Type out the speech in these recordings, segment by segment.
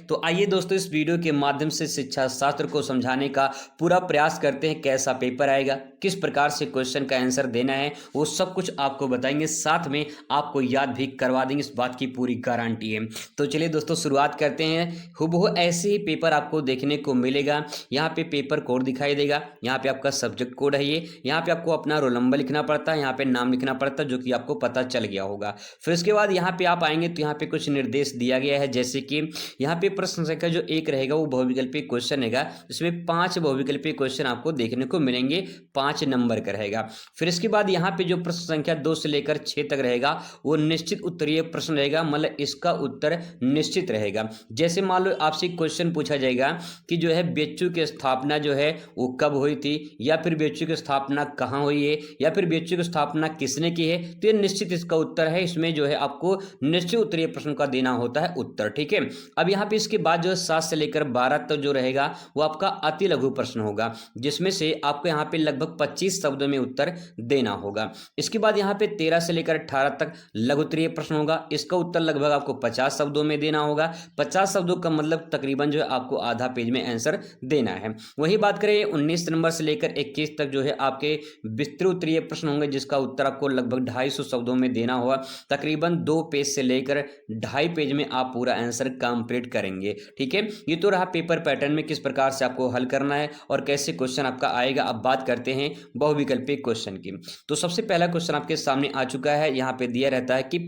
तो आइए दोस्तों इस वीडियो के माध्यम से शिक्षा शास्त्र को समझाने का पूरा प्रयास करते हैं। कैसा पेपर आएगा, किस प्रकार से क्वेश्चन का आंसर देना है, वो सब कुछ आपको बताएंगे, साथ में आपको याद भी करवा देंगे, इस बात की पूरी गारंटी है। तो चलिए दोस्तों शुरुआत करते हैं। हूबहू ऐसे ही पेपर आपको देखने को मिलेगा। यहाँ पे पेपर कोड दिखाई देगा, यहाँ पे आपका सब्जेक्ट कोड है, ये यहाँ पे आपको अपना रोल नंबर लिखना पड़ता है, यहाँ पे नाम लिखना पड़ता है, जो कि आपको पता चल गया होगा। फिर उसके बाद यहाँ पे आप आएंगे तो यहाँ पे कुछ निर्देश दिया गया है, जैसे कि यहाँ पे प्रश्न संख्या जो 1 रहेगा वो बहुविकल्पीय क्वेश्चन रहेगा। इसमें 5 बहुविकल्पीय क्वेश्चन आपको देखने को मिलेंगे, 5 नंबर का रहेगा। फिर इसके बाद यहाँ पे जो प्रश्न संख्या 2 से लेकर 6 तक रहेगा वो निश्चित उत्तरीय प्रश्न रहेगा, मतलब इसका उत्तर निश्चित रहेगा। जैसे मान लो आपसे क्वेश्चन पूछा जाएगा कि जो है बीएचयू की स्थापना जो है वो कब हुई थी, या फिर बीएचयू की स्थापना कहाँ हुई है, या फिर बीएचयू की स्थापना किसने की है, तो ये निश्चित इसका उत्तर है। इसमें जो है आपको निश्चित उत्तरीय प्रश्न का देना होता है उत्तर, ठीक है। अब यहाँ पे इसके बाद जो 7 से लेकर 12 तक जो रहेगा वो आपका अति लघु प्रश्न होगा, जिसमें से आपको यहाँ पे लगभग 25 शब्दों में उत्तर देना होगा। इसके बाद यहाँ पे 13 से लेकर 18 तक लघु उत्तरीय प्रश्न होगा, इसका उत्तर लगभग आपको 50 शब्दों में देना होगा। 50 शब्दों का मतलब तकरीबन जो है आपको आधा पेज में आंसर देना है। वही बात करें 19 नंबर से लेकर 21 तक जो है आपके विस्तृत उत्तरीय प्रश्न होंगे, जिसका उत्तर आपको लगभग 250 शब्दों में देना होगा। तकरीबन 2 पेज से लेकर 2.5 पेज में आप पूरा आंसर कंप्लीट करेंगे, ठीक है। ये तो रहा पेपर पैटर्न में किस प्रकार से आपको हल करना है और कैसे क्वेश्चन आपका आएगा। अब बात करते हैं बहुविकल्पीय क्वेश्चन की। तो सबसे पहला क्वेश्चन आपके सामने आ चुका है। यहाँ पे दिया रहता है कि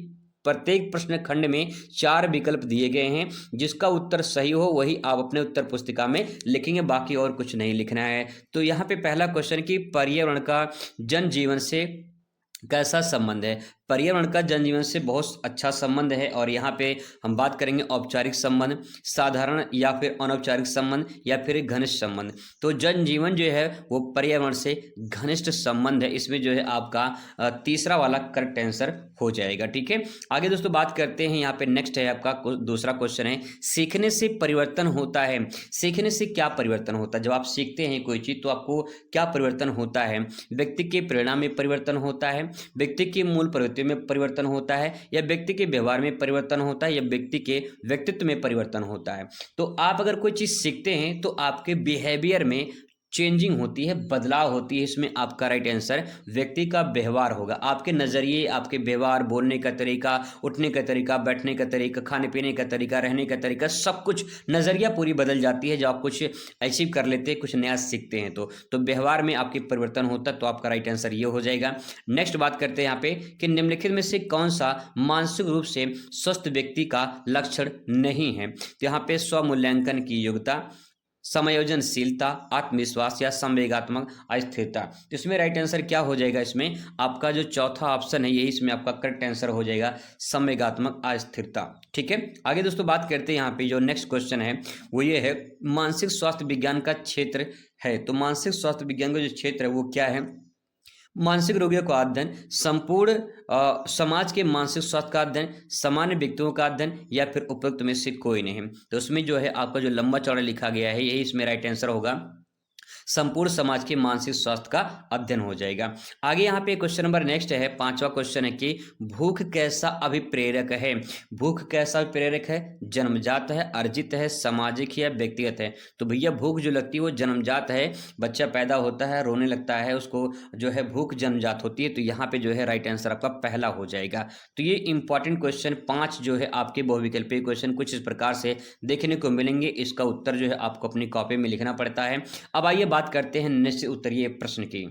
प्रत्येक प्रश्न खंड में 4 विकल्प दिए गए हैं, जिसका उत्तर सही हो वही आप अपने उत्तर पुस्तिका में लिखेंगे, बाकी और कुछ नहीं लिखना है। तो यहाँ पे पहला क्वेश्चन कि पर्यावरण का जनजीवन से कैसा संबंध है। पर्यावरण का जनजीवन से बहुत अच्छा संबंध है, और यहाँ पे हम बात करेंगे औपचारिक संबंध, साधारण या फिर अनौपचारिक संबंध, या फिर घनिष्ठ संबंध। तो जनजीवन जो है वो पर्यावरण से घनिष्ठ संबंध है, इसमें जो है आपका तीसरा वाला करेक्ट आंसर हो जाएगा, ठीक है। आगे दोस्तों बात करते हैं, यहाँ पे नेक्स्ट है आपका दूसरा क्वेश्चन है, सीखने से परिवर्तन होता है। सीखने से क्या परिवर्तन होता है। जब आप सीखते हैं कोई चीज तो आपको क्या परिवर्तन होता है। व्यक्ति के प्रेरणा में परिवर्तन होता है, व्यक्ति के मूल प्रवृत्ति में परिवर्तन होता है, या व्यक्ति के व्यवहार में परिवर्तन होता है, या व्यक्ति के व्यक्तित्व में परिवर्तन होता है। तो आप अगर कोई चीज सीखते हैं तो आपके बिहेवियर में चेंजिंग होती है, बदलाव होती है। इसमें आपका राइट आंसर व्यक्ति का व्यवहार होगा। आपके नज़रिए, आपके व्यवहार, बोलने का तरीका, उठने का तरीका, बैठने का तरीका, खाने पीने का तरीका, रहने का तरीका, सब कुछ नज़रिया पूरी बदल जाती है जब आप कुछ अचीव कर लेते हैं, कुछ नया सीखते हैं। तो व्यवहार में आपके परिवर्तन होता है, तो आपका राइट आंसर ये हो जाएगा। नेक्स्ट बात करते हैं यहाँ पे कि निम्नलिखित में से कौन सा मानसिक रूप से स्वस्थ व्यक्ति का लक्षण नहीं है। तो यहाँ पे स्वमूल्यांकन की योग्यता, समायोजनशीलता, आत्मविश्वास, या संवेगात्मक अस्थिरता। तो इसमें राइट आंसर क्या हो जाएगा। इसमें आपका जो चौथा ऑप्शन है यही इसमें आपका करेक्ट आंसर हो जाएगा, संवेगात्मक अस्थिरता, ठीक है। आगे दोस्तों बात करते हैं यहाँ पे जो नेक्स्ट क्वेश्चन है वो ये है, मानसिक स्वास्थ्य विज्ञान का क्षेत्र है। तो मानसिक स्वास्थ्य विज्ञान का जो क्षेत्र है वो क्या है। मानसिक रोगियों का अध्ययन, संपूर्ण समाज के मानसिक स्वास्थ्य का अध्ययन, सामान्य व्यक्तियों का अध्ययन, या फिर उपयुक्त में से कोई नहीं। तो उसमें जो है आपका जो लंबा चौड़ा लिखा गया है यही इसमें राइट आंसर होगा, संपूर्ण समाज के मानसिक स्वास्थ्य का अध्ययन हो जाएगा। आगे यहाँ पे क्वेश्चन नंबर नेक्स्ट है, 5वां क्वेश्चन है कि भूख कैसा अभिप्रेरक है। भूख कैसा अभिप्रेरक है, जन्मजात है, अर्जित है, सामाजिक या व्यक्तिगत है। तो भैया भूख जो लगती है वो जन्मजात है, बच्चा पैदा होता है रोने लगता है, उसको जो है भूख जन्मजात होती है। तो यहाँ पे जो है राइट आंसर आपका पहला हो जाएगा। तो ये इंपॉर्टेंट क्वेश्चन 5 जो है आपके बहुविकल्पीय क्वेश्चन कुछ इस प्रकार से देखने को मिलेंगे। इसका उत्तर जो है आपको अपनी कॉपी में लिखना पड़ता है। अब आइए बात करते हैं निश्चित उत्तरीय प्रश्न की।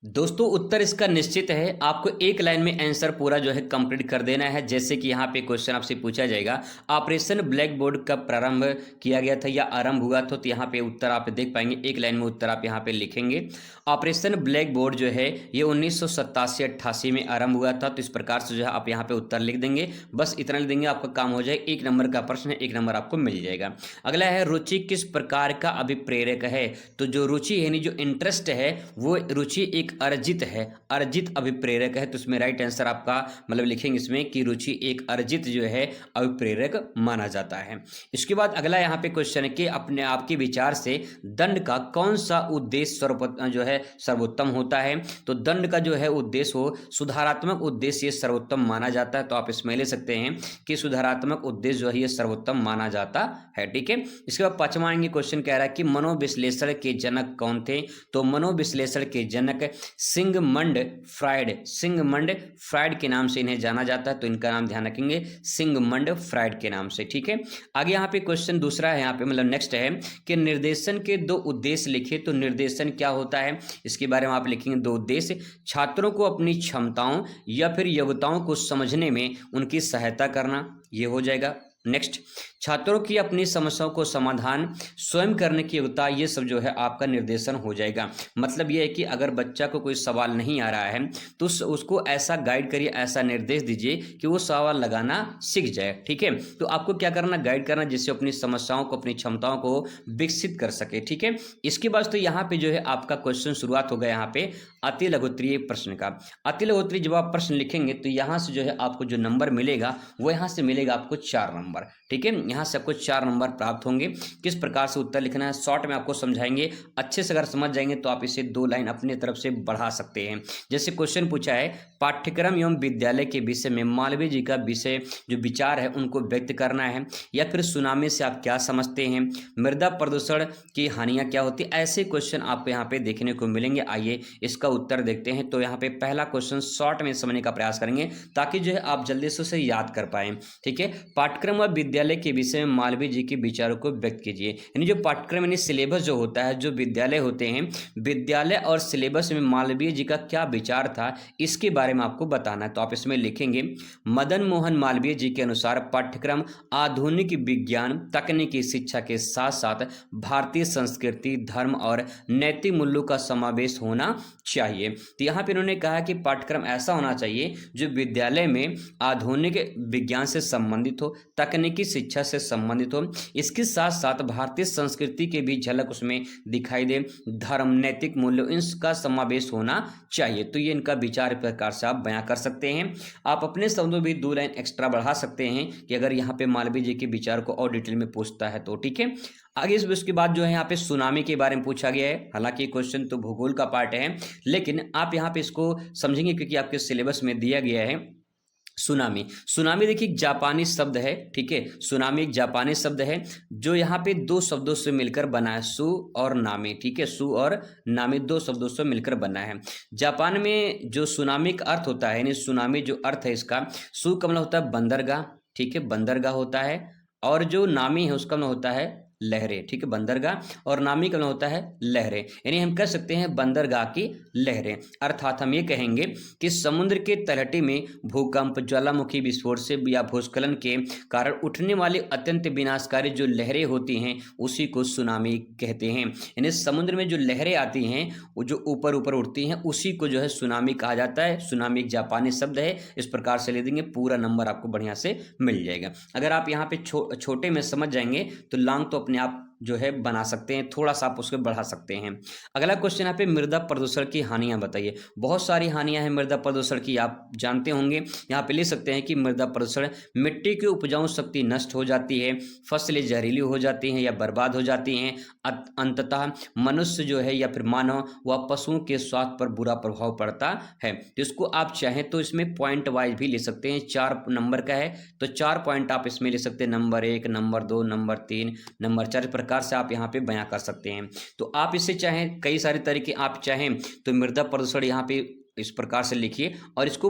दोस्तों उत्तर इसका निश्चित है, आपको एक लाइन में आंसर पूरा जो है कंप्लीट कर देना है। जैसे कि यहाँ पे क्वेश्चन आपसे पूछा जाएगा, ऑपरेशन ब्लैक बोर्ड कब प्रारंभ किया गया था या आरंभ हुआ था। तो यहाँ पे उत्तर आप देख पाएंगे, एक लाइन में उत्तर आप यहाँ पे लिखेंगे। ऑपरेशन ब्लैक बोर्ड जो है ये 1987-88 में आरंभ हुआ था। तो इस प्रकार से जो है आप यहाँ पे उत्तर लिख देंगे, बस इतना लिख देंगे, आपका काम हो जाएगा। 1 नंबर का प्रश्न है, 1 नंबर आपको मिल जाएगा। अगला है, रुचि किस प्रकार का अभिप्रेरक है। तो जो रुचि है जो इंटरेस्ट है वो रुचि एक एक अर्जित है, अर्जित अभिप्रेरक है, तो इसमें राइट आंसर आपका मतलब लिखेंगे इसमें कि रुचि एक अर्जित जो है अभिप्रेरक माना जाता है। इसके बाद अगला यहाँ पे क्वेश्चन है कि अपने आपके विचार से दंड का कौन सा उद्देश्य जो है सर्वोत्तम होता है। तो दंड का जो है उद्देश्य वो सुधारात्मक उद्देश्य ये सर्वोत्तम माना जाता है, तो आप इसमें ले सकते हैं कि सुधारात्मक उद्देश्य जो है ये सर्वोत्तम माना जाता है। ठीक है, इसके बाद पांचवा आएंगे क्वेश्चन कह रहा है कि मनोविश्लेषण के जनक कौन थे। तो मनोविश्लेषण के जनक सिगमंड फ्रायड, सिगमंड फ्रायड के नाम से इन्हें जाना जाता है, तो इनका नाम ध्यान रखेंगे सिगमंड फ्रायड के नाम से। ठीक है, आगे यहाँ पे क्वेश्चन दूसरा है, यहाँ पे मतलब नेक्स्ट है कि निर्देशन के दो उद्देश्य लिखिए। तो निर्देशन क्या होता है इसके बारे में आप लिखेंगे दो उद्देश्य, छात्रों को अपनी क्षमताओं या फिर योग्यताओं को समझने में उनकी सहायता करना, ये हो जाएगा। नेक्स्ट, छात्रों की अपनी समस्याओं को समाधान स्वयं करने की योग्यता, ये सब जो है आपका निर्देशन हो जाएगा। मतलब ये है कि अगर बच्चा को कोई सवाल नहीं आ रहा है तो उसको ऐसा गाइड करिए, ऐसा निर्देश दीजिए कि वो सवाल लगाना सीख जाए। ठीक है, तो आपको क्या करना, गाइड करना, जिससे अपनी समस्याओं को, अपनी क्षमताओं को विकसित कर सके। ठीक है, इसके बाद तो यहाँ पे जो है आपका क्वेश्चन शुरुआत होगा यहाँ पे अति लघुत्तरीय प्रश्न का। अति लघुत्तरीय जब आप प्रश्न लिखेंगे तो यहाँ से जो है आपको जो नंबर मिलेगा वो यहाँ से मिलेगा आपको 4 नंबर। ठीक है, यहाँ से आपको 4 नंबर प्राप्त होंगे। किस प्रकार से उत्तर लिखना है शॉर्ट में आपको समझाएंगे, अच्छे से अगर समझ जाएंगे तो आप इसे 2 लाइन अपनी तरफ से बढ़ा सकते हैं। जैसे क्वेश्चन पूछा है पाठ्यक्रम एवं विद्यालय के विषय में मालवीय जी का विषय जो विचार है उनको व्यक्त करना है, या फिर सुनामी से आप क्या समझते हैं, मृदा प्रदूषण की हानियां क्या होती है। ऐसे क्वेश्चन आपको यहाँ पे देखने को मिलेंगे। आइए इसका उत्तर देखते हैं। तो यहाँ पे पहला क्वेश्चन शॉर्ट में समझने का प्रयास करेंगे ताकि जो है आप जल्दी से उसे याद कर पाए। ठीक है, पाठ्यक्रम व विद्यालय के विषय में मालवीय जी के विचारों को व्यक्त कीजिए। यानी जो पाठ्यक्रम यानी सिलेबस जो होता है, जो विद्यालय होते हैं, विद्यालय और सिलेबस में मालवीय जी का क्या विचार था इसके बारे में आपको बताना है। तो आप इसमें लिखेंगे मदन मोहन मालवीय जी के अनुसार पाठ्यक्रम आधुनिक विज्ञान तकनीकी शिक्षा के साथ साथ भारतीय संस्कृति, धर्म और नैतिक मूल्यों का समावेश होना चाहिए। तो यहाँ पे इन्होंने कहा कि पाठ्यक्रम ऐसा होना चाहिए जो विद्यालय में आधुनिक विज्ञान से संबंधित हो, तकनीकी शिक्षा से संबंधित हो, इसके साथ साथ भारतीय संस्कृति के भी झलक उसमें दिखाई दे, धर्म, नैतिक मूल्यों, इनका समावेश होना चाहिए। तो ये इनका विचार प्रकार से आप बयां कर सकते हैं। आप अपने शब्दों भी 2 लाइन एक्स्ट्रा बढ़ा सकते हैं कि अगर यहाँ पे मालवीय जी के विचार को और डिटेल में पूछता है तो। ठीक है, आगे उसके बाद जो है यहाँ पे सुनामी के बारे में पूछा गया है। हालांकि क्वेश्चन तो भूगोल का पार्ट है, लेकिन आप यहाँ पे इसको समझेंगे क्योंकि आपके सिलेबस में दिया गया है। सुनामी, सुनामी देखिए जापानी शब्द है। ठीक है, सुनामी एक जापानी शब्द है जो यहाँ पे 2 शब्दों से मिलकर बना है, सु और नामी। ठीक है, सु और नामी 2 शब्दों से मिलकर बना है। जापान में जो सुनामी का अर्थ होता है, यानी सुनामी जो अर्थ है इसका, सु का मतलब होता है बंदरगाह। ठीक है, बंदरगाह होता है, और जो नामी है उसका मतलब होता है लहरें। ठीक है, बंदरगाह और नामी का मतलब होता है लहरें, यानी हम कह सकते हैं बंदरगाह की लहरें। अर्थात हम ये कहेंगे कि समुद्र के तलहटी में भूकंप, ज्वालामुखी विस्फोट से या भूस्खलन के कारण उठने वाली अत्यंत विनाशकारी जो लहरें होती हैं उसी को सुनामी कहते हैं। यानी समुद्र में जो लहरें आती हैं वो जो ऊपर ऊपर उठती हैं उसी को जो है सुनामी कहा जाता है। सुनामी एक जापानी शब्द है। इस प्रकार से ले देंगे, पूरा नंबर आपको बढ़िया से मिल जाएगा। अगर आप यहाँ पे छोटे में समझ जाएंगे तो लॉन्ग तो अपने आप जो है बना सकते हैं, थोड़ा सा आप उसको बढ़ा सकते हैं। अगला क्वेश्चन यहाँ पे मृदा प्रदूषण की हानियां बताइए। बहुत सारी हानियां हैं मृदा प्रदूषण की, आप जानते होंगे। यहाँ पे ले सकते हैं कि मृदा प्रदूषण मिट्टी की उपजाऊ शक्ति नष्ट हो जाती है, फसलें जहरीली हो जाती हैं या बर्बाद हो जाती हैं, अंततः मनुष्य जो है या फिर मानव व पशुओं के स्वास्थ्य पर बुरा प्रभाव पड़ता है। तो इसको आप चाहें तो इसमें पॉइंट वाइज भी ले सकते हैं। 4 नंबर का है तो 4 पॉइंट आप इसमें ले सकते हैं, नंबर 1, नंबर 2, नंबर 3, नंबर 4 प्रकार से आप यहाँ पे बयां कर सकते हैं। तो आप इसे चाहें, कई सारे तरीके आप चाहें तो मृदा प्रदूषण यहाँ पे इस प्रकार से लिखिए और इसको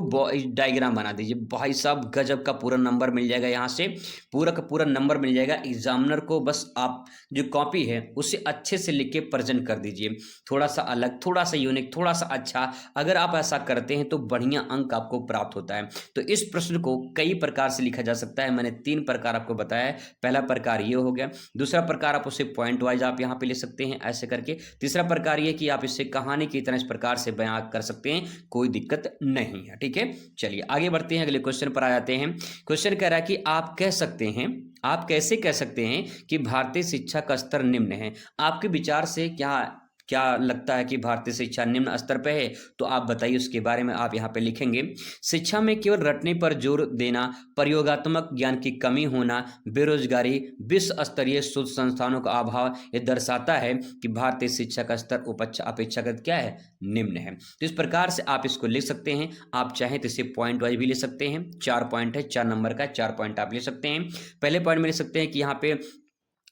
डायग्राम बना दीजिए। भाई साहब गजब का पूरा नंबर मिल जाएगा, यहाँ से पूरा का पूरा नंबर मिल जाएगा। एग्जामिनर को बस आप जो कॉपी है उसे अच्छे से लिख के प्रेजेंट कर दीजिए, थोड़ा सा अलग, थोड़ा सा यूनिक, थोड़ा सा अच्छा। अगर आप ऐसा करते हैं तो बढ़िया अंक आपको प्राप्त होता है। तो इस प्रश्न को कई प्रकार से लिखा जा सकता है। मैंने 3 प्रकार आपको बताया है। पहला प्रकार ये हो गया, दूसरा प्रकार आप उसे पॉइंट वाइज आप यहाँ पे ले सकते हैं ऐसे करके, तीसरा प्रकार ये कि आप इसे कहानी की तरह इस प्रकार से बयां कर सकते हैं, कोई दिक्कत नहीं है। ठीक है, चलिए आगे बढ़ते हैं, अगले क्वेश्चन पर आ जाते हैं। क्वेश्चन कह रहा है कि आप कह सकते हैं, आप कैसे कह सकते हैं कि भारतीय शिक्षा का स्तर निम्न है। आपके विचार से क्या क्या लगता है कि भारतीय शिक्षा निम्न स्तर पे है, तो आप बताइए, उसके बारे में आप यहाँ पे लिखेंगे। शिक्षा में केवल रटने पर जोर देना, प्रयोगात्मक ज्ञान की कमी होना, बेरोजगारी, विश्व स्तरीय शोध संस्थानों का अभाव, ये दर्शाता है कि भारतीय शिक्षा का स्तर अपेक्षाकृत क्या है, निम्न है। तो इस प्रकार से आप इसको लिख सकते हैं। आप चाहें तो इसे पॉइंट वाइज भी ले सकते हैं। 4 पॉइंट है, 4 नंबर का 4 पॉइंट आप ले सकते हैं। पहले पॉइंट में ले सकते हैं कि यहाँ पे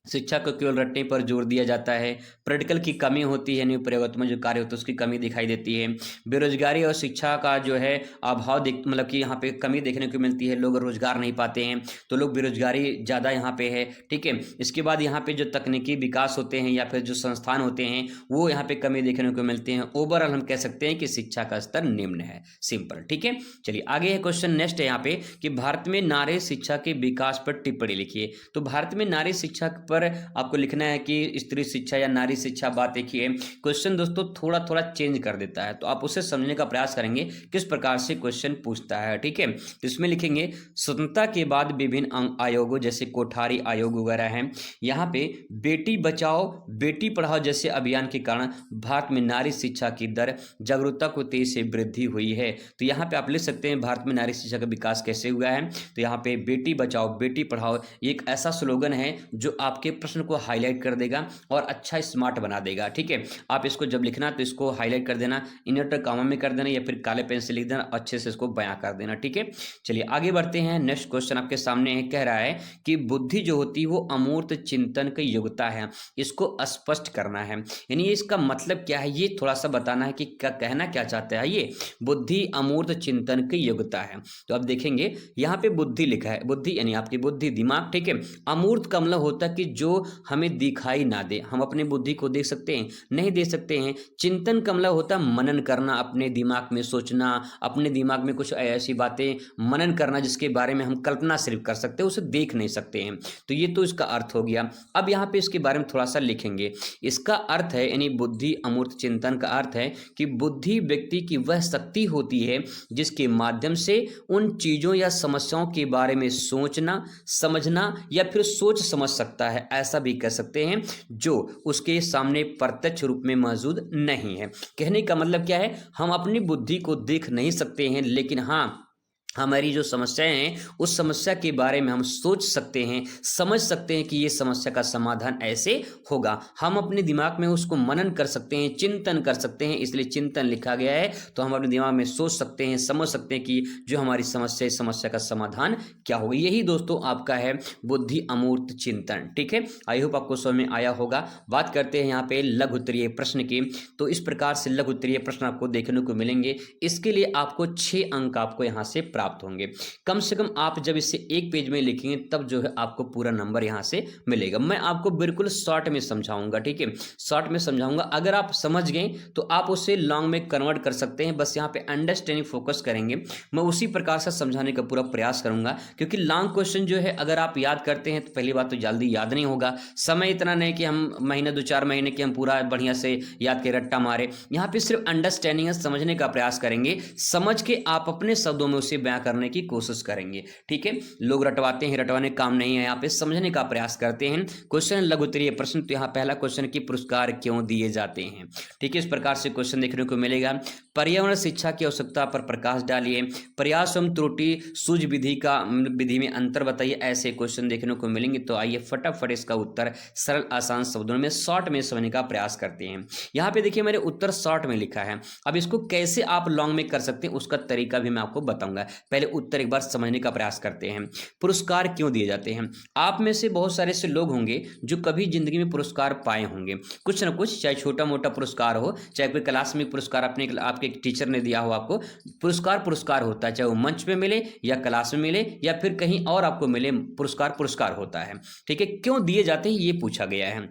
शिक्षा को केवल रटने पर जोर दिया जाता है, प्रैक्टिकल की कमी होती है, नहीं प्रयोगात्मक जो कार्य होता है उसकी कमी दिखाई देती है, बेरोजगारी और शिक्षा का जो है अभाव मतलब कि यहाँ पे कमी देखने को मिलती है, लोग रोजगार नहीं पाते हैं, तो लोग बेरोजगारी ज़्यादा यहाँ पे है। ठीक है, इसके बाद यहाँ पे जो तकनीकी विकास होते हैं या फिर जो संस्थान होते हैं वो यहाँ पे कमी देखने को मिलती है। ओवरऑल हम कह सकते हैं कि शिक्षा का स्तर निम्न है, सिंपल। ठीक है, चलिए आगे है क्वेश्चन नेक्स्ट है यहाँ पे कि भारत में नारी शिक्षा के विकास पर टिप्पणी लिखिए। तो भारत में नारी शिक्षा पर आपको लिखना है कि स्त्री शिक्षा या नारी शिक्षा, बात एक ही है। क्वेश्चन दोस्तों थोड़ा थोड़ा चेंज कर देता है, तो आप उसे समझने का प्रयास करेंगे किस प्रकार से क्वेश्चन पूछता है। ठीक है, तो इसमें लिखेंगे स्वतंत्रता के बाद विभिन्न आयोगों जैसे कोठारी आयोग वगैरह हैं, यहाँ पे बेटी बचाओ बेटी पढ़ाओ जैसे अभियान के कारण भारत में नारी शिक्षा की दर जागरूकता को तेजी से वृद्धि हुई है। तो यहाँ पे आप लिख सकते हैं भारत में नारी शिक्षा का विकास कैसे हुआ है। तो यहाँ पे बेटी बचाओ बेटी पढ़ाओ एक ऐसा स्लोगन है जो आपके प्रश्न को हाईलाइट कर देगा और अच्छा स्मार्ट बना देगा। ठीक है, आप इसको जब लिखना तो इसको हाईलाइट कर देना, इन्वर्टर कॉमा में कर देना या फिर काले पेन से लिख देना, अच्छे से इसको बयां कर देना। ठीक है, चलिए आगे बढ़ते हैं। नेक्स्ट क्वेश्चन आपके सामने है, कह रहा है कि बुद्धि जो होती है वो अमूर्त चिंतन की योग्यता है, इसको स्पष्ट करना है। यानी इसका मतलब क्या है, ये थोड़ा सा बताना है कि क्या कहना क्या चाहता है। ये बुद्धि अमूर्त चिंतन की योग्यता है। तो आप देखेंगे यहाँ पे बुद्धि लिखा है, बुद्धि यानी आपकी बुद्धि दिमाग। ठीक है, अमूर्त का मतलब होता है कि जो हमें दिखाई ना दे, हम अपनी बुद्धि को देख सकते हैं, नहीं देख सकते हैं। चिंतन का मतलब होता है मनन करना, अपने दिमाग में सोचना, अपने दिमाग में कुछ ऐसी बातें मनन करना जिसके बारे में हम कल्पना सिर्फ कर सकते हैं, उसे देख नहीं सकते हैं। तो ये तो इसका अर्थ हो गया। अब यहाँ पे इसके बारे में थोड़ा सा लिखेंगे। इसका अर्थ है यानी बुद्धि अमूर्त चिंतन का अर्थ है कि बुद्धि व्यक्ति की वह शक्ति होती है जिसके माध्यम से उन चीजों या समस्याओं के बारे में सोचना, समझना या फिर सोच समझ सकता है, ऐसा भी कह सकते हैं, जो उसके सामने प्रत्यक्ष रूप में मौजूद नहीं है। कहने का मतलब क्या है, हम अपनी बुद्धि को देख नहीं सकते हैं, लेकिन हाँ हमारी जो समस्याएं हैं उस समस्या के बारे में हम सोच सकते हैं, समझ सकते हैं कि ये समस्या का समाधान ऐसे होगा। हम अपने दिमाग में उसको मनन कर सकते हैं, चिंतन कर सकते हैं, इसलिए चिंतन लिखा गया है। तो हम अपने दिमाग में सोच सकते हैं, समझ सकते हैं कि जो हमारी समस्या है, समस्या का समाधान क्या होगा। यही दोस्तों आपका है बुद्धि अमूर्त चिंतन। ठीक है, आई होप आपको समझ में आया होगा। बात करते हैं यहाँ पे लघु उत्तरीय प्रश्न की। तो इस प्रकार से लघु उत्तरीय प्रश्न आपको देखने को मिलेंगे। इसके लिए आपको 6 अंक आपको यहाँ से प्राप्त होंगे। कम से कम आप जब इसे एक पेज में लिखेंगे तब जो है आपको पूरा नंबर यहां से मिलेगा। मैं आपको बिल्कुल शॉर्ट में समझाऊंगा। ठीक है, शॉर्ट में समझाऊंगा। अगर आप समझ गए तो आप उसे लॉन्ग में कन्वर्ट कर सकते हैं। बस यहां पे अंडरस्टैंडिंग फोकस करेंगे। मैं उसी प्रकार से समझाने का पूरा प्रयास करूंगा, क्योंकि लॉन्ग क्वेश्चन जो है अगर आप याद करते हैं तो पहली बात तो जल्दी याद नहीं होगा। समय इतना नहीं कि हम महीने 2-4 महीने के हम पूरा बढ़िया से याद के रट्टा मारे। यहाँ पे सिर्फ अंडरस्टैंडिंग है, समझने का प्रयास करेंगे। समझ के आप अपने शब्दों में उसे करने की कोशिश करेंगे। ठीक है, लोग रटवाते हैं, रटवाने काम नहीं है, यहाँ पे समझने का प्रयास करते हैं। क्वेश्चन लघु उत्तरीय प्रश्न। तो यहाँ पहला क्वेश्चन की पुरस्कार क्यों दिए जाते हैं। ठीक है, इस प्रकार से क्वेश्चन देखने को मिलेगा। पर्यावरण शिक्षा की आवश्यकता पर प्रकाश डालिए। प्रयास एवं त्रुटि सूझ विधि में अंतर बताइए। ऐसे क्वेश्चन देखने को मिलेंगे। तो आइए फटाफट इसका उत्तर सरल आसान शब्दों में शॉर्ट में समझने का प्रयास करते हैं। यहाँ पे देखिए मेरे उत्तर शॉर्ट में लिखा है। अब इसको कैसे आप लॉन्ग में कर सकते हैं उसका तरीका भी मैं आपको बताऊंगा। पहले उत्तर एक बार समझने का प्रयास करते हैं। पुरस्कार क्यों दिए जाते हैं। आप में से बहुत सारे ऐसे लोग होंगे जो कभी जिंदगी में पुरस्कार पाए होंगे, कुछ ना कुछ, चाहे छोटा मोटा पुरस्कार हो, चाहे कोई क्लास में पुरस्कार आपके टीचर ने दिया हो। आपको पुरस्कार होता है, चाहे वो मंच पे मिले या क्लास में मिले या फिर कहीं और आपको मिले, पुरस्कार होता है। ठीक है, क्यों दिए जाते हैं ये पूछा गया है।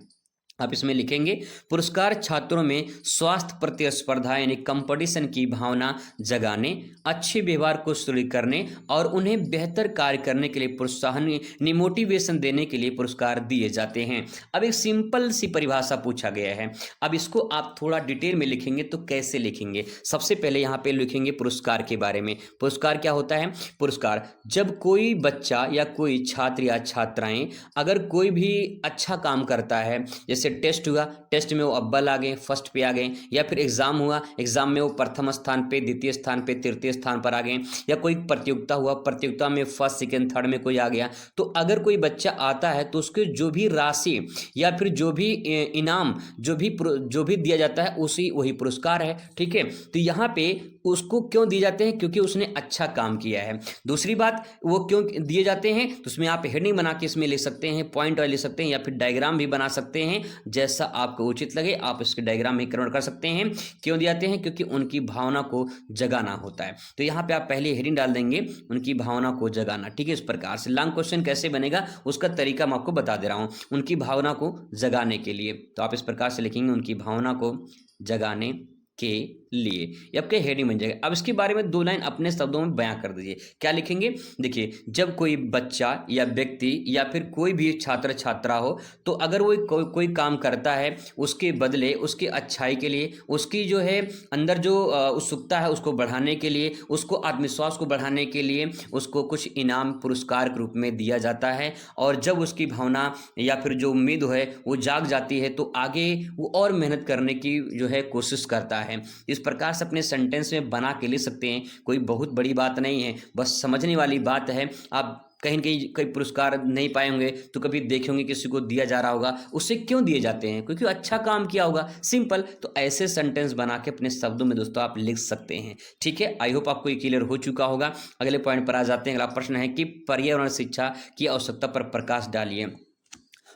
आप इसमें लिखेंगे पुरस्कार छात्रों में स्वास्थ्य प्रतिस्पर्धा यानी कंपटीशन की भावना जगाने, अच्छे व्यवहार को सुदृढ़ करने और उन्हें बेहतर कार्य करने के लिए प्रोत्साहन मोटिवेशन देने के लिए पुरस्कार दिए जाते हैं। अब एक सिंपल सी परिभाषा पूछा गया है। अब इसको आप थोड़ा डिटेल में लिखेंगे तो कैसे लिखेंगे। सबसे पहले यहाँ पे लिखेंगे पुरस्कार के बारे में। पुरस्कार क्या होता है। पुरस्कार जब कोई बच्चा या कोई छात्र या छात्राएं अगर कोई भी अच्छा काम करता है, जैसे जैसे टेस्ट हुआ, टेस्ट में वो अव्वल आ गए, फर्स्ट पे आ गए, या फिर एग्जाम हुआ, एग्जाम में वो प्रथम स्थान पे, द्वितीय स्थान पे, तृतीय स्थान पर आ गए, या कोई प्रतियोगिता हुआ, प्रतियोगिता में फर्स्ट सेकंड थर्ड में कोई आ गया। तो अगर कोई बच्चा आता है तो उसके जो भी राशि या फिर जो भी इनाम जो भी दिया जाता है उसी वही पुरस्कार है। ठीक है, तो यहाँ पे उसको क्यों दिए जाते हैं? क्योंकि उसने अच्छा काम किया है। दूसरी बात, वो क्यों दिए जाते हैं तो उसमें आप हेडिंग बना के इसमें ले सकते हैं, पॉइंट ले सकते हैं, या फिर डायग्राम भी बना सकते हैं, जैसा आपको उचित लगे आप इसके डायग्राम भी कन्वर्ट कर सकते हैं। क्यों दिए जाते हैं? क्योंकि उनकी भावना को जगाना होता है। तो यहाँ पे आप पहले हेडिंग डाल देंगे, उनकी भावना को जगाना। ठीक है, इस प्रकार से लॉन्ग क्वेश्चन कैसे बनेगा उसका तरीका मैं आपको बता दे रहा हूँ, उनकी भावना को जगाने के लिए। तो आप इस प्रकार से लिखेंगे, उनकी भावना को जगाने के लिए, ये आपके हेडिंग बन जाएगा। अब इसके बारे में 2 लाइन अपने शब्दों में बयां कर दीजिए। क्या लिखेंगे? देखिए, जब कोई बच्चा या व्यक्ति या फिर कोई भी छात्र छात्रा हो, तो अगर वो कोई काम करता है, उसके बदले, उसकी अच्छाई के लिए, उसकी जो है अंदर जो उत्सुकता है उसको बढ़ाने के लिए, उसको आत्मविश्वास को बढ़ाने के लिए उसको कुछ इनाम पुरस्कार के रूप में दिया जाता है। और जब उसकी भावना या फिर जो उम्मीद है वो जाग जाती है तो आगे वो और मेहनत करने की जो है कोशिश करता है। इस प्रकार से अपने सेंटेंस में बना के लिख सकते हैं, कोई बहुत बड़ी बात नहीं है, बस समझने वाली बात है। आप कहीं न कहीं कोई पुरस्कार नहीं पाए होंगे तो कभी देखे होंगे किसी को दिया जा रहा होगा, उससे क्यों दिए जाते हैं? क्योंकि अच्छा काम किया होगा, सिंपल। तो ऐसे सेंटेंस बना के अपने शब्दों में दोस्तों आप लिख सकते हैं। ठीक है, आई होप आपको ये क्लियर हो चुका होगा। अगले पॉइंट पर आ जाते हैं। अगला प्रश्न है कि पर्यावरण शिक्षा की आवश्यकता पर प्रकाश डालिए।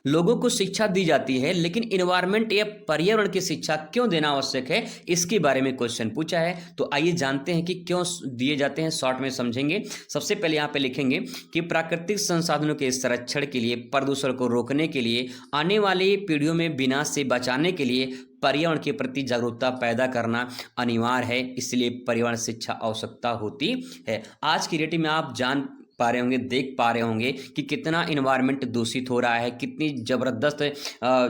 लोगों को शिक्षा दी जाती है, लेकिन इन्वायरमेंट या पर्यावरण की शिक्षा क्यों देना आवश्यक है, इसके बारे में क्वेश्चन पूछा है। तो आइए जानते हैं कि क्यों दिए जाते हैं, शॉर्ट में समझेंगे। सबसे पहले यहाँ पे लिखेंगे कि प्राकृतिक संसाधनों के संरक्षण के लिए, प्रदूषण को रोकने के लिए, आने वाली पीढ़ियों में विनाश से बचाने के लिए पर्यावरण के प्रति जागरूकता पैदा करना अनिवार्य है, इसलिए पर्यावरण शिक्षा आवश्यकता होती है। आज की डेट में आप जान पा रहे होंगे, देख पा रहे होंगे कि कितना इन्वायरमेंट दूषित हो रहा है, कितनी ज़बरदस्त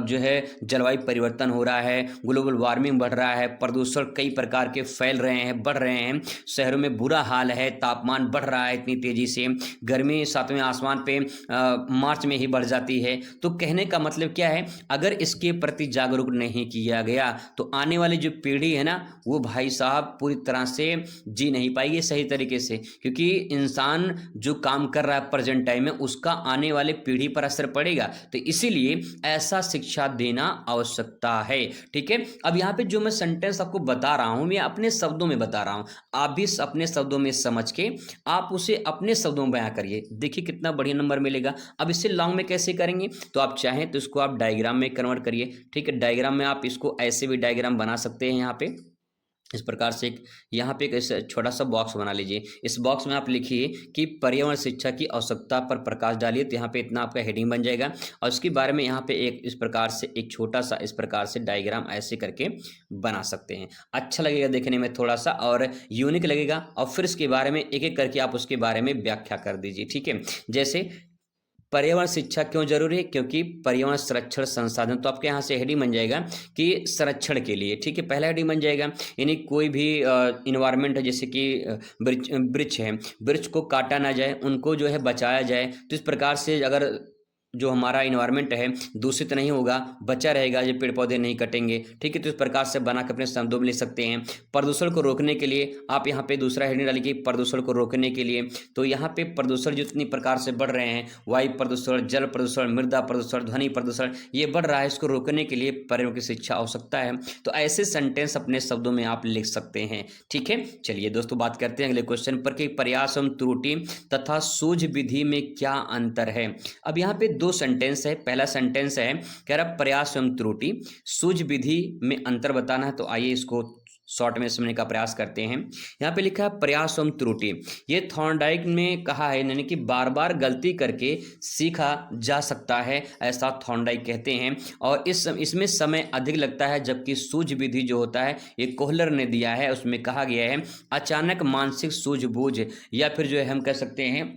जो है जलवायु परिवर्तन हो रहा है, ग्लोबल वार्मिंग बढ़ रहा है, प्रदूषण कई प्रकार के फैल रहे हैं, बढ़ रहे हैं, शहरों में बुरा हाल है, तापमान बढ़ रहा है इतनी तेज़ी से, गर्मी 7वें आसमान पे मार्च में ही बढ़ जाती है। तो कहने का मतलब क्या है, अगर इसके प्रति जागरूक नहीं किया गया तो आने वाली जो पीढ़ी है ना, वो भाई साहब पूरी तरह से जी नहीं पाएगी सही तरीके से, क्योंकि इंसान जो काम कर रहा है प्रेजेंट टाइम में उसका आने वाले पीढ़ी पर असर पड़ेगा। तो इसीलिए ऐसा शिक्षा देना आवश्यकता है। ठीक है, अब यहाँ पे जो मैं सेंटेंस आपको बता रहा हूँ मैं अपने शब्दों में बता रहा हूँ, आप भी अपने शब्दों में समझ के आप उसे अपने शब्दों में बयां करिए। देखिए कितना बढ़िया नंबर मिलेगा। अब इससे लॉन्ग में कैसे करेंगे, तो आप चाहें तो इसको आप डायग्राम में कन्वर्ट करिए। ठीक है, डायग्राम में आप इसको ऐसे भी डायग्राम बना सकते हैं। यहाँ पे इस प्रकार से एक यहाँ पे एक छोटा सा बॉक्स बना लीजिए। इस बॉक्स में आप लिखिए कि पर्यावरण शिक्षा की आवश्यकता पर प्रकाश डालिए। तो यहाँ पे इतना आपका हेडिंग बन जाएगा और उसके बारे में यहाँ पे एक इस प्रकार से एक छोटा सा इस प्रकार से डायग्राम ऐसे करके बना सकते हैं। अच्छा लगेगा देखने में थोड़ा सा और यूनिक लगेगा। और फिर इसके बारे में एक एक करके आप उसके बारे में व्याख्या कर दीजिए। ठीक है, जैसे पर्यावरण शिक्षा क्यों जरूरी है, क्योंकि पर्यावरण संरक्षण संसाधन, तो आपके यहाँ से हेडिंग बन जाएगा कि संरक्षण के लिए। ठीक है, पहला हेडिंग बन जाएगा, यानी कोई भी इन्वायरमेंट है, जैसे कि वृक्ष है, वृक्ष को काटा ना जाए, उनको जो है बचाया जाए। तो इस प्रकार से अगर जो हमारा इन्वायरमेंट है दूषित नहीं होगा, बचा रहेगा, ये पेड़ पौधे नहीं कटेंगे। ठीक है, तो इस प्रकार से बना के अपने शब्दों में लिख सकते हैं। प्रदूषण को रोकने के लिए आप यहाँ पे दूसरा हेडिंग डालिए कि प्रदूषण को रोकने के लिए। तो यहाँ पे प्रदूषण जितनी प्रकार से बढ़ रहे हैं, वायु प्रदूषण, जल प्रदूषण, मृदा प्रदूषण, ध्वनि प्रदूषण, ये बढ़ रहा है, इसको रोकने के लिए पर्यावरण की शिक्षा आवश्यकता है। तो ऐसे सेंटेंस अपने शब्दों में आप लिख सकते हैं। ठीक है, चलिए दोस्तों बात करते हैं अगले क्वेश्चन पर कि प्रयास एवं त्रुटि तथा सूझ विधि में क्या अंतर है। अब यहाँ पे 2 सेंटेंस है। पहला सेंटेंस है कह रहा प्रयास एवं त्रुटि, सूझ विधि में अंतर बताना है। तो आइए इसको शॉर्ट में समझने का प्रयास करते हैं। यहाँ पे लिखा है प्रयास एवं त्रुटि, ये थॉर्नडाइक ने कहा है, यानी कि बार बार गलती करके सीखा जा सकता है, ऐसा थॉर्नडाइक कहते हैं। और इसमें समय अधिक लगता है, जबकि सूझ विधि जो होता है ये कोहलर ने दिया है, उसमें कहा गया है अचानक मानसिक सूझबूझ या फिर जो है हम कह सकते हैं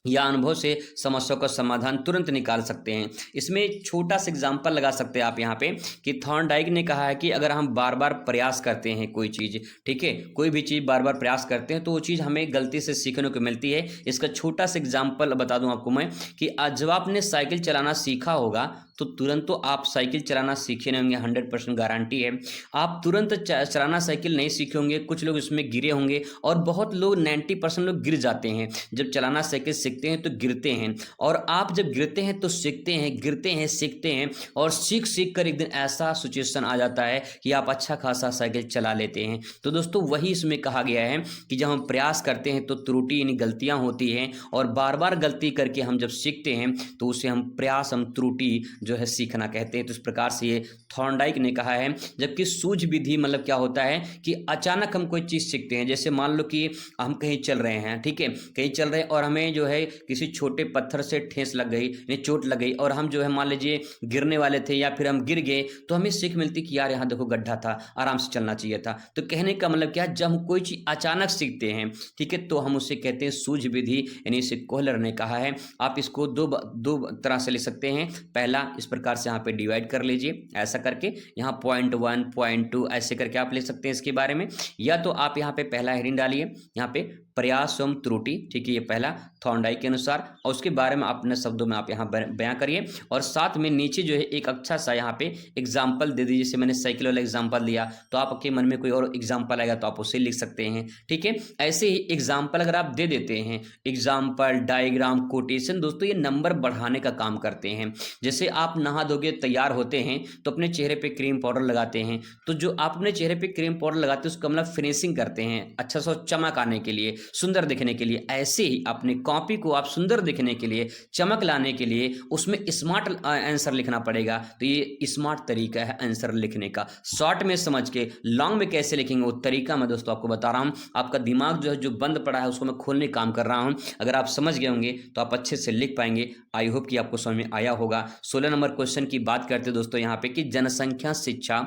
या अनुभव से समस्या का समाधान तुरंत निकाल सकते हैं। इसमें छोटा सा एग्जाम्पल लगा सकते हैं आप यहाँ पे कि थॉर्नडाइक ने कहा है कि अगर हम बार बार प्रयास करते हैं कोई चीज़, ठीक है, कोई भी चीज़ बार बार प्रयास करते हैं तो वो चीज़ हमें गलती से सीखने को मिलती है। इसका छोटा सा एग्जाम्पल बता दूं आपको मैं कि जब आपने साइकिल चलाना सीखा होगा तो तुरंत तो आप साइकिल चलाना सीखे नहीं होंगे, 100% गारंटी है। आप तुरंत चलाना साइकिल नहीं सीखे होंगे, कुछ लोग इसमें गिरे होंगे और बहुत लोग 90% लोग गिर जाते हैं। जब चलाना साइकिल सीखते हैं तो गिरते हैं, और आप जब गिरते हैं तो सीखते हैं, गिरते हैं सीखते हैं, और सीख सीख कर एक दिन ऐसा सिचुएशन आ जाता है कि आप अच्छा खासा साइकिल चला लेते हैं। तो दोस्तों वही इसमें कहा गया है कि जब हम प्रयास करते हैं तो त्रुटि यानी गलतियां होती हैं, और बार बार गलती करके हम जब सीखते हैं तो उसे हम प्रयास, हम त्रुटि जो है सीखना कहते हैं। तो इस प्रकार से ये थॉर्नडाइक ने कहा है। जबकि सूझ विधि मतलब क्या होता है कि अचानक हम कोई चीज़ सीखते हैं। जैसे मान लो कि हम कहीं चल रहे हैं, ठीक है, कहीं चल रहे हैं और हमें जो है किसी छोटे पत्थर से ठेस लग गई, यानी चोट लग गई, और हम जो है मान लीजिए गिरने वाले थे या फिर हम गिर गए, तो हमें सीख मिलती कि यार यहाँ देखो गड्ढा था, आराम से चलना चाहिए था। तो कहने का मतलब क्या है, जब हम कोई चीज़ अचानक सीखते हैं, ठीक है, तो हम उसे कहते हैं सूझ विधि, यानी इसे कोहलर ने कहा है। आप इसको दो तरह से ले सकते हैं। पहला इस प्रकार से यहाँ पे डिवाइड कर लीजिए, ऐसा करके यहाँ .1 .2 ऐसे करके आप ले सकते हैं इसके बारे में। या तो आप यहाँ पे पहला हेडिंग डालिए, यहाँ पे प्रयास एवं त्रुटि, ठीक है, ये पहला थॉर्नडाइक के अनुसार, और उसके बारे में अपने शब्दों में आप यहाँ बयां करिए, और साथ में नीचे जो है एक अच्छा सा यहाँ पे एग्जाम्पल दे दीजिए। जैसे मैंने साइकिल वाला एग्जाम्पल दिया, तो आपके मन में कोई और एग्जाम्पल आएगा तो आप उसे लिख सकते हैं, ठीक है। ऐसे ही एग्जाम्पल अगर आप दे देते हैं, एग्जाम्पल, डायग्राम, कोटेशन, दोस्तों ये नंबर बढ़ाने का काम करते हैं। जैसे आप नहा धोके तैयार होते हैं तो अपने चेहरे पे क्रीम पाउडर लगाते हैं, तो जो आप अपने चेहरे पे क्रीम पाउडर लगाते हैं उसको मतलब फिनिशिंग करते हैं, अच्छा सा चमक आने के लिए, सुंदर दिखने के लिए। ऐसे ही अपनी कॉपी को आप सुंदर दिखने के लिए, चमक लाने के लिए उसमें स्मार्ट आंसर लिखना पड़ेगा। तो ये स्मार्ट तरीका है आंसर लिखने का। शॉर्ट में समझ के लॉन्ग में कैसे लिखेंगे वो तरीका मैं दोस्तों आपको बता रहा हूँ। आपका दिमाग जो है जो बंद पड़ा है उसको मैं खोलने का काम कर रहा हूँ। अगर आप समझ गए होंगे तो आप अच्छे से लिख पाएंगे। आई होप कि आपको समझ में आया होगा। 16 नंबर क्वेश्चन की बात करते हैं दोस्तों यहाँ पे कि जनसंख्या शिक्षा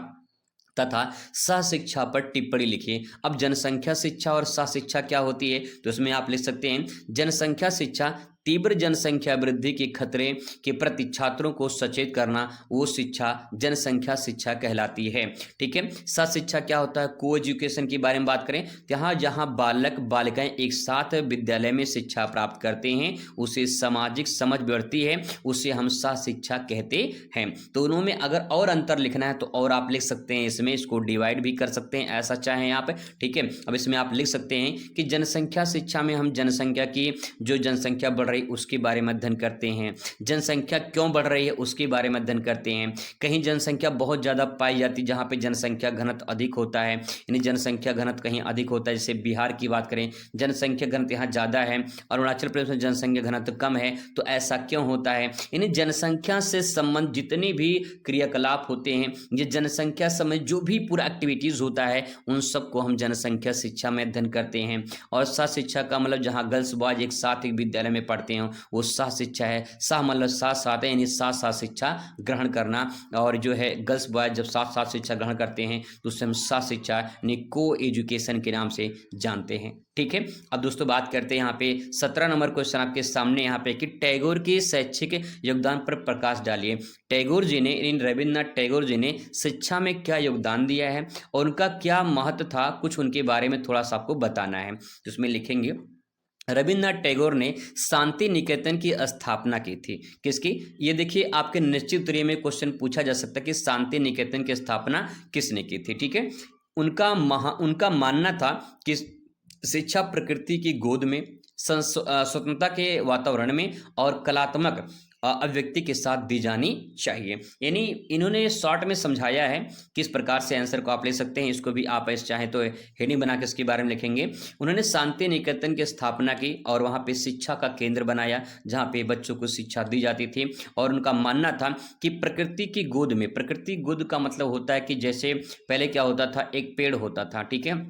तथा सहशिक्षा पर टिप्पणी लिखिए। अब जनसंख्या शिक्षा और सहशिक्षा क्या होती है, तो इसमें आप लिख सकते हैं जनसंख्या शिक्षा तीव्र जनसंख्या वृद्धि के खतरे के प्रति छात्रों को सचेत करना, वो शिक्षा जनसंख्या शिक्षा कहलाती है, ठीक है। सहशिक्षा क्या होता है, को एजुकेशन के बारे में बात करें, जहाँ जहाँ बालक बालिकाएं एक साथ विद्यालय में शिक्षा प्राप्त करते हैं उसे सामाजिक समझ बढ़ती है, उसे हम सहशिक्षा कहते हैं। दोनों में अगर और अंतर लिखना है तो और आप लिख सकते हैं, इसमें इसको डिवाइड भी कर सकते हैं ऐसा चाहें आप, ठीक है। अब इसमें आप लिख सकते हैं कि जनसंख्या शिक्षा में हम जनसंख्या की जो जनसंख्या बढ़ उसके बारे में अध्ययन करते हैं, जनसंख्या क्यों बढ़ रही है उसके बारे में अध्ययन करते हैं। कहीं जनसंख्या बहुत ज़्यादा पाई जाती है जहाँ पे जनसंख्या घनत्व अधिक होता है, यानी जनसंख्या घनत्व कहीं अधिक होता है। जैसे बिहार की बात करें, जनसंख्या घनत्व यहाँ ज़्यादा है, अरुणाचल प्रदेश में जनसंख्या घनत्व कम है, तो ऐसा क्यों होता है। यानी जनसंख्या से संबंध जितने भी क्रियाकलाप होते हैं, ये जनसंख्या समय जो भी पूरा एक्टिविटीज़ होता है उन सबको हम जनसंख्या शिक्षा में अध्ययन करते हैं। और सह शिक्षा का मतलब जहाँ गर्ल्स बॉयज एक साथ एक विद्यालय में पढ़ते हैं वो सह शिक्षा है। सह मतलब साथ साथ है, यानी साथ साथ शिक्षा ग्रहण करना, और जो है गर्ल्स बॉयज जब साथ साथ शिक्षा ग्रहण करते हैं तो उससे हम सह शिक्षा यानी को एजुकेशन के नाम से जानते हैं, ठीक है। अब दोस्तों बात करते हैं यहाँ पे 17 नंबर क्वेश्चन आपके सामने यहाँ पे कि टैगोर के शैक्षिक योगदान पर प्रकाश डालिए। टैगोर जी ने, रविन्द्रनाथ टैगोर जी ने शिक्षा में क्या योगदान दिया है और उनका क्या महत्व था, कुछ उनके बारे में थोड़ा सा आपको बताना है। तो उसमें लिखेंगे रविन्द्रनाथ टैगोर ने शांति निकेतन की स्थापना की थी। किसकी, ये देखिए आपके निश्चित उत्तरीय में क्वेश्चन पूछा जा सकता है कि शांति निकेतन की स्थापना किसने की थी, ठीक है। उनका मानना था कि शिक्षा प्रकृति की गोद में, स्वतंत्रता के वातावरण में और कलात्मक अभिव्यक्ति के साथ दी जानी चाहिए। यानी इन्होंने शॉर्ट में समझाया है किस प्रकार से आंसर को आप ले सकते हैं। इसको भी आप ऐसे चाहें तो हेडिंग बना के इसके बारे में लिखेंगे। उन्होंने शांति निकेतन की स्थापना की और वहाँ पे शिक्षा का केंद्र बनाया जहाँ पे बच्चों को शिक्षा दी जाती थी। और उनका मानना था कि प्रकृति की गोद में, प्रकृति गोद का मतलब होता है कि जैसे पहले क्या होता था, एक पेड़ होता था, ठीक है,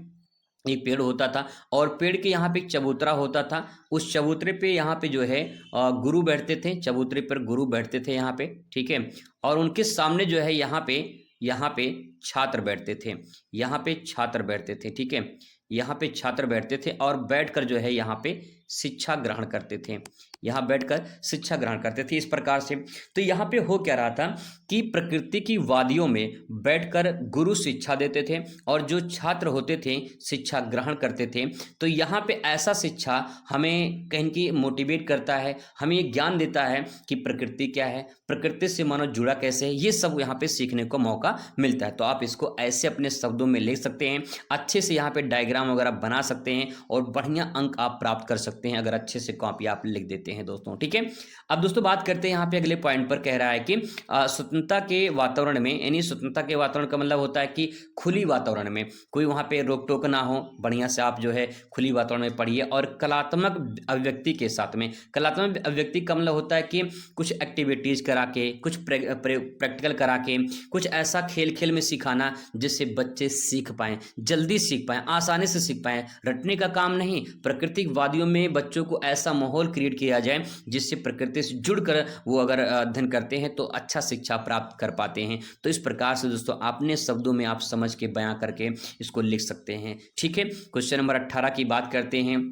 एक पेड़ होता था और पेड़ के यहाँ पे एक चबूतरा होता था। उस चबूतरे पे यहाँ पे जो है गुरु बैठते थे, चबूतरे पर गुरु बैठते थे यहाँ पे, ठीक है। और उनके सामने जो है यहाँ पे छात्र बैठते थे, यहाँ पे छात्र बैठते थे, ठीक है, यहाँ पे छात्र बैठते थे और बैठकर जो है यहाँ पे शिक्षा ग्रहण करते थे, यहाँ बैठकर शिक्षा ग्रहण करते थे इस प्रकार से। तो यहाँ पे हो क्या रहा था कि प्रकृति की वादियों में बैठकर गुरु शिक्षा देते थे और जो छात्र होते थे शिक्षा ग्रहण करते थे। तो यहाँ पे ऐसा शिक्षा हमें कहीं की मोटिवेट करता है, हमें ये ज्ञान देता है कि प्रकृति क्या है, प्रकृति से मानव जुड़ा कैसे है, ये सब यहाँ पे सीखने को मौका मिलता है। तो आप इसको ऐसे अपने शब्दों में लिख सकते हैं, अच्छे से यहाँ पे डायग्राम वगैरह बना सकते हैं और बढ़िया अंक आप प्राप्त कर सकते हैं अगर अच्छे से कॉपी आप लिख देते हैं दोस्तों, ठीक है। अब दोस्तों बात करते हैं यहाँ पे अगले पॉइंट पर, कह रहा है कि स्वतंत्रता के वातावरण में, यानी स्वतंत्रता के वातावरण का मतलब होता है कि खुली वातावरण में कोई वहाँ पे रोक टोक ना हो, बढ़िया से आप जो है खुली वातावरण में पढ़िए। और कलात्मक अभिव्यक्ति के साथ में, कलात्मक अभिव्यक्ति का मतलब होता है कि कुछ एक्टिविटीज करा के, कुछ प्रैक्टिकल करा के, कुछ ऐसा खेल खेल में सिखाना जिससे बच्चे सीख पाएं, जल्दी सीख पाएं, आसानी से सीख पाएं, रटने का काम नहीं। प्राकृतिक वादियों में बच्चों को ऐसा माहौल क्रिएट किया जाए जिससे प्रकृति से जुड़कर वो अगर अध्ययन करते हैं तो अच्छा शिक्षा प्राप्त कर पाते हैं। तो इस प्रकार से दोस्तों अपने शब्दों में आप समझ के बयां करके इसको लिख सकते हैं, ठीक है। क्वेश्चन नंबर 18 की बात करते हैं,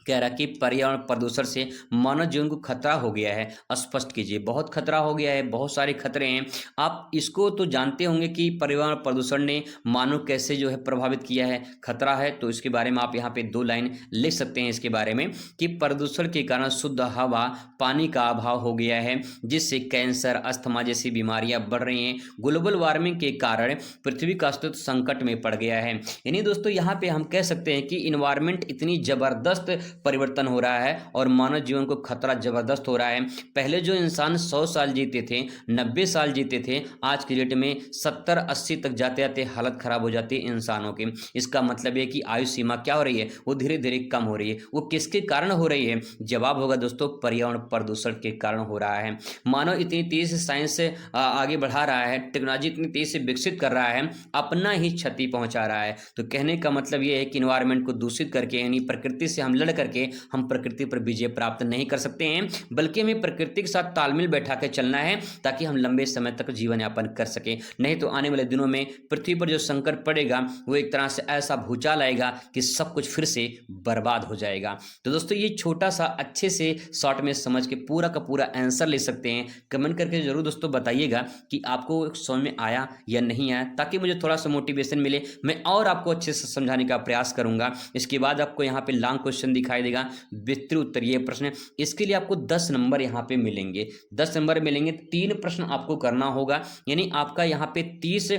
कह रहा कि पर्यावरण प्रदूषण से मानव जीवन को खतरा हो गया है, स्पष्ट कीजिए। बहुत खतरा हो गया है, बहुत सारे खतरे हैं। आप इसको तो जानते होंगे कि पर्यावरण प्रदूषण ने मानव कैसे जो है प्रभावित किया है, खतरा है। तो इसके बारे में आप यहाँ पे 2 लाइन लिख सकते हैं इसके बारे में कि प्रदूषण के कारण शुद्ध हवा, पानी का अभाव हो गया है जिससे कैंसर, अस्थमा जैसी बीमारियां बढ़ रही हैं। ग्लोबल वार्मिंग के कारण पृथ्वी का अस्तित्व संकट में पड़ गया है। यानी दोस्तों यहाँ पे हम कह सकते हैं कि इन्वायरमेंट इतनी जबरदस्त परिवर्तन हो रहा है और मानव जीवन को खतरा जबरदस्त हो रहा है। पहले जो इंसान 100 साल जीते थे, 90 साल जीते थे, आज के डेट में 70-80 तक जाते जाते हालत खराब हो जाती है इंसानों की। इसका मतलब है कि आयु सीमा क्या हो रही है, वो धीरे धीरे कम हो रही है। वो किसके कारण हो रही है? जवाब होगा दोस्तों पर्यावरण प्रदूषण के कारण हो रहा है। मानव इतनी तेज से साइंस से आगे बढ़ा रहा है, टेक्नोलॉजी इतनी तेज से विकसित कर रहा है, अपना ही क्षति पहुंचा रहा है। तो कहने का मतलब ये है कि इन्वायरमेंट को दूषित करके, यानी प्रकृति से हम लड़ करके हम प्रकृति पर विजय प्राप्त नहीं कर सकते हैं, बल्कि हमें प्रकृति के साथ तालमेल बैठा के चलना है ताकि हम लंबे समय तक जीवन यापन कर सके। नहीं तो आने वाले दिनों में पृथ्वी पर जो संकट पड़ेगा वो एक तरह से ऐसा भूचाल आएगा कि सब कुछ फिर से बर्बाद हो जाएगा। तो दोस्तों ये छोटा सा अच्छे से शॉर्ट में समझ के पूरा का पूरा आंसर ले सकते हैं। कमेंट करके जरूर दोस्तों बताइएगा कि आपको समझ में आया या नहीं आया, ताकि मुझे थोड़ा सा मोटिवेशन मिले, मैं और आपको अच्छे से समझाने का प्रयास करूंगा। इसके बाद आपको यहाँ पे लॉन्ग क्वेश्चन दिखाई देगा, विस्तृत उत्तरीय प्रश्न। इसके लिए आपको 10 नंबर यहाँ पे मिलेंगे, 10 नंबर मिलेंगे। 3 प्रश्न आपको करना होगा, यानी आपका यहाँ पे 30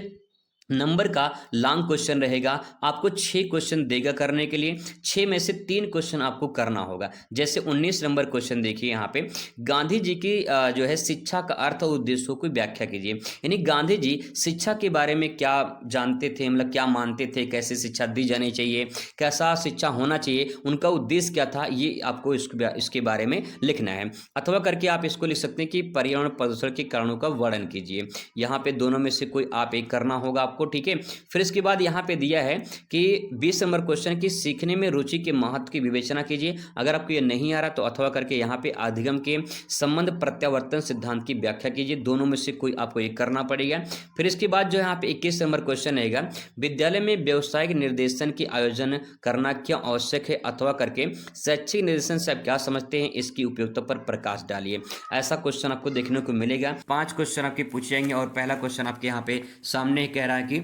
नंबर का लॉन्ग क्वेश्चन रहेगा। आपको 6 क्वेश्चन देगा करने के लिए, 6 में से 3 क्वेश्चन आपको करना होगा। जैसे 19 नंबर क्वेश्चन देखिए यहाँ पे, गांधी जी की जो है शिक्षा का अर्थ और उद्देश्यों की व्याख्या कीजिए। यानी गांधी जी शिक्षा के बारे में क्या जानते थे, मतलब क्या मानते थे, कैसे शिक्षा दी जानी चाहिए, कैसा शिक्षा होना चाहिए, उनका उद्देश्य क्या था, ये आपको इसके बारे में लिखना है। अथवा करके आप इसको लिख सकते हैं कि पर्यावरण प्रदूषण के कारणों का वर्णन कीजिए। यहाँ पे दोनों में से कोई आप एक करना होगा आपको, ठीक है। फिर इसके बाद यहाँ पे दिया है कि 20 नंबर क्वेश्चन की सीखने में रुचि के महत्व की विवेचना कीजिए। अगर आपको ये नहीं आ रहा तो अथवा करके यहाँ पे अधिगम के संबंध प्रत्यावर्तन सिद्धांत की व्याख्या कीजिए। दोनों में से कोई आपको एक करना पड़ेगा। फिर इसके बाद जो यहाँ पे 21 नंबर क्वेश्चन रहेगा, विद्यालय में व्यवसायिक निर्देशन की आयोजन करना क्यों आवश्यक है, अथवा करके शैक्षिक निर्देशन से आप क्या समझते हैं, इसकी उपयोगिता पर प्रकाश डालिए। ऐसा क्वेश्चन आपको देखने को मिलेगा। 5 क्वेश्चन आपके पूछे जाएंगे और पहला क्वेश्चन आपके यहाँ पे सामने कह रहा है कि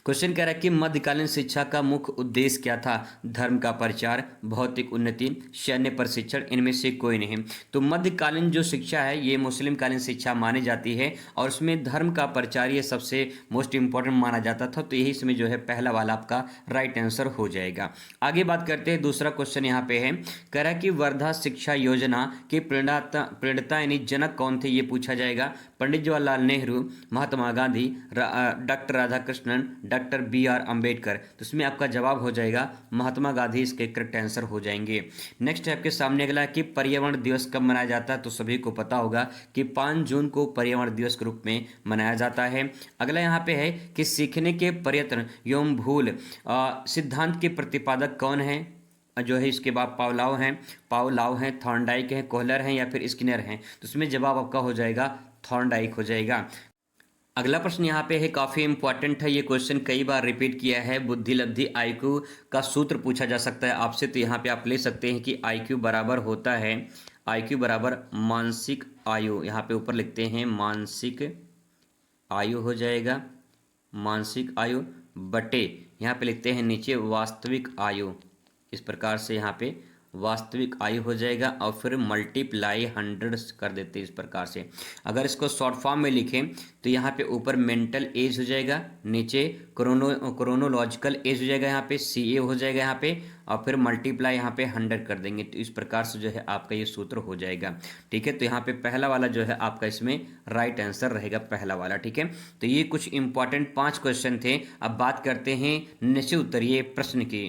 क्वेश्चन कह रहा है कि मध्यकालीन शिक्षा का मुख्य उद्देश्य क्या था? धर्म का प्रचार, भौतिक उन्नति, सैन्य प्रशिक्षण, इनमें से कोई नहीं। तो मध्यकालीन जो शिक्षा है ये मुस्लिम कालीन शिक्षा मानी जाती है और उसमें धर्म का प्रचार ये सबसे मोस्ट इंपॉर्टेंट माना जाता था। तो यही इसमें जो है पहला वाला आपका राइट आंसर हो जाएगा। आगे बात करते हैं, दूसरा क्वेश्चन यहाँ पे है, कह रहा है कि वर्धा शिक्षा योजना के प्रणेता यानी जनक कौन थे, ये पूछा जाएगा। Pandit Jawaharlal Nehru, Mahatma Gandhi, doctor Radhakrishnan, doctor B R. Ambedkar. तो इसमें आपका जवाब हो जाएगा महात्मा गांधी, इसके करेक्ट आंसर हो जाएंगे। नेक्स्ट है आपके सामने अगला कि पर्यावरण दिवस कब मनाया जाता है? तो सभी को पता होगा कि 5 जून को पर्यावरण दिवस के रूप में मनाया जाता है। अगला यहाँ पे है कि सीखने के प्रयत्न एवं भूल सिद्धांत के प्रतिपादक कौन है? जो है इसके बाद पावलाव हैं, थॉर्नडाइक हैं, कोहलर हैं या फिर स्किनर हैं। तो इसमें जवाब आपका हो जाएगा थॉर्नडाइक हो जाएगा। अगला प्रश्न यहाँ पे है, काफ़ी इंपॉर्टेंट है ये क्वेश्चन, कई बार रिपीट किया है। बुद्धि लब्धि आईक्यू का सूत्र पूछा जा सकता है आपसे, तो यहाँ पे आप ले सकते हैं कि आईक्यू बराबर होता है, आईक्यू बराबर मानसिक आयु, यहाँ पे ऊपर लिखते हैं मानसिक आयु हो जाएगा, मानसिक आयु बटे यहाँ पे लिखते हैं नीचे वास्तविक आयु। इस प्रकार से यहाँ पे वास्तविक आयु हो जाएगा और फिर मल्टीप्लाई 100 कर देते हैं इस प्रकार से। अगर इसको शॉर्ट फॉर्म में लिखें तो यहाँ पे ऊपर मेंटल एज हो जाएगा, नीचे क्रोनोलॉजिकल एज हो जाएगा, यहाँ पे CA हो जाएगा यहाँ पे, और फिर मल्टीप्लाई यहाँ पे 100 कर देंगे। तो इस प्रकार से जो है आपका ये सूत्र हो जाएगा। ठीक है, तो यहाँ पे पहला वाला जो है आपका इसमें राइट आंसर रहेगा, पहला वाला। ठीक है, तो ये कुछ इंपॉर्टेंट 5 क्वेश्चन थे। अब बात करते हैं निश्चित उत्तरीय प्रश्न की।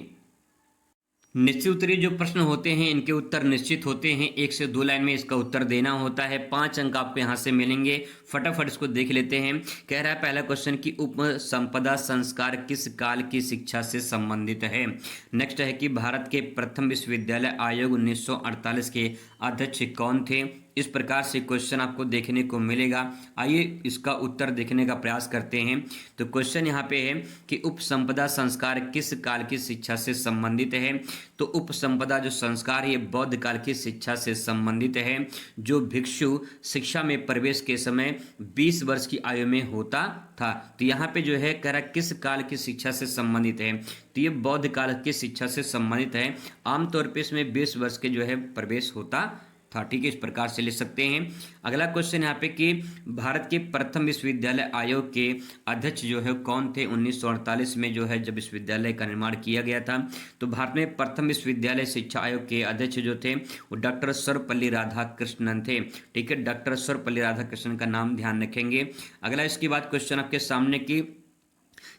निश्चित उत्तरीय जो प्रश्न होते हैं इनके उत्तर निश्चित होते हैं, 1 से 2 लाइन में इसका उत्तर देना होता है। 5 अंक आपको यहाँ से मिलेंगे। फटाफट इसको देख लेते हैं। कह रहा है पहला क्वेश्चन कि उपसंपदा संस्कार किस काल की शिक्षा से संबंधित है। नेक्स्ट है कि भारत के प्रथम विश्वविद्यालय आयोग 1948 के अध्यक्ष कौन थे। इस प्रकार से क्वेश्चन आपको देखने को मिलेगा। आइए इसका उत्तर देखने का प्रयास करते हैं। तो क्वेश्चन यहाँ पे है कि उपसंपदा संस्कार किस काल की शिक्षा से संबंधित है। तो उपसंपदा जो संस्कार ये बौद्ध काल की शिक्षा से संबंधित है, जो भिक्षु शिक्षा में प्रवेश के समय 20 वर्ष की आयु में होता था। तो यहाँ पे जो है कह रहा किस काल की शिक्षा से संबंधित है, तो ये बौद्ध काल की शिक्षा से संबंधित है। आमतौर पे इसमें 20 वर्ष के जो है प्रवेश होता था। ठीक है, इस प्रकार से लिख सकते हैं। अगला क्वेश्चन यहाँ पे कि भारत के प्रथम विश्वविद्यालय आयोग के अध्यक्ष जो है कौन थे। 1948 में जो है जब विश्वविद्यालय का निर्माण किया गया था, तो भारत में प्रथम विश्वविद्यालय शिक्षा आयोग के अध्यक्ष जो थे वो डॉक्टर सर्वपल्ली राधाकृष्णन थे। ठीक है, डॉक्टर सर्वपल्ली राधाकृष्णन का नाम ध्यान रखेंगे। अगला इसके बाद क्वेश्चन आपके सामने की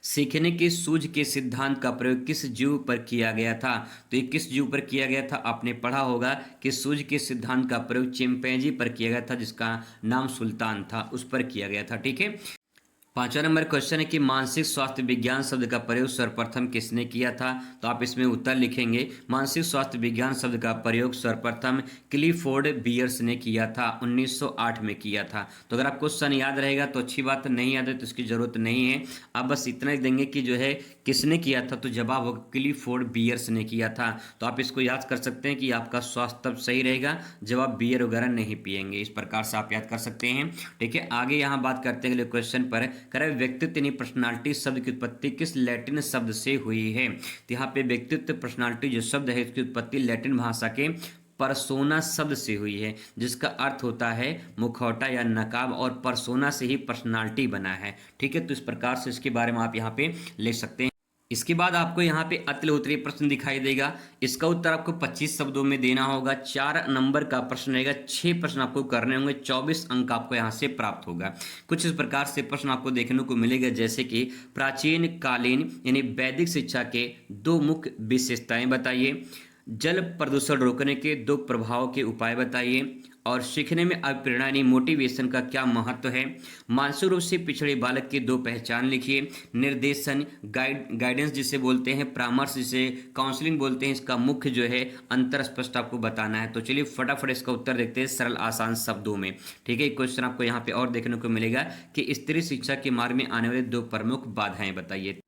सीखने की सूझ के सिद्धांत का प्रयोग किस जीव पर किया गया था। तो ये किस जीव पर किया गया था, आपने पढ़ा होगा कि सूझ के सिद्धांत का प्रयोग चिंपैंजी पर किया गया था, जिसका नाम सुल्तान था, उस पर किया गया था। ठीक है, 5वां नंबर क्वेश्चन है कि मानसिक स्वास्थ्य विज्ञान शब्द का प्रयोग सर्वप्रथम किसने किया था। तो आप इसमें उत्तर लिखेंगे मानसिक स्वास्थ्य विज्ञान शब्द का प्रयोग सर्वप्रथम क्लिफोर्ड बियर्स ने किया था, 1908 में किया था। तो अगर आपको क्वेश्चन याद रहेगा तो अच्छी बात, नहीं याद है तो इसकी जरूरत नहीं है। आप बस इतना ही देंगे कि जो है किसने किया था, तो जवाब होगा क्लिफोर्ड बियर्स ने किया था। तो आप इसको याद कर सकते हैं कि आपका स्वास्थ्य तब सही रहेगा जब आप बियर वगैरह नहीं पिएंगे। इस प्रकार से आप याद कर सकते हैं। ठीक है, आगे यहाँ बात करते हैं अगले क्वेश्चन पर। करे व्यक्तित्व यानी पर्सनालिटी शब्द की उत्पत्ति किस लैटिन शब्द से हुई है। तो यहाँ पे व्यक्तित्व पर्सनालिटी जो शब्द है इसकी उत्पत्ति लैटिन भाषा के परसोना शब्द से हुई है, जिसका अर्थ होता है मुखौटा या नकाब, और परसोना से ही पर्सनालिटी बना है। ठीक है, तो इस प्रकार से इसके बारे में आप यहाँ पे ले सकते हैं। इसके बाद आपको यहाँ पे अतल उत्तरीय प्रश्न दिखाई देगा। इसका उत्तर आपको 25 शब्दों में देना होगा। 4 नंबर का प्रश्न रहेगा, 6 प्रश्न आपको करने होंगे, 24 अंक आपको यहाँ से प्राप्त होगा। कुछ इस प्रकार से प्रश्न आपको देखने को मिलेगा, जैसे कि प्राचीन कालीन यानी वैदिक शिक्षा के 2 मुख्य विशेषताएं बताइए, जल प्रदूषण रोकने के 2 प्रभाव के उपाय बताइए, और सीखने में अप्रेरणा यानी मोटिवेशन का क्या महत्व है, मानसिक रूप से पिछड़े बालक की 2 पहचान लिखिए, निर्देशन गाइडेंस जिसे बोलते हैं, परामर्श जिसे काउंसलिंग बोलते हैं, इसका मुख्य जो है अंतर स्पष्ट आपको बताना है। तो चलिए फटाफट इसका उत्तर देखते हैं सरल आसान शब्दों में। ठीक है, क्वेश्चन आपको यहाँ पे और देखने को मिलेगा कि स्त्री शिक्षा के मार्ग में आने वाले 2 प्रमुख बाधाएं बताइए।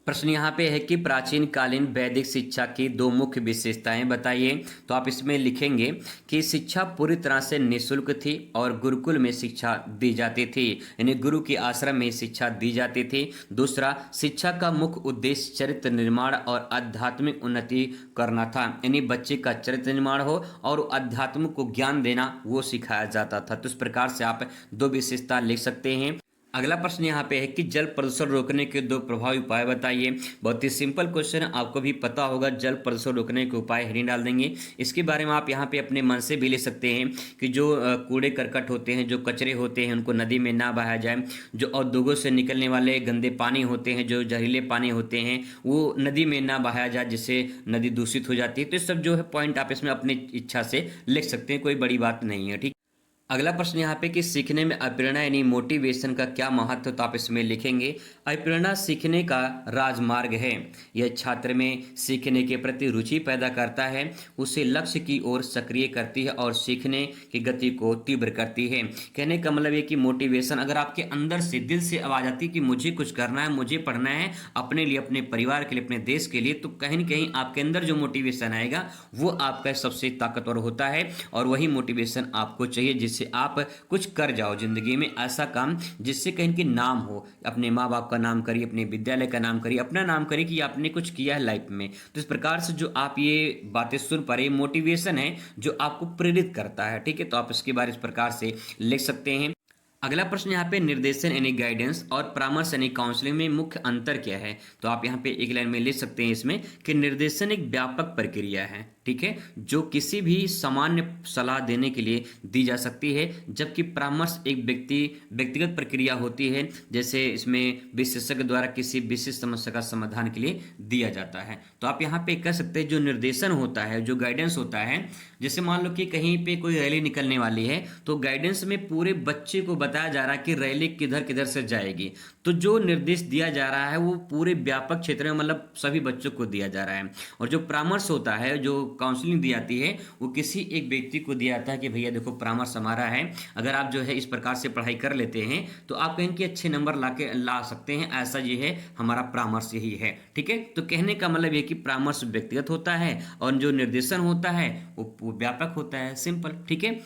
प्रश्न यहाँ पे है कि प्राचीन कालीन वैदिक शिक्षा की 2 मुख्य विशेषताएं बताइए। तो आप इसमें लिखेंगे कि शिक्षा पूरी तरह से निःशुल्क थी और गुरुकुल में शिक्षा दी जाती थी, यानी गुरु के आश्रम में शिक्षा दी जाती थी। दूसरा, शिक्षा का मुख्य उद्देश्य चरित्र निर्माण और आध्यात्मिक उन्नति करना था, यानी बच्चे का चरित्र निर्माण हो और अध्यात्म को ज्ञान देना वो सिखाया जाता था। तो इस प्रकार से आप 2 विशेषता लिख सकते हैं। अगला प्रश्न यहाँ पे है कि जल प्रदूषण रोकने के 2 प्रभावी उपाय बताइए। बहुत ही सिंपल क्वेश्चन, आपको भी पता होगा, जल प्रदूषण रोकने के उपाय नहीं डाल देंगे। इसके बारे में आप यहाँ पे अपने मन से भी ले सकते हैं कि जो कूड़े करकट होते हैं, जो कचरे होते हैं, उनको नदी में ना बहाया जाए। जो उद्योगों से निकलने वाले गंदे पानी होते हैं, जो जहरीले पानी होते हैं, वो नदी में ना बहाया जाए, जिससे नदी दूषित हो जाती है। तो ये सब जो है पॉइंट आप इसमें अपनी इच्छा से लिख सकते हैं, कोई बड़ी बात नहीं है। ठीक, अगला प्रश्न यहाँ पे कि सीखने में अप्रेरणा यानी मोटिवेशन का क्या महत्व, तो आप इसमें लिखेंगे अप्रेरणा सीखने का राजमार्ग है। यह छात्र में सीखने के प्रति रुचि पैदा करता है, उसे लक्ष्य की ओर सक्रिय करती है और सीखने की गति को तीव्र करती है। कहने का मतलब ये कि मोटिवेशन अगर आपके अंदर से दिल से आवाज आती है कि मुझे कुछ करना है, मुझे पढ़ना है अपने लिए, अपने परिवार के लिए, अपने देश के लिए, तो कहीं न कहीं आपके अंदर जो मोटिवेशन आएगा वो आपका सबसे ताकतवर होता है और वही मोटिवेशन आपको चाहिए जिससे आप कुछ कर जाओ जिंदगी में, ऐसा काम जिससे कहीं कि नाम हो। अपने माँ बाप का नाम करिए, अपने विद्यालय का नाम करिए, अपना नाम करिए कि आपने कुछ किया है लाइफ में। तो इस प्रकार से जो आप ये बातें सुन पा रहे हैं मोटिवेशन है जो आपको प्रेरित करता है। ठीक है, तो आप इसके बारे इस प्रकार से लिख सकते हैं। अगला प्रश्न यहाँ पे निर्देशन यानी गाइडेंस और परामर्श यानी काउंसलिंग में मुख्य अंतर क्या है, तो आप यहाँ पे एक लाइन में लिख सकते हैं इसमें कि निर्देशन एक व्यापक प्रक्रिया है, ठीक है, जो किसी भी सामान्य सलाह देने के लिए दी जा सकती है, जबकि परामर्श एक व्यक्तिगत प्रक्रिया होती है, जैसे इसमें विशेषज्ञ द्वारा किसी विशिष्ट समस्या का समाधान के लिए दिया जाता है। तो आप यहाँ पे कह सकते हैं जो निर्देशन होता है, जो गाइडेंस होता है, जैसे मान लो कि कहीं पे कोई रैली निकलने वाली है तो गाइडेंस में पूरे बच्चे को बताया जा रहा है कि रैली किधर किधर से जाएगी, तो जो निर्देश दिया जा रहा है वो पूरे व्यापक क्षेत्र में मतलब सभी बच्चों को दिया जा रहा है। और जो परामर्श होता है, जो काउंसलिंग दी जाती है, वो किसी एक व्यक्ति को दिया जाता है कि भैया देखो परामर्श हमारा है, अगर आप जो है इस प्रकार से पढ़ाई कर लेते हैं तो आप कहीं के अच्छे नंबर ला सकते हैं, ऐसा ये है हमारा परामर्श यही है। ठीक है, तो कहने का मतलब ये कि परामर्श व्यक्तिगत होता है और जो निर्देशन होता है वो व्यापक होता है, सिंपल। ठीक है,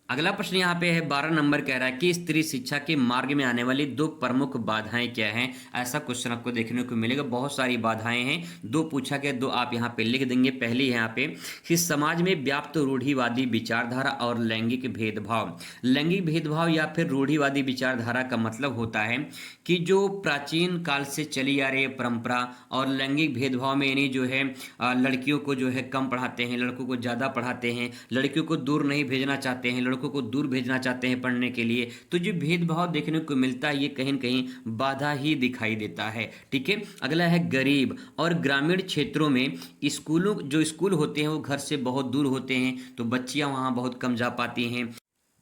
अगला प्रश्न यहाँ पे है 12 नंबर, कह रहा है कि स्त्री शिक्षा के मार्ग में आने वाली दो प्रमुख बाधाएं क्या हैं। ऐसा क्वेश्चन आपको देखने को मिलेगा, बहुत सारी बाधाएं हैं, दो पूछा गया, दो आप यहाँ पे लिख देंगे। पहली है यहाँ पे कि समाज में व्याप्त रूढ़िवादी विचारधारा और लैंगिक भेदभाव। लैंगिक भेदभाव या फिर रूढ़िवादी विचारधारा का मतलब होता है कि जो प्राचीन काल से चली आ रही परंपरा, और लैंगिक भेदभाव में यानी जो है लड़कियों को जो है कम पढ़ाते हैं, लड़कों को ज़्यादा पढ़ाते हैं, लड़कियों को दूर नहीं भेजना चाहते हैं, को दूर भेजना चाहते हैं पढ़ने के लिए, तो जो भेदभाव देखने को मिलता है ये कहीं न कहीं बाधा ही दिखाई देता है। ठीक है, अगला है गरीब और ग्रामीण क्षेत्रों में जो स्कूल होते हैं वो घर से बहुत दूर होते हैं, तो बच्चियां वहां बहुत कम जा पाती हैं।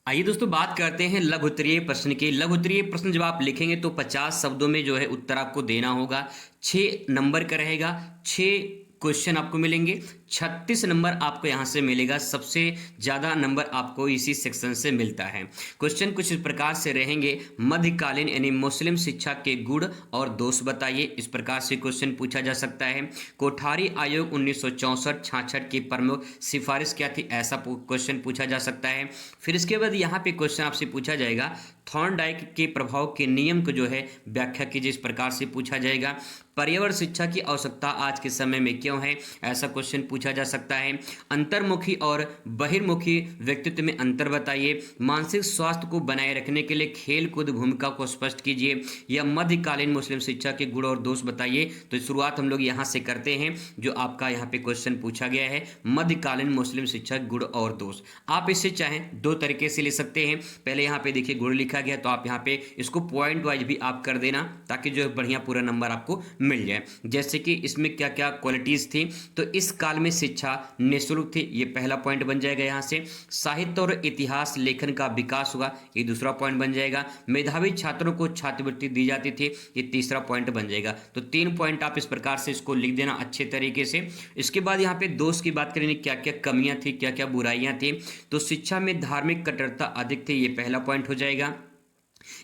आइए दोस्तों बात करते हैं लघु उत्तरीय प्रश्न के। लघु उत्तरीय प्रश्न जब आप लिखेंगे तो 50 शब्दों में जो है उत्तर आपको देना होगा, 6 नंबर का रहेगा, 6 क्वेश्चन आपको मिलेंगे, 36 नंबर आपको यहाँ से मिलेगा, सबसे ज़्यादा नंबर आपको इसी सेक्शन से मिलता है। क्वेश्चन कुछ इस प्रकार से रहेंगे, मध्यकालीन यानी मुस्लिम शिक्षा के गुण और दोष बताइए, इस प्रकार से क्वेश्चन पूछा जा सकता है। कोठारी आयोग 1964-66 की प्रमुख सिफारिश क्या थी, ऐसा क्वेश्चन पूछा जा सकता है। फिर इसके बाद यहाँ पे क्वेश्चन आपसे पूछा जाएगा थॉर्नडाइक के प्रभाव के नियम को जो है व्याख्या कीजिए, इस प्रकार से पूछा जाएगा। पर्यावरण शिक्षा की आवश्यकता आज के समय में क्यों है, ऐसा क्वेश्चन पूछा जा सकता है। अंतर्मुखी और बहिर्मुखी व्यक्तित्व में अंतर बताइए। मानसिक स्वास्थ्य को बनाए रखने के लिए खेल कूद भूमिका को स्पष्ट कीजिए, या मध्यकालीन मुस्लिम शिक्षा के गुण और दोष बताइए। तो शुरुआत हम लोग यहाँ से करते हैं, जो आपका यहाँ पे क्वेश्चन पूछा गया है, मध्यकालीन मुस्लिम शिक्षा गुण और दोष। आप इसे चाहें दो तरीके से ले सकते हैं। पहले यहाँ पे देखिए गुण लिखा गया, तो आप यहाँ पे इसको पॉइंट वाइज भी आप कर देना, ताकि जो है बढ़िया पूरा नंबर आपको मिल जाए। जैसे कि इसमें क्या क्या क्वालिटीज थी, तो इस काल में शिक्षा निःशुल्क थी, ये पहला पॉइंट बन जाएगा। यहाँ से साहित्य और इतिहास लेखन का विकास हुआ, ये दूसरा पॉइंट बन जाएगा। मेधावी छात्रों को छात्रवृत्ति दी जाती थी, ये तीसरा पॉइंट बन जाएगा। तो 3 पॉइंट आप इस प्रकार से इसको लिख देना अच्छे तरीके से। इसके बाद यहाँ पे दोष की बात करेंगे, क्या क्या कमियां थी, क्या क्या बुराइयां थी। तो शिक्षा में धार्मिक कट्टरता अधिक थी, ये पहला पॉइंट हो जाएगा।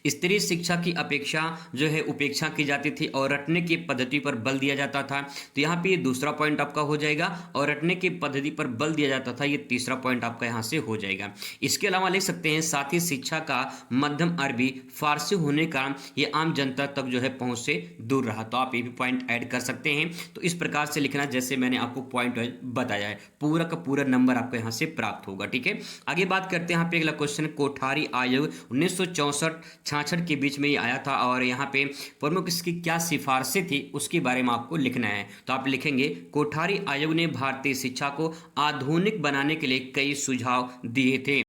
स्त्री शिक्षा की अपेक्षा जो है उपेक्षा की जाती थी और रटने की पद्धति पर बल दिया जाता था, तो यहाँ पे ये दूसरा पॉइंट आपका हो जाएगा। और रटने की पद्धति पर बल दिया जाता था, ये तीसरा पॉइंट आपका यहाँ से हो जाएगा। इसके अलावा लिख सकते हैं साथ ही शिक्षा का मध्यम अरबी फारसी होने का ये आम जनता तक जो है पहुंच से दूर रहा, तो आप ये भी पॉइंट ऐड कर सकते हैं। तो इस प्रकार से लिखना, जैसे मैंने आपको पॉइंट बताया है, पूरा का पूरा नंबर आपको यहाँ से प्राप्त होगा। ठीक है, आगे बात करते हैं। यहाँ पे अगला क्वेश्चन, कोठारी आयोग 1964-66 के बीच में ये आया था, और यहाँ पे प्रमुख इसकी क्या सिफारिशें थी उसके बारे में आपको लिखना है। तो आप लिखेंगे कोठारी आयोग ने भारतीय शिक्षा को आधुनिक बनाने के लिए कई सुझाव दिए थे।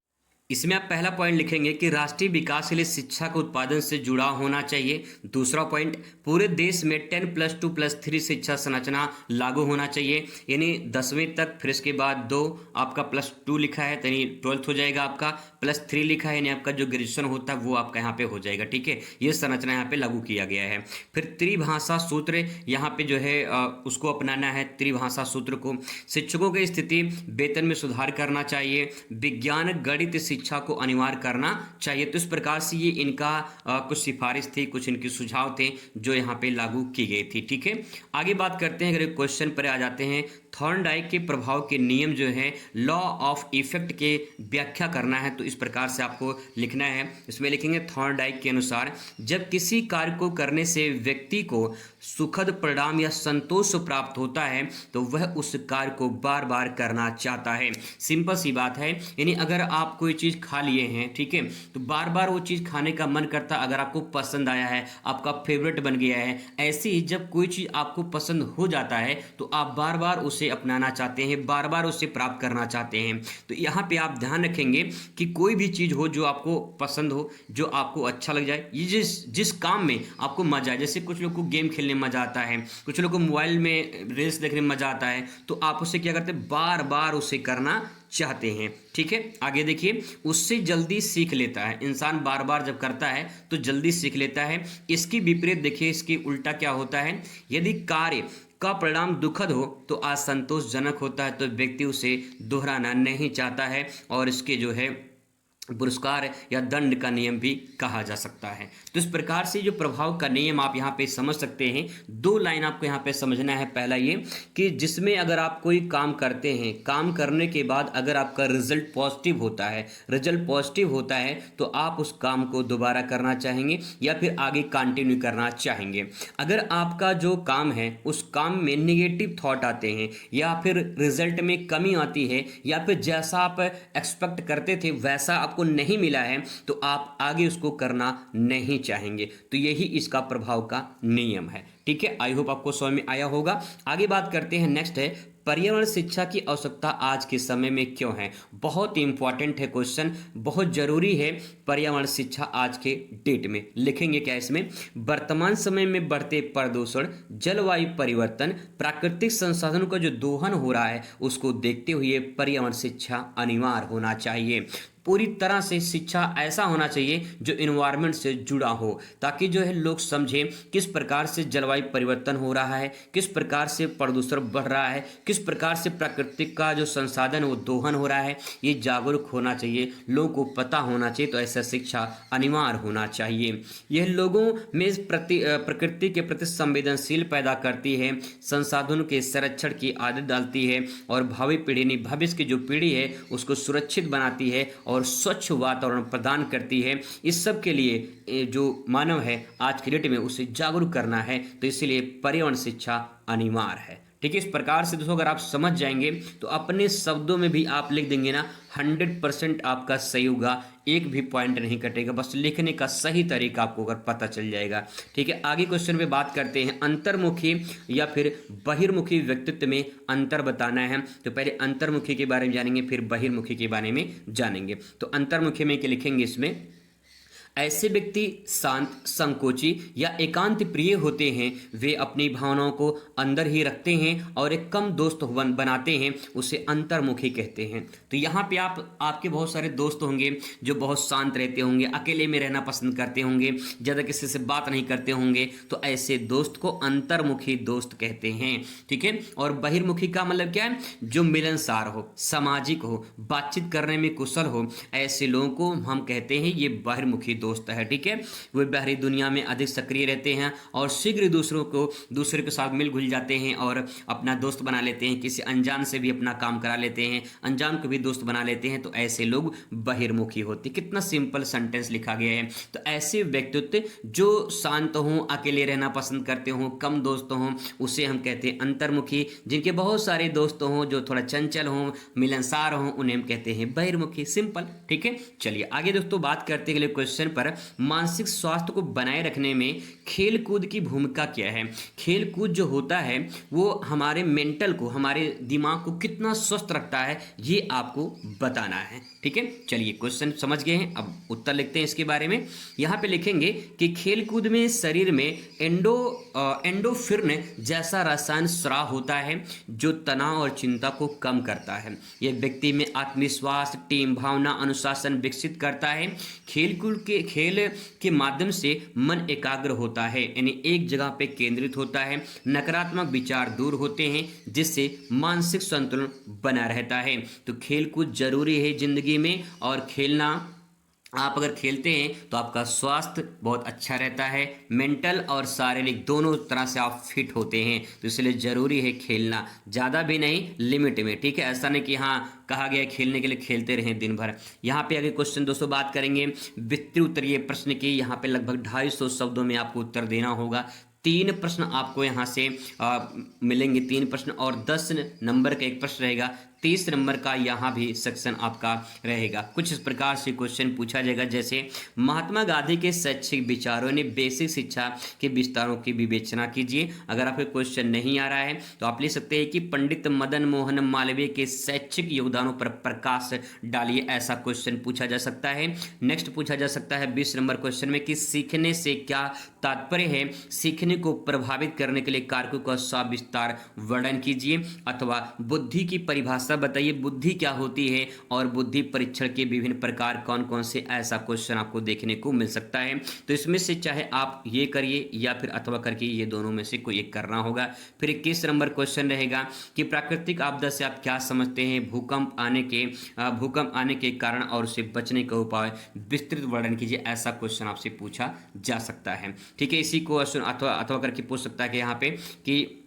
इसमें आप पहला पॉइंट लिखेंगे कि राष्ट्रीय विकास के लिए शिक्षा के उत्पादन से जुड़ा होना चाहिए। दूसरा पॉइंट, पूरे देश में 10+2+3 शिक्षा संरचना लागू होना चाहिए, यानी 10वीं तक, फिर इसके बाद 2 आपका +2 लिखा है तो यानी 12th हो जाएगा, आपका +3 लिखा है यानी आपका जो ग्रेजुएशन होता है वो आपका यहाँ पे हो जाएगा। ठीक है, ये संरचना यहाँ पे लागू किया गया है। फिर त्रिभाषा सूत्र यहाँ पे जो है उसको अपनाना है, त्रिभाषा सूत्र को। शिक्षकों की स्थिति, वेतन में सुधार करना चाहिए, विज्ञान गणित शिक्षा को अनिवार्य करना चाहिए। तो इस प्रकार से ये इनका कुछ सिफारिश थी, कुछ इनके सुझाव थे जो यहाँ पे लागू की गई थी। ठीक है, आगे बात करते हैं, अगर क्वेश्चन पर आ जाते हैं, थॉर्नडाइक के प्रभाव के नियम जो है लॉ ऑफ इफेक्ट के व्याख्या करना है, तो इस प्रकार से आपको लिखना है। इसमें लिखेंगे थॉर्नडाइक के अनुसार जब किसी कार्य को करने से व्यक्ति को सुखद परिणाम या संतोष प्राप्त होता है तो वह उस कार्य को बार बार करना चाहता है। सिंपल सी बात है, यानी अगर आप कोई चीज़ खा लिए हैं, ठीक है, तो बार बार वो चीज़ खाने का मन करता, अगर आपको पसंद आया है, आपका फेवरेट बन गया है, ऐसे ही जब कोई चीज़ आपको पसंद हो जाता है तो आप बार बार उसे अपनाना चाहते हैं, बार बार उसे प्राप्त करना चाहते हैं। तो यहाँ पे आप ध्यान रखेंगे कि कोई भी चीज़ हो जो आपको पसंद हो, जो आपको अच्छा लग जाए, ये जिस काम में आपको मजा आए, जैसे कुछ लोग को गेम खेलने में मजा आता है, कुछ लोग को मोबाइल में रील्स देखने में मजा आता है, तो आप उसे क्या करते हैं, बार बार उसे करना चाहते हैं। ठीक है, आगे देखिए, उससे जल्दी सीख लेता है इंसान, बार बार जब करता है तो जल्दी सीख लेता है। इसकी विपरीत देखिए, इसकी उल्टा क्या होता है, यदि कार्य का परिणाम दुखद हो तो असंतोषजनक होता है, तो व्यक्ति उसे दोहराना नहीं चाहता है, और इसके जो है पुरस्कार या दंड का नियम भी कहा जा सकता है। तो इस प्रकार से जो प्रभाव का नियम आप यहाँ पे समझ सकते हैं। 2 लाइन आपको यहाँ पे समझना है। पहला ये कि जिसमें अगर आप कोई काम करते हैं, काम करने के बाद अगर आपका रिजल्ट पॉजिटिव होता है, रिजल्ट पॉजिटिव होता है तो आप उस काम को दोबारा करना चाहेंगे या फिर आगे कंटिन्यू करना चाहेंगे। अगर आपका जो काम है उस काम में निगेटिव थॉट आते हैं या फिर रिजल्ट में कमी आती है या फिर जैसा आप एक्सपेक्ट करते थे वैसा आपको नहीं मिला है, तो आप आगे उसको करना नहीं चाहेंगे। तो यही इसका प्रभाव का नियम है। ठीक है, आई होप आपको समझ में आया होगा। आगे बात करते हैं, नेक्स्ट है पर्यावरण शिक्षा की आवश्यकता आज के समय में क्यों है। बहुत इंपॉर्टेंट है क्वेश्चन, बहुत जरूरी है पर्यावरण शिक्षा आज के डेट में। लिखेंगे क्या इसमें, वर्तमान समय में बढ़ते प्रदूषण, जलवायु परिवर्तन, प्राकृतिक संसाधनों का जो दोहन हो रहा है उसको देखते हुए पर्यावरण शिक्षा अनिवार्य होना चाहिए। पूरी तरह से शिक्षा ऐसा होना चाहिए जो इन्वायरमेंट से जुड़ा हो, ताकि जो है लोग समझें किस प्रकार से जलवायु परिवर्तन हो रहा है, किस प्रकार से प्रदूषण बढ़ रहा है, किस प्रकार से प्राकृतिक का जो संसाधन वो दोहन हो रहा है। ये जागरूक होना चाहिए, लोगों को पता होना चाहिए, तो ऐसा शिक्षा अनिवार्य होना चाहिए। यह लोगों में प्रकृति के प्रति संवेदनशील पैदा करती है, संसाधनों के संरक्षण की आदत डालती है और भावी पीढ़ी, भविष्य की जो पीढ़ी है उसको सुरक्षित बनाती है और स्वच्छ वातावरण प्रदान करती है। इस सब के लिए जो मानव है आज के डेट में उसे जागरूक करना है, तो इसीलिए पर्यावरण शिक्षा अनिवार्य है। ठीक है, इस प्रकार से दोस्तों अगर आप समझ जाएंगे तो अपने शब्दों में भी आप लिख देंगे ना, 100% आपका सही होगा, एक भी पॉइंट नहीं कटेगा। बस लिखने का सही तरीका आपको अगर पता चल जाएगा। ठीक है, आगे क्वेश्चन पे बात करते हैं, अंतर्मुखी या फिर बहिर्मुखी व्यक्तित्व में अंतर बताना है। तो पहले अंतर्मुखी के बारे में जानेंगे, फिर बहिर्मुखी के बारे में जानेंगे। तो अंतर्मुखी में क्या लिखेंगे, इसमें ऐसे व्यक्ति शांत, संकोची या एकांत प्रिय होते हैं। वे अपनी भावनाओं को अंदर ही रखते हैं और एक कम दोस्त बनाते हैं, उसे अंतर्मुखी कहते हैं। तो यहाँ पे आपके बहुत सारे दोस्त होंगे जो बहुत शांत रहते होंगे, अकेले में रहना पसंद करते होंगे, ज़्यादा किसी से बात नहीं करते होंगे, तो ऐसे दोस्त को अंतर्मुखी दोस्त कहते हैं। ठीक है, और बहिर्मुखी का मतलब क्या है, जो मिलनसार हो, सामाजिक हो, बातचीत करने में कुशल हो, ऐसे लोगों को हम कहते हैं ये बहिर्मुखी दोस्त है। ठीक है, वे बाहरी दुनिया में अधिक सक्रिय रहते हैं और शीघ्र दूसरे के साथ मिल घुल जाते हैं और अपना दोस्त बना लेते हैं, किसी अनजान से भी अपना काम करा लेते हैं, अनजान को भी दोस्त बना लेते हैं, तो ऐसे लोग बहिर्मुखी होते। कितना सिंपल सेंटेंस लिखा गया है। तो ऐसे व्यक्तित्व जो शांत हों, अकेले रहना पसंद करते हों, कम दोस्त हों, उसे हम कहते हैं अंतर्मुखी। जिनके बहुत सारे दोस्त हों, जो थोड़ा चंचल हों, मिलनसार हों, उन्हें हम कहते हैं बहिर्मुखी। सिंपल। ठीक है, चलिए आगे दोस्तों बात करते हैं अगले क्वेश्चन पर मानसिक स्वास्थ्य को बनाए रखने में खेल कूद की भूमिका क्या है। खेल कूद जो होता है वो हमारे मेंटल को, हमारे दिमाग को कितना स्वस्थ रखता है, ये आपको बताना है। ठीक है, चलिए क्वेश्चन समझ गए हैं, अब उत्तर लिखते हैं इसके बारे में। यहाँ पे लिखेंगे कि खेल कूद में शरीर में एंडोफिन जैसा रसायन स्राव होता है जो तनाव और चिंता को कम करता है। यह व्यक्ति में आत्मविश्वास, टीम भावना, अनुशासन विकसित करता है। खेल के माध्यम से मन एकाग्र होता है, यानी एक जगह पे केंद्रित होता है। नकारात्मक विचार दूर होते हैं जिससे मानसिक संतुलन बना रहता है। तो खेल कूद जरूरी है जिंदगी में, और खेलना, आप अगर खेलते हैं तो आपका स्वास्थ्य बहुत अच्छा रहता है, मेंटल और शारीरिक दोनों तरह से आप फिट होते हैं। तो इसलिए ज़रूरी है खेलना, ज़्यादा भी नहीं, लिमिट में। ठीक है, ऐसा नहीं कि हाँ कहा गया खेलने के लिए खेलते रहें दिन भर। यहाँ पे अगर क्वेश्चन दोस्तों बात करेंगे विस्तृत उत्तरीय प्रश्न की, यहाँ पे लगभग 250 शब्दों में आपको उत्तर देना होगा। 3 प्रश्न आपको यहाँ से मिलेंगे, 3 प्रश्न, और 10 नंबर का एक प्रश्न रहेगा। 30 नंबर का यहाँ भी सेक्शन आपका रहेगा। कुछ इस प्रकार से क्वेश्चन पूछा जाएगा, जैसे महात्मा गांधी के शैक्षिक विचारों ने बेसिक शिक्षा के विस्तारों की विवेचना कीजिए। अगर आपको क्वेश्चन नहीं आ रहा है तो आप लिख सकते हैं कि पंडित मदन मोहन मालवीय के शैक्षिक योगदानों पर प्रकाश डालिए, ऐसा क्वेश्चन पूछा जा सकता है। नेक्स्ट पूछा जा सकता है 20 नंबर क्वेश्चन में कि सीखने से क्या तात्पर्य है, सीखने को प्रभावित करने के लिए कारकों का सविस्तार वर्णन कीजिए, अथवा बुद्धि की परिभाषा बताइए, बुद्धि क्या होती है और बुद्धि परीक्षण के विभिन्न प्रकार कौन कौन से, ऐसा क्वेश्चन आपको देखने को मिल सकता है। तो इसमें से चाहे आप ये करिए या फिर अथवा करके ये दोनों में से कोई एक करना होगा। फिर 21 नंबर क्वेश्चन रहेगा कि प्राकृतिक आपदा से आप क्या समझते हैं, भूकंप आने के कारण और उससे बचने का उपाय विस्तृत वर्णन कीजिए, ऐसा क्वेश्चन आपसे पूछा जा सकता है। ठीक है, इसी को अथवा करके पूछ सकता है कि यहाँ पे कि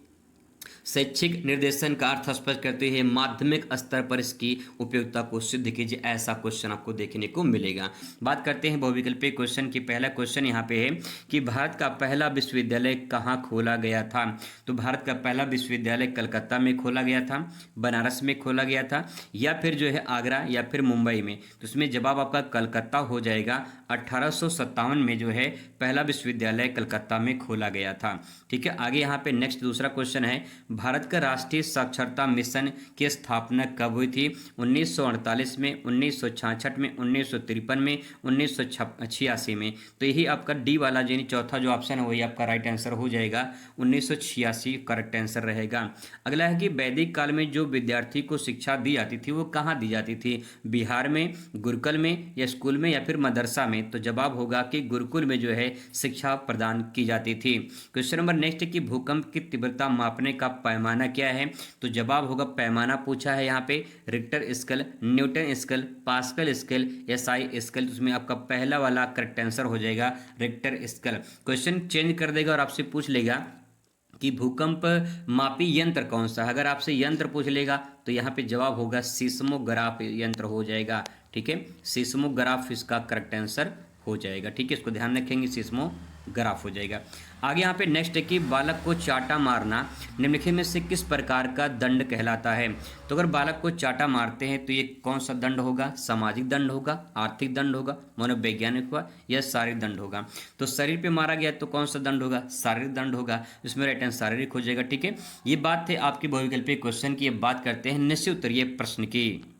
शैक्षिक निर्देशन का अर्थ स्पष्ट करते हुए माध्यमिक स्तर पर इसकी उपयोगिता को सिद्ध कीजिए, ऐसा क्वेश्चन आपको देखने को मिलेगा। बात करते हैं बहुविकल्पीय क्वेश्चन की। पहला क्वेश्चन यहाँ पे है कि भारत का पहला विश्वविद्यालय कहाँ खोला गया था। तो भारत का पहला विश्वविद्यालय कलकत्ता में खोला गया था, बनारस में खोला गया था, या फिर जो है आगरा या फिर मुंबई में। तो इसमें जवाब आपका कलकत्ता हो जाएगा। 1857 में जो है पहला विश्वविद्यालय कलकत्ता में खोला गया था। ठीक है, आगे यहाँ पे नेक्स्ट दूसरा क्वेश्चन है, भारत का राष्ट्रीय साक्षरता मिशन की स्थापना कब हुई थी। 1948 में, 1966 में, 1953 में, 1986 में। तो यही आपका डी वाला यानी चौथा जो ऑप्शन है वही आपका राइट आंसर हो जाएगा। 1986 करेक्ट आंसर रहेगा। अगला है कि वैदिक काल में जो विद्यार्थी को शिक्षा दी जाती थी वो कहाँ दी जाती थी, बिहार में, गुरुकुल में, या स्कूल में, या फिर मदरसा में। तो जवाब होगा कि गुरुकुल में जो है शिक्षा प्रदान की जाती थी। क्वेश्चन नंबर नेक्स्ट कि भूकंप की तीव्रता मापने का पैमाना क्या है। तो जवाब होगा, पैमाना पूछा है यहाँ पे, Richter scale, Newton scale, pascal scale, SI scale. तो उसमें आपका पहला वाला करेक्ट आंसर हो जाएगा रिक्टर स्केल। क्वेश्चन चेंज कर देगा और आपसे पूछ लेगा कि भूकंप मापी यंत्र कौन सा है। अगर आपसे यंत्र पूछ लेगा तो यहाँ पे जवाब होगा सीस्मोग्राफ यंत्र हो जाएगा। ठीक है, सीस्मोग्राफ इसका करेक्ट आंसर हो जाएगा। ठीक है, इसको ध्यान रखेंगे, सीस्मोग्राफ हो जाएगा। आगे यहाँ पे नेक्स्ट है कि बालक को चाटा मारना निम्नलिखित में से किस प्रकार का दंड कहलाता है। तो अगर बालक को चाटा मारते हैं तो ये कौन सा दंड होगा, सामाजिक दंड होगा, आर्थिक दंड होगा, मनोवैज्ञानिक हुआ, या शारीरिक दंड होगा। तो शरीर पे मारा गया तो कौन सा दंड होगा, शारीरिक दंड होगा। इसमें राइट आंसर शारीरिक हो जाएगा। ठीक है, ये बात थे आपकी बहुविकल्पीय क्वेश्चन की। अब बात करते हैं निश्चित उत्तरीय प्रश्न की।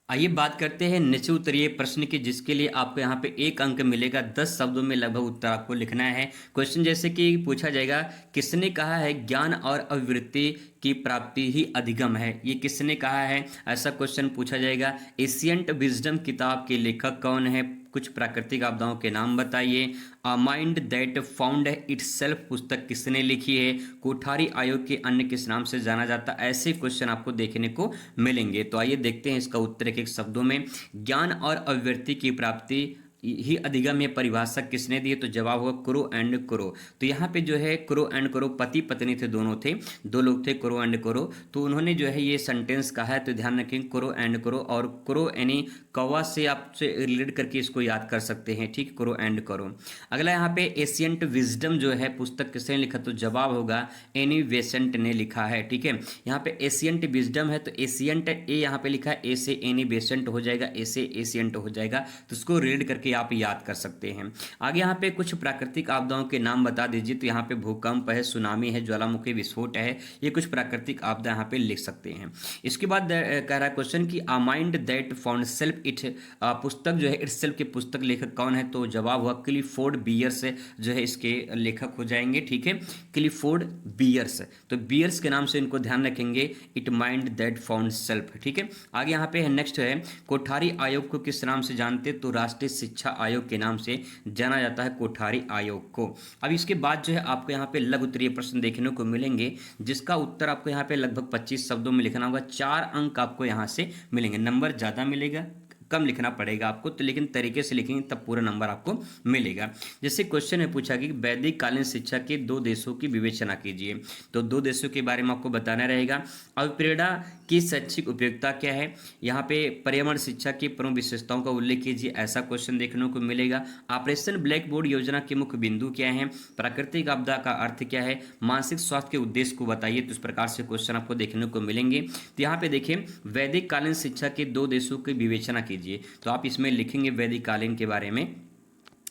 आइए बात करते हैं निश्चित उत्तरीय प्रश्न की, जिसके लिए आपको यहाँ पे 1 अंक मिलेगा। 10 शब्दों में लगभग उत्तर आपको लिखना है। क्वेश्चन जैसे कि पूछा जाएगा, किसने कहा है ज्ञान और अभिवृत्ति की प्राप्ति ही अधिगम है। ये किसने कहा है, ऐसा क्वेश्चन पूछा जाएगा। एशियंट विजडम किताब के लेखक कौन है, कुछ प्राकृतिक आपदाओं के नाम बताइए। A mind that found itself पुस्तक किसने लिखी है। कोठारी आयोग के अन्य किस नाम से जाना जाता है। ऐसे क्वेश्चन आपको देखने को मिलेंगे। तो आइए देखते हैं इसका उत्तर एक शब्दों में। ज्ञान और अभिवृत्ति की प्राप्ति ही अधिगम ये परिभाषा किसने दी है। तो जवाब होगा क्रो एंड क्रो। तो यहाँ पे जो है क्रो एंड क्रो पति पत्नी थे, दोनों थे, 2 लोग थे, क्रो एंड क्रो। तो उन्होंने जो है ये सेंटेंस कहा है। तो ध्यान रखें क्रो एंड क्रो, और क्रो यानी कौवा से आपसे रिलेट करके इसको याद कर सकते हैं। ठीक, क्रो एंड क्रो। अगला यहाँ पे एशियंट विजडम जो है पुस्तक किसने लिखा। तो जवाब होगा एनी बेसेंट ने लिखा है। ठीक है, यहाँ पे एशियंट विजडम है तो एशियंट ए यहाँ पे लिखा है, ए से एनी बेसेंट हो जाएगा, ए से एशियंट हो जाएगा। तो इसको रिलेट करके आप याद कर सकते हैं। आगे यहाँ पे कुछ प्राकृतिक आपदाओं के नाम बता दीजिए, तो यहाँ पे भूकंप है, सुनामी है, ज्वालामुखी विस्फोट है, ये कुछ प्राकृतिक आपदा यहाँ पे लिख सकते हैं। इसके बाद कह रहा है क्वेश्चन कि a mind that found self it, पुस्तक जो है इट सेल्फ के पुस्तक लेखक कौन है, तो जवाब हुआ क्लिफोर्ड बियर्स जो है इसके लेखक हो जाएंगे। ठीक है, क्लिफोर्ड बियर्स, तो बियर्स के नाम से इनको ध्यान रखेंगे, it mind that found self. ठीक है, आगे यहाँ पे नेक्स्ट है कोठारी आयोग को किस नाम से जानते, तो राष्ट्रीय शिक्षा आयोग के नाम से जाना जाता है कोठारी आयोग को। अब इसके बाद जो है आपको यहाँ पे लघु उत्तरीय प्रश्न देखने को मिलेंगे, जिसका उत्तर आपको यहाँ पे लगभग 25 शब्दों में लिखना होगा। 4 अंक आपको यहाँ से मिलेंगे, नंबर ज़्यादा मिलेगा, कम लिखना पड़ेगा आपको, तो लेकिन तरीके से लिखेंगे तब पूरा नंबर आपको मिलेगा। जैसे क्वेश्चन में पूछा कि वैदिक कालीन शिक्षा के 2 देशों की विवेचना कीजिए, तो 2 देशों के बारे में आपको बताना रहेगा। अभिप्रेरणा की शैक्षिक उपयोगिता क्या है, यहाँ पे पर्यावरण शिक्षा की प्रमुख विशेषताओं का उल्लेख कीजिए, ऐसा क्वेश्चन देखने को मिलेगा। ऑपरेशन ब्लैक बोर्ड योजना के मुख्य बिंदु क्या है, प्राकृतिक आपदा का अर्थ क्या है, मानसिक स्वास्थ्य के उद्देश्य को बताइए, तो इस प्रकार से क्वेश्चन आपको देखने को मिलेंगे। तो यहाँ पे देखिए वैदिक कालीन शिक्षा के 2 देशों की विवेचना कीजिए, तो आप इसमें लिखेंगे वैदिक कालीन के बारे में,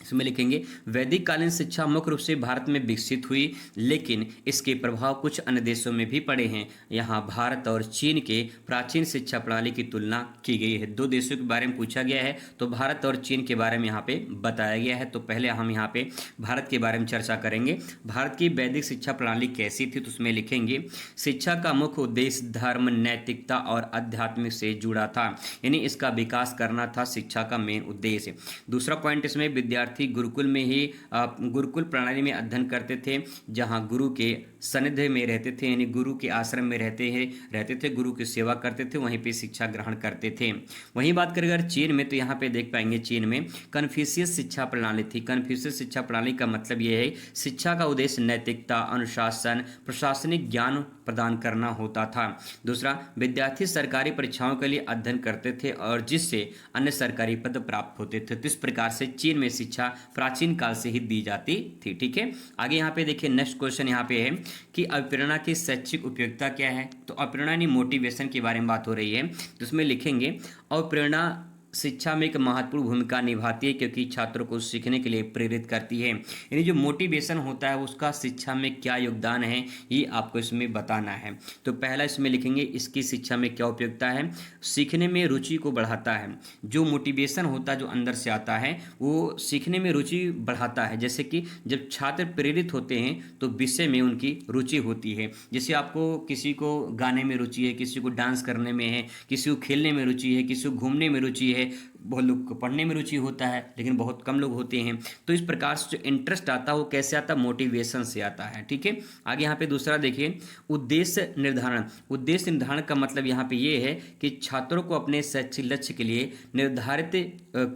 इसमें लिखेंगे वैदिक कालीन शिक्षा मुख्य रूप से भारत में विकसित हुई, लेकिन इसके प्रभाव कुछ अन्य देशों में भी पड़े हैं। यहाँ भारत और चीन के प्राचीन शिक्षा प्रणाली की तुलना की गई है। 2 देशों के बारे में पूछा गया है, तो भारत और चीन के बारे में यहाँ पे बताया गया है। तो पहले हम यहाँ पे भारत के बारे में चर्चा करेंगे। भारत की वैदिक शिक्षा प्रणाली कैसी थी, तो उसमें लिखेंगे शिक्षा का मुख्य उद्देश्य धर्म, नैतिकता और आध्यात्मिक से जुड़ा था, यानी इसका विकास करना था शिक्षा का मेन उद्देश्य। दूसरा पॉइंट इसमें विद्यार्थी गुरुकुल में ही गुरुकुल प्रणाली में अध्ययन करते थे, जहां गुरु के सानिध्य में रहते थे, यानी गुरु के आश्रम में रहते थे, गुरु की सेवा करते थे, वहीं पे शिक्षा ग्रहण करते थे। वहीं बात करें अगर चीन में, तो यहाँ पे देख पाएंगे चीन में कन्फ्यूशियस शिक्षा प्रणाली थी। कन्फ्यूशियस शिक्षा प्रणाली का मतलब ये है शिक्षा का उद्देश्य नैतिकता, अनुशासन, प्रशासनिक ज्ञान प्रदान करना होता था। दूसरा, विद्यार्थी सरकारी परीक्षाओं के लिए अध्ययन करते थे और जिससे अन्य सरकारी पद प्राप्त होते थे। तो इस प्रकार से चीन में शिक्षा प्राचीन काल से ही दी जाती थी। ठीक है, आगे यहाँ पे देखिए नेक्स्ट क्वेश्चन यहाँ पे है कि अभिप्रेरणा की शैक्षिक उपयोगिता क्या है, तो अभिप्रेरणा यानी मोटिवेशन के बारे में बात हो रही है, तो उसमें लिखेंगे अभिप्रेरणा शिक्षा में एक महत्वपूर्ण भूमिका निभाती है, क्योंकि छात्रों को सीखने के लिए प्रेरित करती है। यानी जो मोटिवेशन होता है उसका शिक्षा में क्या योगदान है, ये आपको इसमें बताना है। तो पहला इसमें लिखेंगे इसकी शिक्षा में क्या उपयोगिता है, सीखने में रुचि को बढ़ाता है। जो मोटिवेशन होता है जो अंदर से आता है वो सीखने में रुचि बढ़ाता है। जैसे कि जब छात्र प्रेरित होते हैं तो विषय में उनकी रुचि होती है। जैसे आपको किसी को गाने में रुचि है, किसी को डांस करने में है, किसी को खेलने में रुचि है, किसी को घूमने में रुचि है, बहुत लोग को पढ़ने में रुचि होता है, लेकिन बहुत कम लोग होते हैं। तो इस प्रकार से जो इंटरेस्ट आता है वो कैसे आता है, मोटिवेशन से आता है। ठीक है, आगे यहाँ पे दूसरा देखिए उद्देश्य निर्धारण। उद्देश्य निर्धारण का मतलब यहाँ पे ये है कि छात्रों को अपने शैक्षिक लक्ष्य के लिए निर्धारित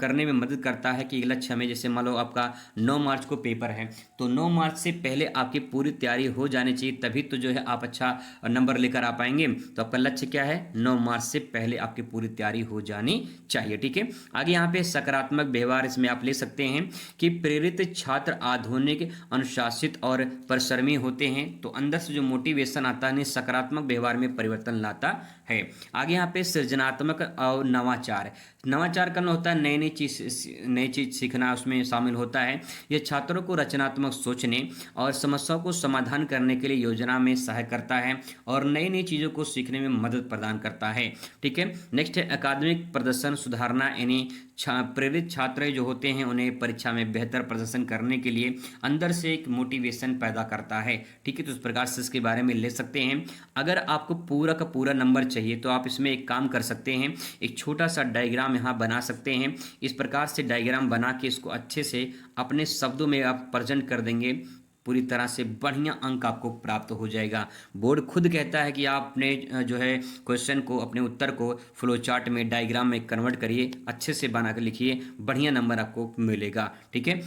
करने में मदद करता है कि लक्ष्य हमें, जैसे मान लो आपका 9 मार्च को पेपर है, तो 9 मार्च से पहले आपकी पूरी तैयारी हो जानी चाहिए, तभी तो जो है आप अच्छा नंबर लेकर आ पाएंगे। तो आपका लक्ष्य क्या है, 9 मार्च से पहले आपकी पूरी तैयारी हो जानी चाहिए। ठीक है, आगे यहाँ पे सकारात्मक व्यवहार, इसमें आप ले सकते हैं कि प्रेरित छात्र आधुनिक, अनुशासित और परिश्रमी होते हैं। तो अंदर से जो मोटिवेशन आता है सकारात्मक व्यवहार में परिवर्तन लाता है। आगे यहाँ पे सृजनात्मक और नवाचार। नवाचार करना होता है नई नई चीज सीखना, उसमें शामिल होता है। यह छात्रों को रचनात्मक सोचने और समस्याओं को समाधान करने के लिए योजना में सहायक करता है और नई नई चीज़ों को सीखने में मदद प्रदान करता है। ठीक है, नेक्स्ट है अकादमिक प्रदर्शन सुधारना, यानी प्रेरित छात्र जो होते हैं उन्हें परीक्षा में बेहतर प्रदर्शन करने के लिए अंदर से एक मोटिवेशन पैदा करता है। ठीक है, तो इस प्रकार से इसके बारे में ले सकते हैं। अगर आपको पूरा का पूरा नंबर चाहिए तो आप इसमें एक काम कर सकते हैं, एक छोटा सा डायग्राम यहाँ बना सकते हैं। इस प्रकार से डायग्राम बना के इसको अच्छे से अपने शब्दों में आप प्रेजेंट कर देंगे, पूरी तरह से बढ़िया अंक आपको प्राप्त हो जाएगा। बोर्ड खुद कहता है कि आपने जो है क्वेश्चन को, अपने उत्तर को फ्लो चार्ट में, डायग्राम में कन्वर्ट करिए, अच्छे से बना कर लिखिए, बढ़िया नंबर आपको मिलेगा। ठीक है,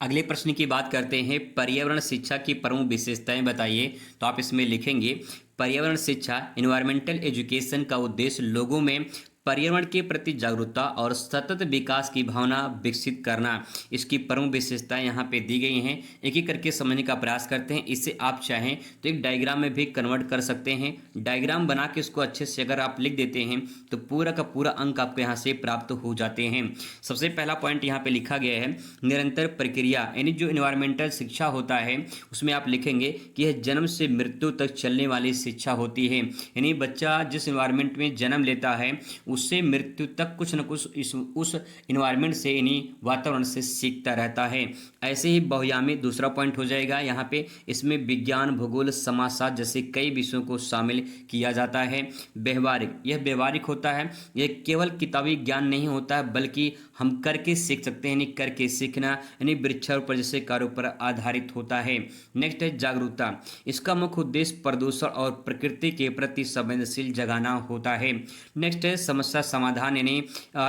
अगले प्रश्न की बात करते हैं, पर्यावरण शिक्षा की प्रमुख विशेषताएं बताइए। तो आप इसमें लिखेंगे पर्यावरण शिक्षा, एनवायरमेंटल एजुकेशन का उद्देश्य लोगों में पर्यावरण के प्रति जागरूकता और सतत विकास की भावना विकसित करना, इसकी प्रमुख विशेषताएं यहाँ पे दी गई हैं। एक एक करके समझने का प्रयास करते हैं। इससे आप चाहें तो एक डायग्राम में भी कन्वर्ट कर सकते हैं। डायग्राम बना के इसको अच्छे से अगर आप लिख देते हैं तो पूरा का पूरा अंक आपको यहाँ से प्राप्त हो जाते हैं। सबसे पहला पॉइंट यहाँ पे लिखा गया है निरंतर प्रक्रिया, यानी जो इन्वायरमेंटल शिक्षा होता है उसमें आप लिखेंगे कि यह जन्म से मृत्यु तक चलने वाली शिक्षा होती है। यानी बच्चा जिस इन्वायरमेंट में जन्म लेता है उससे मृत्यु तक कुछ न कुछ उस इन्वायरमेंट से, यानी वातावरण से सीखता रहता है। ऐसे ही बहुआयामी दूसरा पॉइंट हो जाएगा यहाँ पे। इसमें विज्ञान, भूगोल, समाजशास्त्र जैसे कई विषयों को शामिल किया जाता है। व्यवहारिक, यह व्यवहारिक होता है। यह केवल किताबी ज्ञान नहीं होता है बल्कि हम करके सीख सकते हैं, यानी करके सीखना, यानी वृक्षारोपण जैसे कार्यों पर आधारित होता है। नेक्स्ट है जागरूकता। इसका मुख्य उद्देश्य प्रदूषण और प्रकृति के प्रति संवेदनशील जगाना होता है। नेक्स्ट है समस्या समाधान, यानी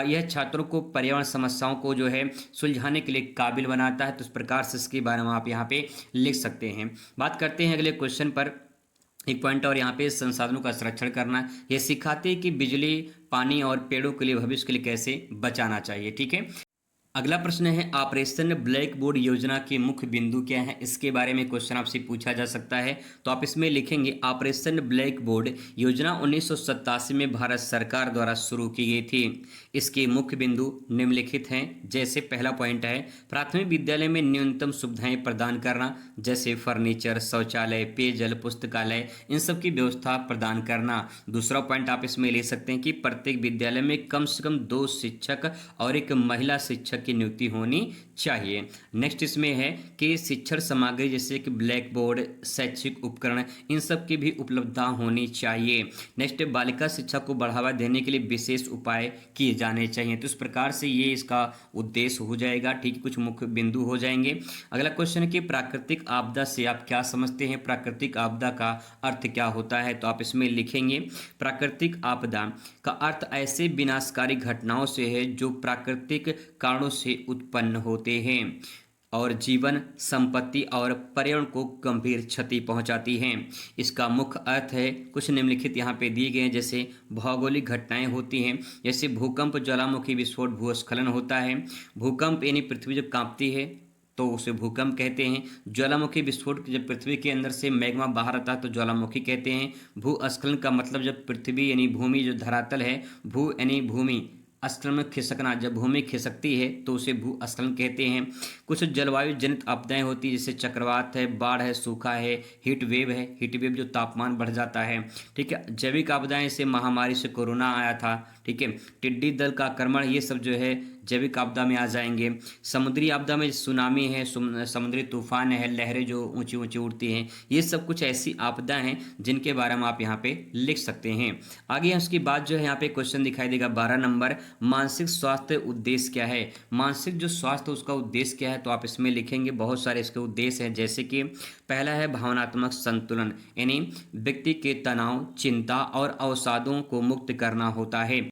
यह छात्रों को पर्यावरण समस्याओं को जो है सुलझाने के लिए काबिल बनाता है। तो इस प्रकार से इसके बारे में आप यहाँ पे लिख सकते हैं। बात करते हैं अगले क्वेश्चन पर। एक पॉइंट और यहाँ पे संसाधनों का संरक्षण करना, यह सिखाते हैं कि बिजली, पानी और पेड़ों के लिए, भविष्य के लिए कैसे बचाना चाहिए। ठीक है। अगला प्रश्न है ऑपरेशन ब्लैक बोर्ड योजना के मुख्य बिंदु क्या है, इसके बारे में क्वेश्चन आपसे पूछा जा सकता है। तो आप इसमें लिखेंगे ऑपरेशन ब्लैक बोर्ड योजना 1987 में भारत सरकार द्वारा शुरू की गई थी। इसके मुख्य बिंदु निम्नलिखित हैं। जैसे पहला पॉइंट है प्राथमिक विद्यालय में न्यूनतम सुविधाएं प्रदान करना, जैसे फर्नीचर, शौचालय, पेयजल, पुस्तकालय, इन सब की व्यवस्था प्रदान करना। दूसरा पॉइंट आप इसमें ले सकते हैं कि प्रत्येक विद्यालय में कम से कम 2 शिक्षक और एक महिला शिक्षक की नियुक्ति होनी चाहिए। नेक्स्ट इसमें है कि शिक्षण सामग्री जैसे कि ब्लैक बोर्ड, शैक्षिक उपकरण, इन सब की भी उपलब्धता होनी चाहिए। नेक्स्ट बालिका शिक्षा को बढ़ावा देने के लिए विशेष उपाय किए जाने चाहिए। तो इस प्रकार से ये इसका उद्देश्य हो जाएगा। ठीक है, कुछ मुख्य बिंदु हो जाएंगे। अगला क्वेश्चन है कि प्राकृतिक आपदा से आप क्या समझते हैं, प्राकृतिक आपदा का अर्थ क्या होता है। तो आप इसमें लिखेंगे प्राकृतिक आपदा का अर्थ ऐसे विनाशकारी घटनाओं से है जो प्राकृतिक कारणों से उत्पन्न होते हैं और जीवन, संपत्ति और पर्यावरण को गंभीर क्षति पहुंचाती हैं। इसका मुख्य अर्थ है कुछ निम्नलिखित यहाँ पे दिए गए हैं। जैसे भौगोलिक घटनाएं होती हैं, जैसे भूकंप, ज्वालामुखी विस्फोट, भूस्खलन होता है। भूकंप यानी पृथ्वी जब कांपती है तो उसे भूकंप कहते हैं। ज्वालामुखी विस्फोट, जब पृथ्वी के अंदर से मैग्मा बाहर आता है तो ज्वालामुखी कहते हैं। भूस्खलन का मतलब जब पृथ्वी यानी भूमि जो धरातल है, भू यानी भूमि, अस्खलन में खिसकना, जब भूमि खिसकती है तो उसे भूस्खलन कहते हैं। कुछ जलवायु जनित आपदाएं होती हैं, जैसे चक्रवात है, बाढ़ है, सूखा है, हीट वेव है। हीट वेव जो तापमान बढ़ जाता है। ठीक है। जैविक आपदाएं से महामारी से कोरोना आया था। ठीक है। टिड्डी दल का आक्रमण, ये सब जो है जैविक आपदा में आ जाएंगे। समुद्री आपदा में सुनामी है, समुद्री तूफान है, लहरें जो ऊंची ऊंची उड़ती हैं, ये सब कुछ ऐसी आपदा हैं जिनके बारे में आप यहाँ पे लिख सकते हैं। आगे उसके बाद जो है यहाँ पे क्वेश्चन दिखाई देगा 12 नंबर, मानसिक स्वास्थ्य उद्देश्य क्या है। मानसिक जो स्वास्थ्य उसका उद्देश्य क्या है, तो आप इसमें लिखेंगे बहुत सारे इसके उद्देश्य हैं। जैसे कि पहला है भावनात्मक संतुलन, यानी व्यक्ति के तनाव, चिंता और अवसादों को मुक्त करना होता है।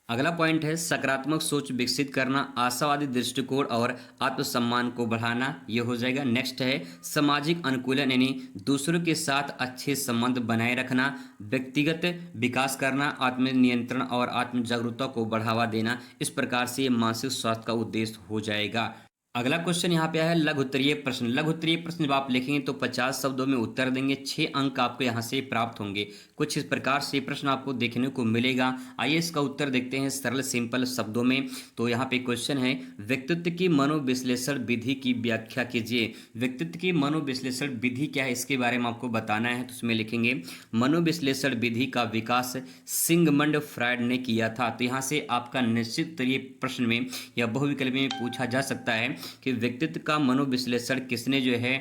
अगला पॉइंट है सकारात्मक सोच विकसित करना, आशावादी दृष्टिकोण और आत्मसम्मान को बढ़ाना, ये हो जाएगा। नेक्स्ट है सामाजिक अनुकूलन, यानी दूसरों के साथ अच्छे संबंध बनाए रखना, व्यक्तिगत विकास करना, आत्मनियंत्रण और आत्म जागरूकता को बढ़ावा देना। इस प्रकार से ये मानसिक स्वास्थ्य का उद्देश्य हो जाएगा। अगला क्वेश्चन यहाँ पे है लघु उत्तरीय प्रश्न। लघु उत्तरीय प्रश्न जब आप लिखेंगे तो 50 शब्दों में उत्तर देंगे, 6 अंक आपको यहाँ से प्राप्त होंगे। कुछ इस प्रकार से प्रश्न आपको देखने को मिलेगा। आइए इसका उत्तर देखते हैं सरल सिंपल शब्दों में। तो यहाँ पे क्वेश्चन है व्यक्तित्व की मनोविश्लेषण विधि की व्याख्या कीजिए। व्यक्तित्व की मनोविश्लेषण विधि क्या है, इसके बारे में आपको बताना है। तो उसमें लिखेंगे मनोविश्लेषण विधि का विकास सिगमंड फ्रायड ने किया था। तो यहाँ से आपका निश्चित उत्तरीय प्रश्न में या बहुविकल्पी में पूछा जा सकता है कि व्यक्तित्व का मनोविश्लेषण किसने जो है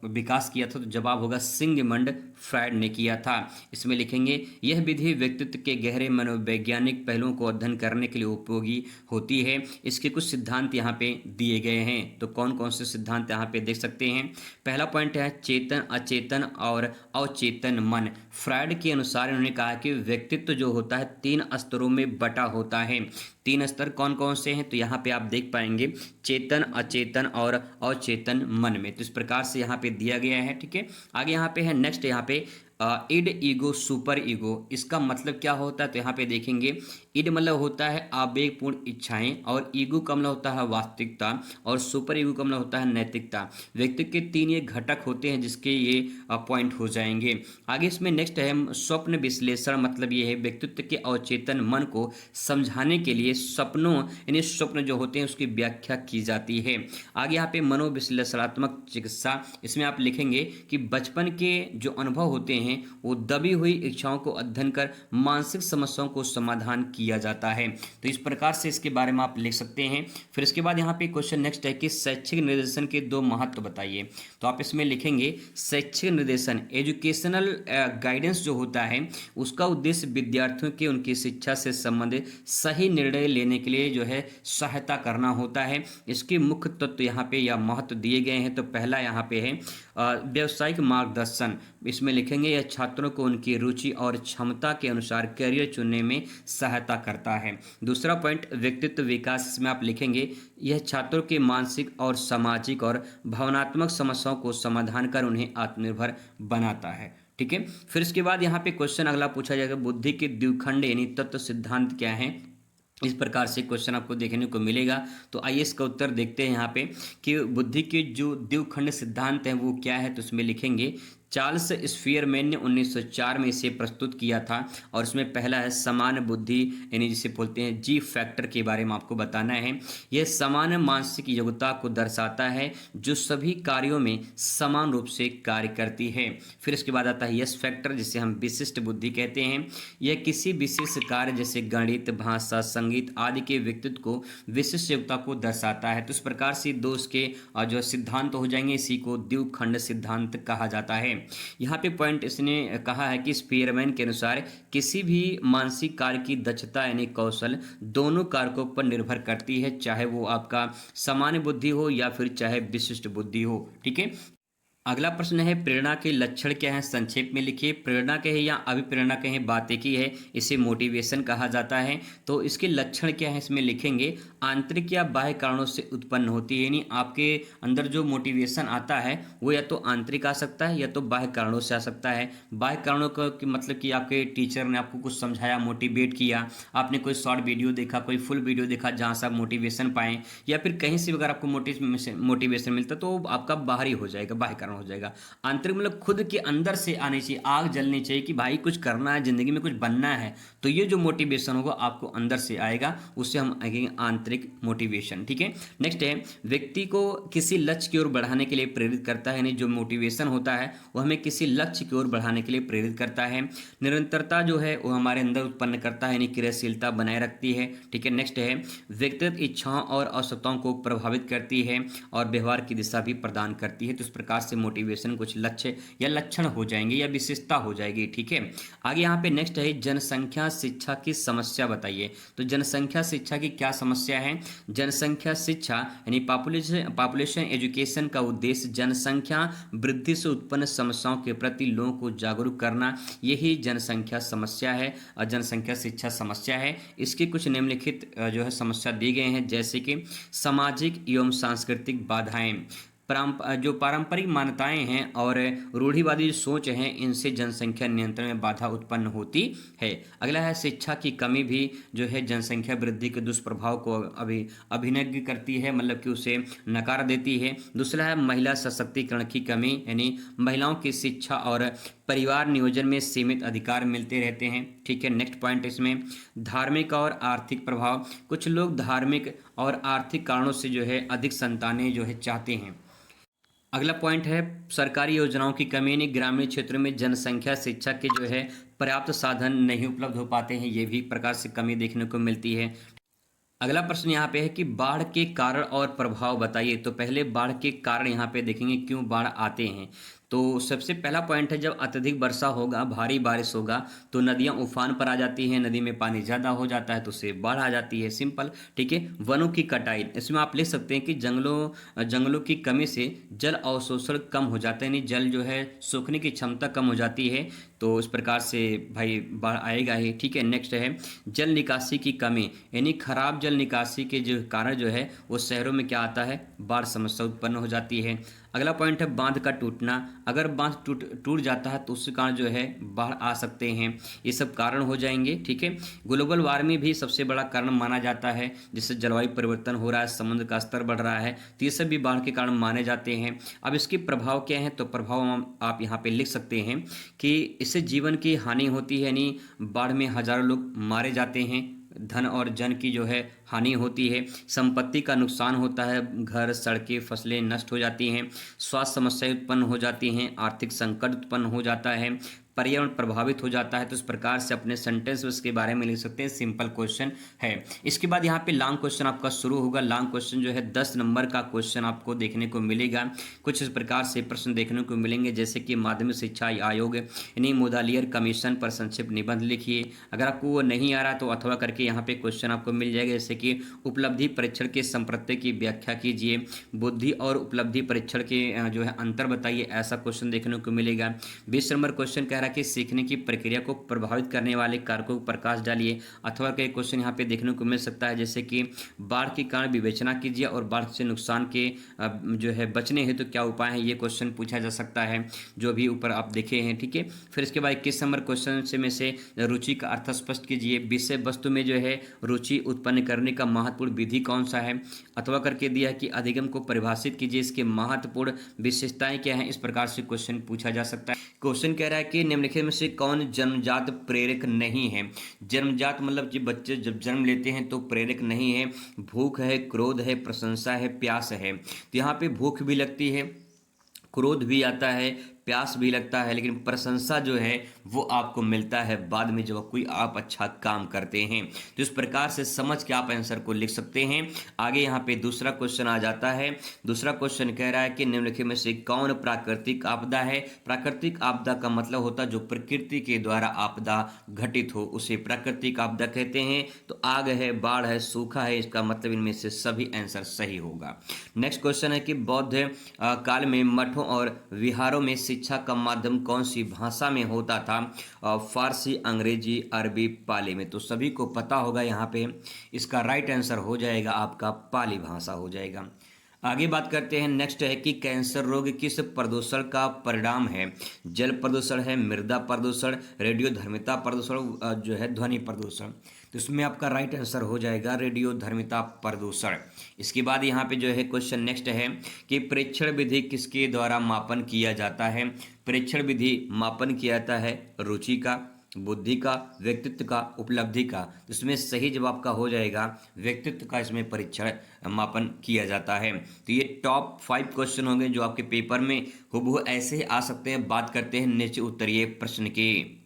विकास किया था। तो जवाब होगा सिगमंड फ्रायड ने किया था। इसमें लिखेंगे यह विधि व्यक्तित्व के गहरे मनोवैज्ञानिक पहलुओं को अध्ययन करने के लिए उपयोगी होती है। इसके कुछ सिद्धांत यहाँ पे दिए गए हैं। तो कौन कौन से सिद्धांत यहाँ पे देख सकते हैं। पहला पॉइंट है चेतन, अचेतन और अवचेतन मन। फ्रायड के अनुसार उन्होंने कहा कि व्यक्तित्व जो होता है 3 स्तरों में बटा होता है। 3 स्तर कौन कौन से हैं, तो यहाँ पे आप देख पाएंगे चेतन, अचेतन और अवचेतन मन में। तो इस प्रकार से यहाँ पे दिया गया है। ठीक है। आगे यहाँ पे है नेक्स्ट, यहाँ पे इड, ईगो, सुपर ईगो, इसका मतलब क्या होता है? तो यहाँ पे देखेंगे, इड मतलब होता है आवेगपूर्ण इच्छाएं, और ईगो का मतलब होता है वास्तविकता, और सुपर ईगो का मतलब होता है नैतिकता। व्यक्ति के तीन ये घटक होते हैं जिसके ये पॉइंट हो जाएंगे। आगे इसमें नेक्स्ट है स्वप्न विश्लेषण, मतलब ये है व्यक्तित्व के अवचेतन मन को समझाने के लिए सपनों यानी स्वप्न जो होते हैं उसकी व्याख्या की जाती है। आगे यहाँ पे मनोविश्लेषणात्मक चिकित्सा, इसमें आप लिखेंगे कि बचपन के जो अनुभव होते हैं वो दबी हुई इच्छाओं को अध्ययन कर मानसिक समस्याओं को समाधान किया जाता है। तो इस प्रकार से इसके बारे में आप लिख सकते हैं। फिर इसके बाद यहाँ पे क्वेश्चन नेक्स्ट है कि शैक्षिक निर्देशन के दो महत्व बताइए। तो आप इसमें लिखेंगे शैक्षिक निर्देशन, एजुकेशनल गाइडेंस जो होता है उसका उद्देश्य विद्यार्थियों के उनकी शिक्षा से संबंधित सही निर्णय लेने के लिए जो है सहायता करना होता है। इसके मुख्य तत्व यहाँ पे या महत्व दिए गए हैं। तो पहला यहाँ पे है व्यावसायिक मार्गदर्शन, इसमें लिखेंगे यह छात्रों को उनकी रुचि और क्षमता के अनुसार करियर चुनने में सहायता करता है। दूसरा पॉइंट व्यक्तित्व विकास, इसमें आप लिखेंगे यह छात्रों के मानसिक और सामाजिक और भावनात्मक समस्याओं को समाधान कर उन्हें आत्मनिर्भर बनाता है। ठीक है। फिर इसके बाद यहाँ पे क्वेश्चन अगला पूछा जाएगा, बुद्धि के द्विखंड यानी तत्व सिद्धांत क्या है? इस प्रकार से क्वेश्चन आपको देखने को मिलेगा। तो आइए इसका उत्तर देखते हैं यहाँ पे कि बुद्धि के जो द्विखंड सिद्धांत हैं वो क्या है। तो उसमें लिखेंगे चार्ल्स स्फीयरमैन ने 1904 में इसे प्रस्तुत किया था, और इसमें पहला है समान बुद्धि यानी जिसे बोलते हैं जी फैक्टर के बारे में आपको बताना है। यह समान मानसिक योग्यता को दर्शाता है जो सभी कार्यों में समान रूप से कार्य करती है। फिर इसके बाद आता है यस फैक्टर, जिसे हम विशिष्ट बुद्धि कहते हैं। यह किसी विशेष कार्य जैसे गणित, भाषा, संगीत आदि के व्यक्तित्व को विशिष्ट योग्यता को दर्शाता है। तो इस प्रकार से दो इसके जो सिद्धांत हो जाएंगे, इसी को द्विखंड सिद्धांत कहा जाता है। यहाँ पे पॉइंट इसने कहा है कि स्पीयरमैन के अनुसार किसी भी मानसिक कार्य की दक्षता यानी कौशल दोनों कारकों पर निर्भर करती है, चाहे वो आपका सामान्य बुद्धि हो या फिर चाहे विशिष्ट बुद्धि हो। ठीक है। अगला प्रश्न है प्रेरणा के लक्षण क्या हैं? संक्षेप में लिखिए। प्रेरणा कहे या अभिप्रेरणा कहे, बात एक ही है, इसे मोटिवेशन कहा जाता है। तो इसके लक्षण क्या है इसमें लिखेंगे आंतरिक या बाह्य कारणों से उत्पन्न होती है, यानी आपके अंदर जो मोटिवेशन आता है वो या तो आंतरिक आ सकता है या तो बाह्य कारणों से आ सकता है। बाह्य कारणों का मतलब कि आपके टीचर ने आपको कुछ समझाया, मोटिवेट किया, आपने कोई शॉर्ट वीडियो देखा, कोई फुल वीडियो देखा जहाँ से आप मोटिवेशन पाएँ, या फिर कहीं से अगर आपको मोटिवेशन मिलता तो आपका बाहरी हो जाएगा, बाह्य कारण हो जाएगा। आंतरिक मतलब खुद के अंदर से आनी चाहिए, आग जलनी चाहिए कि भाई कुछ करना है, जिंदगी में कुछ बनना है, तो ये जो मोटिवेशन होगा आपको अंदर से आएगा, उससे हम कहेंगे आंतरिक मोटिवेशन। ठीक है। नेक्स्ट है व्यक्ति को किसी लक्ष्य की ओर बढ़ाने के लिए प्रेरित करता है, यानी जो मोटिवेशन होता है वो हमें किसी लक्ष्य की ओर बढ़ाने के लिए प्रेरित करता है। निरंतरता जो है वो हमारे अंदर उत्पन्न करता है, यानी क्रियाशीलता बनाए रखती है। ठीक है। नेक्स्ट है व्यक्तिगत इच्छाओं और आवश्यकताओं को प्रभावित करती है और व्यवहार की दिशा भी प्रदान करती है। तो इस प्रकार से मोटिवेशन कुछ लक्ष्य या लक्षण हो जाएंगे या विशेषता हो जाएगी। ठीक है। आगे यहाँ पे नेक्स्ट है जनसंख्या शिक्षा की समस्या बताइए। तो जनसंख्या शिक्षा की क्या समस्या है? जनसंख्या शिक्षा यानी पॉपुलेशन एजुकेशन का उद्देश्य जनसंख्या वृद्धि से उत्पन्न समस्याओं के प्रति लोगों को जागरूक करना, यही जनसंख्या समस्या है और जनसंख्या शिक्षा समस्या है। इसके कुछ निम्नलिखित जो है समस्या दी गए हैं, जैसे कि सामाजिक एवं सांस्कृतिक बाधाएं, जो पारंपरिक मान्यताएं हैं और रूढ़िवादी सोच है, इनसे जनसंख्या नियंत्रण में बाधा उत्पन्न होती है। अगला है शिक्षा की कमी भी जो है जनसंख्या वृद्धि के दुष्प्रभाव को अभिनय करती है, मतलब कि उसे नकार देती है। दूसरा है महिला सशक्तिकरण की कमी, यानी महिलाओं की शिक्षा और परिवार नियोजन में सीमित अधिकार मिलते रहते हैं। ठीक है। नेक्स्ट पॉइंट इसमें धार्मिक और आर्थिक प्रभाव, कुछ लोग धार्मिक और आर्थिक कारणों से जो है अधिक संतानें जो है चाहते हैं। अगला पॉइंट है सरकारी योजनाओं की कमी, यानी ग्रामीण क्षेत्रों में जनसंख्या शिक्षा के जो है पर्याप्त साधन नहीं उपलब्ध हो पाते हैं, ये भी प्रकार से कमी देखने को मिलती है। अगला प्रश्न यहाँ पे है कि बाढ़ के कारण और प्रभाव बताइए। तो पहले बाढ़ के कारण यहाँ पे देखेंगे क्यों बाढ़ आते हैं। तो सबसे पहला पॉइंट है जब अत्यधिक वर्षा होगा, भारी बारिश होगा तो नदियाँ उफान पर आ जाती हैं, नदी में पानी ज़्यादा हो जाता है तो उससे बाढ़ आ जाती है, सिंपल। ठीक है। वनों की कटाई, इसमें आप लिख सकते हैं कि जंगलों की कमी से जल अवशोषण कम हो जाता है, यानी जल जो है सोखने की क्षमता कम हो जाती है, तो इस प्रकार से भाई बाढ़ आएगा ही। ठीक है। नेक्स्ट है जल निकासी की कमी, यानी खराब जल निकासी के जो कारण जो है वो शहरों में क्या आता है, बाढ़ समस्या उत्पन्न हो जाती है। अगला पॉइंट है बांध का टूटना। अगर बांध टूट जाता है तो उसके कारण जो है बाढ़ आ सकते हैं, ये सब कारण हो जाएंगे। ठीक है, ग्लोबल वार्मिंग भी सबसे बड़ा कारण माना जाता है, जिससे जलवायु परिवर्तन हो रहा है, समुद्र का स्तर बढ़ रहा है, तो ये सब भी बाढ़ के कारण माने जाते हैं। अब इसके प्रभाव क्या हैं, तो प्रभाव आप यहाँ पे लिख सकते हैं कि इससे जीवन की हानि होती है, यानी बाढ़ में हजारों लोग मारे जाते हैं, धन और जन की जो है हानि होती है, संपत्ति का नुकसान होता है, घर सड़कें फसलें नष्ट हो जाती हैं, स्वास्थ्य समस्याएं उत्पन्न हो जाती हैं, आर्थिक संकट उत्पन्न हो जाता है, पर्यावरण प्रभावित हो जाता है। तो इस प्रकार से अपने सेंटेंस उसके बारे में लिख सकते हैं। सिंपल क्वेश्चन है। इसके बाद यहाँ पे लॉन्ग क्वेश्चन आपका शुरू होगा। लॉन्ग क्वेश्चन जो है 10 नंबर का क्वेश्चन आपको देखने को मिलेगा। कुछ इस प्रकार से प्रश्न देखने को मिलेंगे, जैसे कि माध्यमिक शिक्षा आयोग यानी मोदालियर कमीशन पर संक्षिप्त निबंध लिखिए। अगर आपको वो नहीं आ रहा तो अथवा करके यहाँ पे क्वेश्चन आपको मिल जाएगा, जैसे कि उपलब्धि परीक्षण के संप्रत्यय की व्याख्या कीजिए, बुद्धि और उपलब्धि परीक्षण के जो है अंतर बताइए, ऐसा क्वेश्चन देखने को मिलेगा। 20 नंबर क्वेश्चन कह रहा है कि सीखने की प्रक्रिया को प्रभावित करने वाले कारकों पर प्रकाश डालिए। अथवा के क्वेश्चन यहाँ पे देखने को मिल सकता है, जैसे कि बाढ़ के कारण विवेचना कीजिए और बाढ़ से नुकसान के जो है बचने हेतु क्या उपाय हैं, ये क्वेश्चन पूछा जा सकता है, जो भी ऊपर आप देखे हैं। ठीक है, फिर इसके बाद 21 नंबर क्वेश्चन से में से रुचि का अर्थ स्पष्ट कीजिए। विषय वस्तु में जो है रुचि उत्पन्न करने का महत्वपूर्ण विधि कौन सा है। अथवा करके दिया है कि अधिगम को परिभाषित कीजिए, इसके महत्वपूर्ण विशेषताएं क्या हैं। इस प्रकार से क्वेश्चन पूछा जा सकता है। क्वेश्चन कह रहा है कि निम्नलिखित में से कौन जन्मजात प्रेरक नहीं है। जन्मजात मतलब कि बच्चे जब जन्म लेते हैं तो प्रेरक नहीं है। भूख है, क्रोध है, प्रशंसा है, प्यास है। तो यहाँ पे भूख भी लगती है, क्रोध भी आता है, प्यास भी लगता है, लेकिन प्रशंसा जो है वो आपको मिलता है बाद में जब कोई आप अच्छा काम करते हैं। तो इस प्रकार से समझ के आप आंसर को लिख सकते हैं। आगे यहाँ पे दूसरा क्वेश्चन आ जाता है। दूसरा क्वेश्चन कह रहा है कि निम्नलिखित में से कौन प्राकृतिक आपदा है। प्राकृतिक आपदा का मतलब होता है जो प्रकृति के द्वारा आपदा घटित हो, उसे प्राकृतिक आपदा कहते हैं। तो आग है, बाढ़ है, सूखा है, इसका मतलब इनमें से सभी आंसर सही होगा। नेक्स्ट क्वेश्चन है कि बौद्ध काल में मठों और विहारों में शिक्षा का माध्यम कौन सी भाषा में होता था। फारसी, अंग्रेजी, अरबी, पाली में। तो सभी को पता होगा, यहाँ पे इसका राइट आंसर हो जाएगा आपका पाली भाषा हो जाएगा। आगे बात करते हैं। नेक्स्ट है कि कैंसर रोग किस प्रदूषण का परिणाम है। जल प्रदूषण है, मृदा प्रदूषण, रेडियोधर्मिता प्रदूषण, जो है ध्वनि प्रदूषण। तो इसमें आपका राइट आंसर हो जाएगा रेडियोधर्मिता प्रदूषण। इसके बाद यहाँ पे जो है क्वेश्चन नेक्स्ट है कि प्रेक्षण विधि किसके द्वारा मापन किया जाता है। प्रेक्षण विधि मापन किया जाता है रुचि का, बुद्धि का, व्यक्तित्व का, उपलब्धि का। इसमें सही जवाब का हो जाएगा व्यक्तित्व का, इसमें परीक्षण मापन किया जाता है। तो ये टॉप 5 क्वेश्चन होंगे जो आपके पेपर में हूबहू ऐसे ही आ सकते हैं। बात करते हैं निश्चित उत्तरीय प्रश्न की।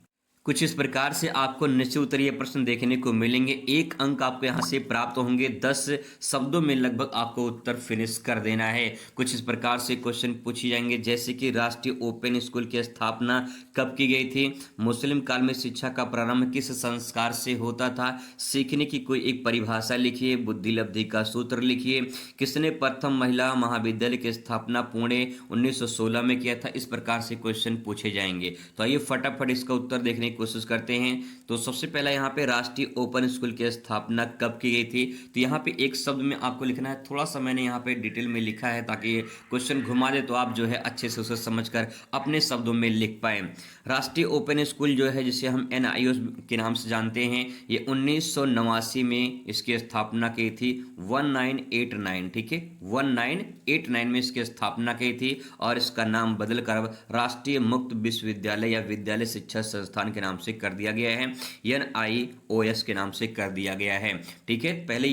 कुछ इस प्रकार से आपको निश्चित उत्तरीय प्रश्न देखने को मिलेंगे। 1 अंक आपको यहाँ से प्राप्त होंगे। 10 शब्दों में लगभग आपको उत्तर फिनिश कर देना है। कुछ इस प्रकार से क्वेश्चन पूछे जाएंगे, जैसे कि राष्ट्रीय ओपन स्कूल की स्थापना कब की गई थी। मुस्लिम काल में शिक्षा का प्रारंभ किस संस्कार से होता था। सीखने की कोई एक परिभाषा लिखिए। बुद्धि लब्धि का सूत्र लिखिए। किसने प्रथम महिला महाविद्यालय की स्थापना पुणे 1916 में किया था। इस प्रकार से क्वेश्चन पूछे जाएंगे। तो आइए फटाफट इसका उत्तर देखने कोशिश करते हैं। तो सबसे पहला यहाँ पे राष्ट्रीय ओपन स्कूल की स्थापना कब की गई थी। तो यहाँ पे एक शब्द में आपको लिखना है। थोड़ा सा मैंने यहाँ पे डिटेल में लिखा है ताकि ये क्वेश्चन घुमा दे तो आप जो है अच्छे से उसे समझकर अपने शब्दों में लिख पाए। राष्ट्रीय ओपन स्कूल जो है जिसे हम NIO के नाम से जानते हैं, ये 1989 में इसकी स्थापना की थी। 1989, ठीक है, 1989 में इसकी स्थापना की थी और इसका नाम बदलकर राष्ट्रीय मुक्त विश्वविद्यालय या विद्यालय शिक्षा संस्थान के नाम से कर दिया गया है। NIOS के नाम से कर दिया गया है। ठीक है, पहले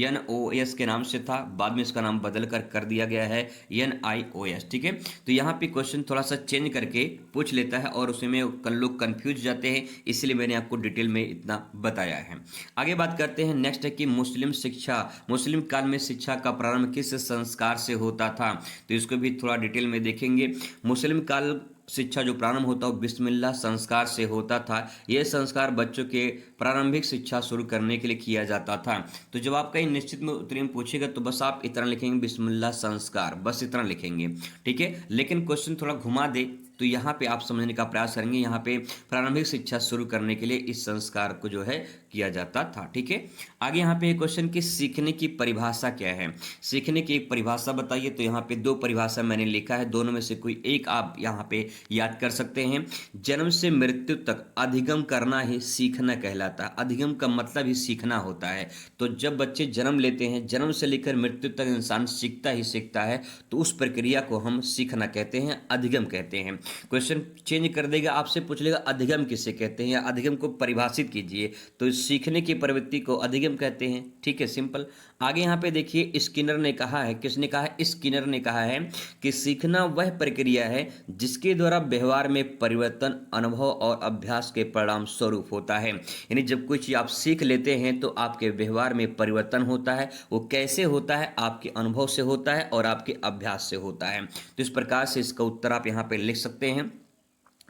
NOS के नाम से था, बाद में इसका नाम बदलकर कर दिया गया है NIOS। ठीक है, तो यहाँ पे क्वेश्चन थोड़ा सा चेंज करके पूछ लेता है और उसमें लोग कंफ्यूज जाते हैं, इसलिए मैंने आपको डिटेल में इतना बताया है। आगे बात करते हैं। नेक्स्ट है कि मुस्लिम काल में शिक्षा का प्रारंभ किस संस्कार से होता था। तो इसको भी थोड़ा डिटेल में देखेंगे। मुस्लिम काल शिक्षा जो प्रारंभ होता है बिस्मिल्लाह संस्कार से होता था। यह संस्कार बच्चों के प्रारंभिक शिक्षा शुरू करने के लिए किया जाता था। तो जब आप कहीं निश्चित में उत्तरीय में पूछेगा तो बस आप इतना लिखेंगे बिस्मिल्लाह संस्कार, बस इतना लिखेंगे। ठीक है, लेकिन क्वेश्चन थोड़ा घुमा दे तो यहाँ पे आप समझने का प्रयास करेंगे। यहाँ पे प्रारंभिक शिक्षा शुरू करने के लिए इस संस्कार को जो है किया जाता था। ठीक है, आगे यहाँ पे एक क्वेश्चन कि सीखने की परिभाषा क्या है। सीखने की एक परिभाषा बताइए। तो यहाँ पे दो परिभाषा मैंने लिखा है, दोनों में से कोई एक आप यहाँ पे याद कर सकते हैं। जन्म से मृत्यु तक अधिगम करना ही सीखना कहलाता है। अधिगम का मतलब ही सीखना होता है। तो जब बच्चे जन्म लेते हैं, जन्म से लेकर मृत्यु तक इंसान सीखता ही सीखता है, तो उस प्रक्रिया को हम सीखना कहते हैं, अधिगम कहते हैं। क्वेश्चन चेंज कर देगा, आपसे पूछ लेगा अधिगम किसे कहते हैं या अधिगम को परिभाषित कीजिए। तो सीखने की प्रवृत्ति को अधिगम कहते हैं। ठीक है, सिंपल। आगे यहाँ पे देखिए, स्किनर ने कहा है, किसने कहा है? स्किनर ने कहा है कि सीखना वह प्रक्रिया है जिसके द्वारा व्यवहार में परिवर्तन अनुभव और अभ्यास के परिणाम स्वरूप होता है। यानी जब कोई चीज़ आप सीख लेते हैं तो आपके व्यवहार में परिवर्तन होता है। वो कैसे होता है? आपके अनुभव से होता है और आपके अभ्यास से होता है। तो इस प्रकार से इसका उत्तर आप यहाँ पे लिख सकते हैं।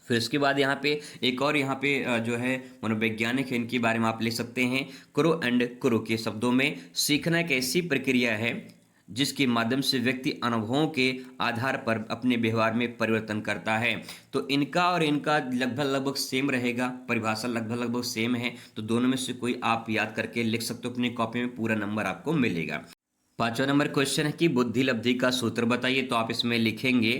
फिर इसके बाद यहाँ पे एक और यहाँ पे जो है मनोवैज्ञानिक है, इनके बारे में आप लिख सकते हैं। क्रो एंड क्रो के शब्दों में सीखना एक ऐसी प्रक्रिया है जिसके माध्यम से व्यक्ति अनुभवों के आधार पर अपने व्यवहार में परिवर्तन करता है। तो इनका और इनका लगभग सेम रहेगा, परिभाषा लगभग सेम है। तो दोनों में से कोई आप याद करके लिख सकते हो अपनी कॉपी में, पूरा नंबर आपको मिलेगा। पांचवा नंबर क्वेश्चन है कि बुद्धि लब्धि का सूत्र बताइए। तो आप इसमें लिखेंगे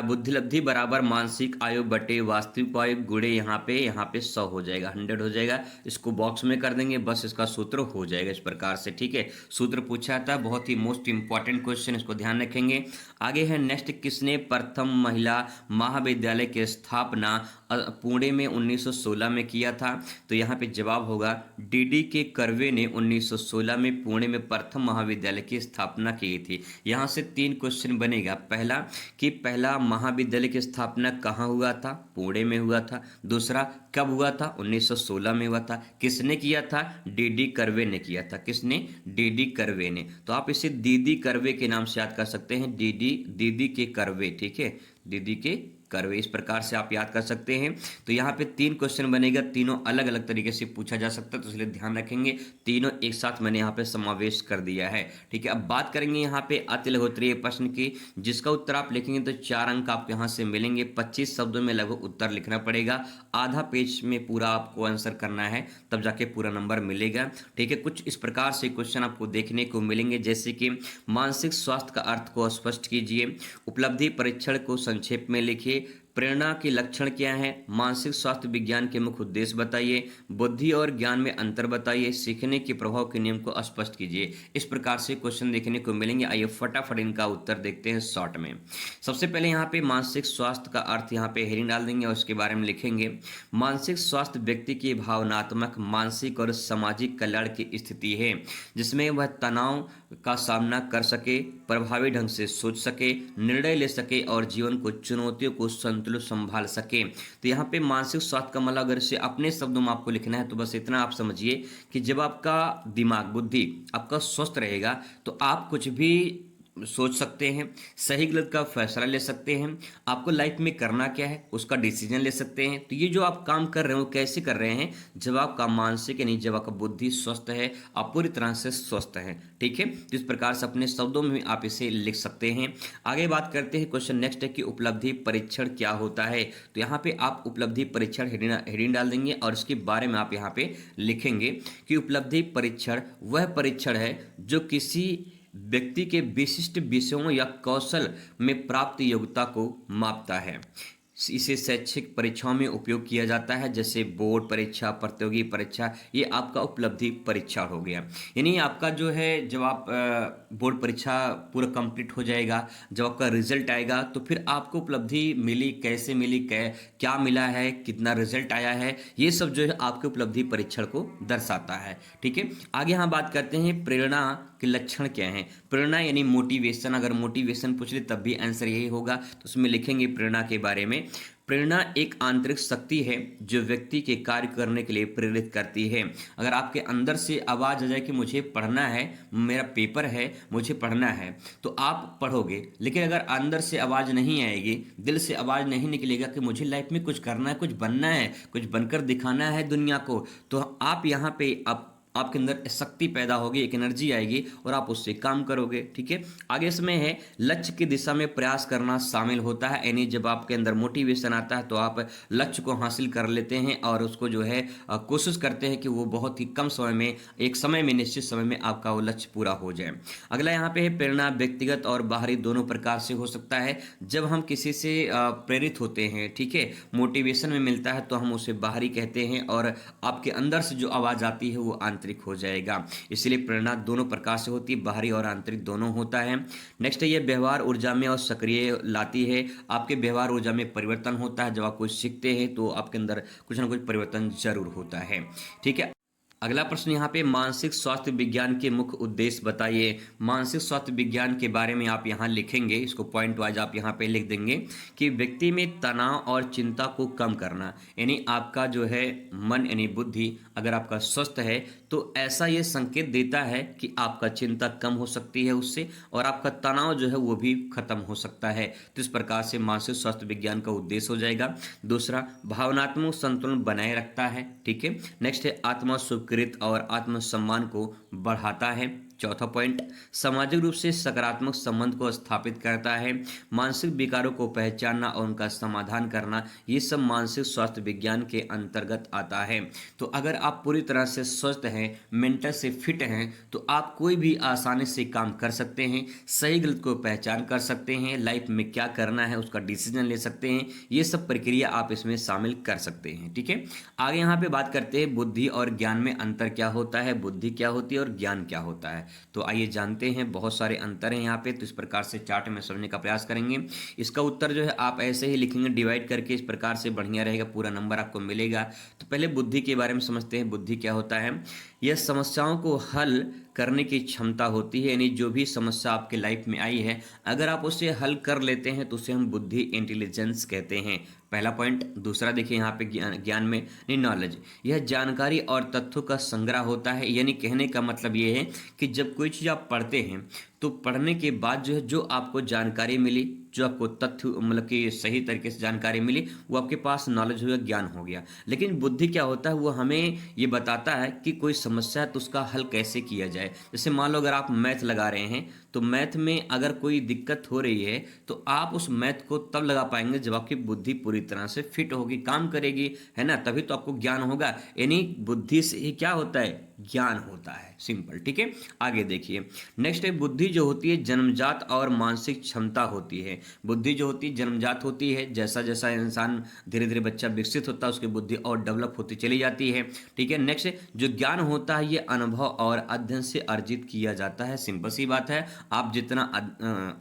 बुद्धि लब्धि बराबर मानसिक आयु बटे वास्तविक आयु गुणे यहाँ पे 100 हो जाएगा, 100 हो जाएगा। इसको बॉक्स में कर देंगे, बस इसका सूत्र हो जाएगा इस प्रकार से। ठीक है, सूत्र पूछा था, बहुत ही मोस्ट इंपॉर्टेंट क्वेश्चन, इसको ध्यान रखेंगे। आगे है नेक्स्ट, किसने प्रथम महिला महाविद्यालय की स्थापना पुणे में 1916 में किया था? तो यहाँ पे जवाब होगा डीडी के कर्वे ने 1916 में पुणे में प्रथम महाविद्यालय की स्थापना की थी। यहाँ से 3 क्वेश्चन बनेगा। पहला कि पहला महाविद्यालय की स्थापना कहाँ हुआ था? पुणे में हुआ था। दूसरा, कब हुआ था? 1916 में हुआ था। किसने किया था? डीडी कर्वे ने किया था। किसने? डीडी कर्वे ने। तो आप इसे दीदी कर्वे के नाम से याद कर सकते हैं, दीदी के कर्वे। ठीक है, दीदी के कर्वे, इस प्रकार से आप याद कर सकते हैं। तो यहाँ पे 3 क्वेश्चन बनेगा, तीनों अलग अलग तरीके से पूछा जा सकता है, तो इसलिए ध्यान रखेंगे। तीनों एक साथ मैंने यहाँ पे समावेश कर दिया है। ठीक है, अब बात करेंगे यहाँ पे अति लघुत्तरीय प्रश्न की, जिसका उत्तर आप लिखेंगे तो 4 अंक आपको यहाँ से मिलेंगे। 25 शब्दों में लगभग उत्तर लिखना पड़ेगा, आधा पेज में पूरा आपको आंसर करना है, तब जाके पूरा नंबर मिलेगा। ठीक है, कुछ इस प्रकार से क्वेश्चन आपको देखने को मिलेंगे, जैसे कि मानसिक स्वास्थ्य का अर्थ को स्पष्ट कीजिए, उपलब्धि परीक्षण को संक्षेप में लिखिए, प्रेरणा के लक्षण क्या है, मानसिक स्वास्थ्य विज्ञान के मुख्य उद्देश्य बताइए, बुद्धि और ज्ञान में अंतर बताइए, सीखने के प्रभाव के नियम को स्पष्ट कीजिए। इस प्रकार से क्वेश्चन देखने को मिलेंगे। आइए फटाफट इनका उत्तर देखते हैं शॉर्ट में। सबसे पहले यहाँ पे मानसिक स्वास्थ्य का अर्थ यहाँ पे हेडिंग डाल देंगे और उसके बारे में लिखेंगे। मानसिक स्वास्थ्य व्यक्ति की भावनात्मक, मानसिक और सामाजिक कल्याण की स्थिति है जिसमें वह तनाव का सामना कर सके, प्रभावी ढंग से सोच सके, निर्णय ले सके और जीवन को चुनौतियों को संतुलित संभाल सके। तो यहाँ पे मानसिक स्वास्थ्य का मतलब अगर इसे अपने शब्दों में आपको लिखना है तो बस इतना आप समझिए कि जब आपका दिमाग, बुद्धि आपका स्वस्थ रहेगा तो आप कुछ भी सोच सकते हैं, सही गलत का फैसला ले सकते हैं, आपको लाइफ में करना क्या है उसका डिसीजन ले सकते हैं। तो ये जो आप काम कर रहे हो कैसे कर रहे हैं? जब आपका मानसिक यानी जब आपका बुद्धि स्वस्थ है, आप पूरी तरह से स्वस्थ हैं। ठीक है, तो इस प्रकार से अपने शब्दों में आप इसे लिख सकते हैं। आगे बात करते हैं, क्वेश्चन नेक्स्ट है कि उपलब्धि परीक्षण क्या होता है? तो यहाँ पे आप उपलब्धि परीक्षण हेडिंग डाल देंगे और इसके बारे में आप यहाँ पे लिखेंगे कि उपलब्धि परीक्षण वह परीक्षण है जो किसी व्यक्ति के विशिष्ट विषयों या कौशल में प्राप्त योग्यता को मापता है। इसे शैक्षिक परीक्षाओं में उपयोग किया जाता है, जैसे बोर्ड परीक्षा, प्रतियोगी परीक्षा। ये आपका उपलब्धि परीक्षण हो गया। यानी आपका जो है जब आप बोर्ड परीक्षा पूरा कंप्लीट हो जाएगा, जब आपका रिजल्ट आएगा तो फिर आपको उपलब्धि मिली, कैसे मिली, क्या मिला है, कितना रिजल्ट आया है, ये सब जो है आपके उपलब्धि परीक्षण को दर्शाता है। ठीक है, आगे हम बात करते हैं प्रेरणा के लक्षण क्या हैं। प्रेरणा यानी मोटिवेशन, अगर मोटिवेशन पूछ ले तब भी आंसर यही होगा, तो उसमें लिखेंगे प्रेरणा के बारे में। प्रेरणा एक आंतरिक शक्ति है जो व्यक्ति के कार्य करने के लिए प्रेरित करती है। अगर आपके अंदर से आवाज़ आ जाए कि मुझे पढ़ना है, मेरा पेपर है, मुझे पढ़ना है, तो आप पढ़ोगे। लेकिन अगर अंदर से आवाज़ नहीं आएगी, दिल से आवाज़ नहीं निकलेगा कि मुझे लाइफ में कुछ करना है, कुछ बनना है, कुछ बनकर दिखाना है दुनिया को, तो आप यहाँ पे आप आपके अंदर शक्ति पैदा होगी, एक एनर्जी आएगी और आप उससे काम करोगे। ठीक है, आगे इसमें है लक्ष्य की दिशा में प्रयास करना शामिल होता है, यानी जब आपके अंदर मोटिवेशन आता है तो आप लक्ष्य को हासिल कर लेते हैं और उसको जो है कोशिश करते हैं कि वो बहुत ही कम समय में, एक समय में, निश्चित समय में आपका वो लक्ष्य पूरा हो जाए। अगला यहाँ पे है प्रेरणा व्यक्तिगत और बाहरी दोनों प्रकार से हो सकता है। जब हम किसी से प्रेरित होते हैं, ठीक है, मोटिवेशन में मिलता है तो हम उसे बाहरी कहते हैं और आपके अंदर से जो आवाज़ आती है वो आंतरिक हो जाएगा। इसलिए प्रेरणा दोनों प्रकार से होती है, बाहरी और आंतरिक दोनों होता है। नेक्स्ट है ये व्यवहार ऊर्जा में और सक्रिय लाती है। आपके व्यवहार ऊर्जा में परिवर्तन होता है, जब आप कुछ सीखते हैं तो आपके अंदर कुछ ना कुछ परिवर्तन जरूर होता है। ठीक है, अगला प्रश्न यहाँ पे मानसिक स्वास्थ्य विज्ञान के मुख्य उद्देश्य बताइए। मानसिक स्वास्थ्य विज्ञान के बारे में आप यहाँ लिखेंगे, इसको पॉइंट वाइज आप यहाँ पे लिख देंगे कि व्यक्ति में तनाव और चिंता को कम करना, यानी आपका जो है मन यानी बुद्धि अगर आपका स्वस्थ है तो ऐसा ये संकेत देता है कि आपका चिंता कम हो सकती है उससे, और आपका तनाव जो है वो भी खत्म हो सकता है। तो इस प्रकार से मानसिक स्वास्थ्य विज्ञान का उद्देश्य हो जाएगा। दूसरा, भावनात्मक संतुलन बनाए रखता है। ठीक है, नेक्स्ट है आत्मा स्वीकृत और आत्मसम्मान को बढ़ाता है। चौथा पॉइंट, सामाजिक रूप से सकारात्मक संबंध को स्थापित करता है। मानसिक विकारों को पहचानना और उनका समाधान करना, ये सब मानसिक स्वास्थ्य विज्ञान के अंतर्गत आता है। तो अगर आप पूरी तरह से स्वस्थ हैं, मेंटल से फिट हैं, तो आप कोई भी आसानी से काम कर सकते हैं, सही गलत को पहचान कर सकते हैं, लाइफ में क्या करना है उसका डिसीजन ले सकते हैं। ये सब प्रक्रिया आप इसमें शामिल कर सकते हैं। ठीक है, आगे यहाँ पे बात करते हैं बुद्धि और ज्ञान में अंतर क्या होता है, बुद्धि क्या होती है और ज्ञान क्या होता है। तो आइए जानते हैं, बहुत सारे अंतर हैं यहाँ पे। तो इस प्रकार से चार्ट में समझने का प्रयास करेंगे। इसका उत्तर जो है आप ऐसे ही लिखेंगे डिवाइड करके, इस प्रकार से बढ़िया रहेगा, पूरा नंबर आपको मिलेगा। तो पहले बुद्धि के बारे में समझते हैं। बुद्धि क्या होता है? यह समस्याओं को हल करने की क्षमता होती है, यानी जो भी समस्या आपके लाइफ में आई है अगर आप उसे हल कर लेते हैं तो उसे हम बुद्धि, इंटेलिजेंस कहते हैं। पहला पॉइंट। दूसरा देखिए यहाँ पे ज्ञान में नॉलेज, यह जानकारी और तथ्यों का संग्रह होता है। यानी कहने का मतलब ये है कि जब कोई चीज़ आप पढ़ते हैं तो पढ़ने के बाद जो है जो आपको जानकारी मिली, जो आपको तथ्य मतलब कि सही तरीके से जानकारी मिली, वो आपके पास नॉलेज हो गया, ज्ञान हो गया। लेकिन बुद्धि क्या होता है, वो हमें ये बताता है कि कोई समस्या है तो उसका हल कैसे किया जाए। जैसे मान लो अगर आप मैथ लगा रहे हैं तो मैथ में अगर कोई दिक्कत हो रही है तो आप उस मैथ को तब लगा पाएंगे जब आपकी बुद्धि पूरी तरह से फिट होगी, काम करेगी, है ना, तभी तो आपको ज्ञान होगा। यानी बुद्धि से ही क्या होता है, ज्ञान होता है, सिंपल। ठीक है, आगे देखिए। नेक्स्ट है बुद्धि जो होती है जन्मजात और मानसिक क्षमता होती है। बुद्धि जो होती है जन्मजात होती है, जैसा जैसा इंसान धीरे धीरे बच्चा विकसित होता है उसकी बुद्धि और डेवलप होती चली जाती है। ठीक है, नेक्स्ट जो ज्ञान होता है ये अनुभव और अध्ययन से अर्जित किया जाता है। सिंपल सी बात है, आप जितना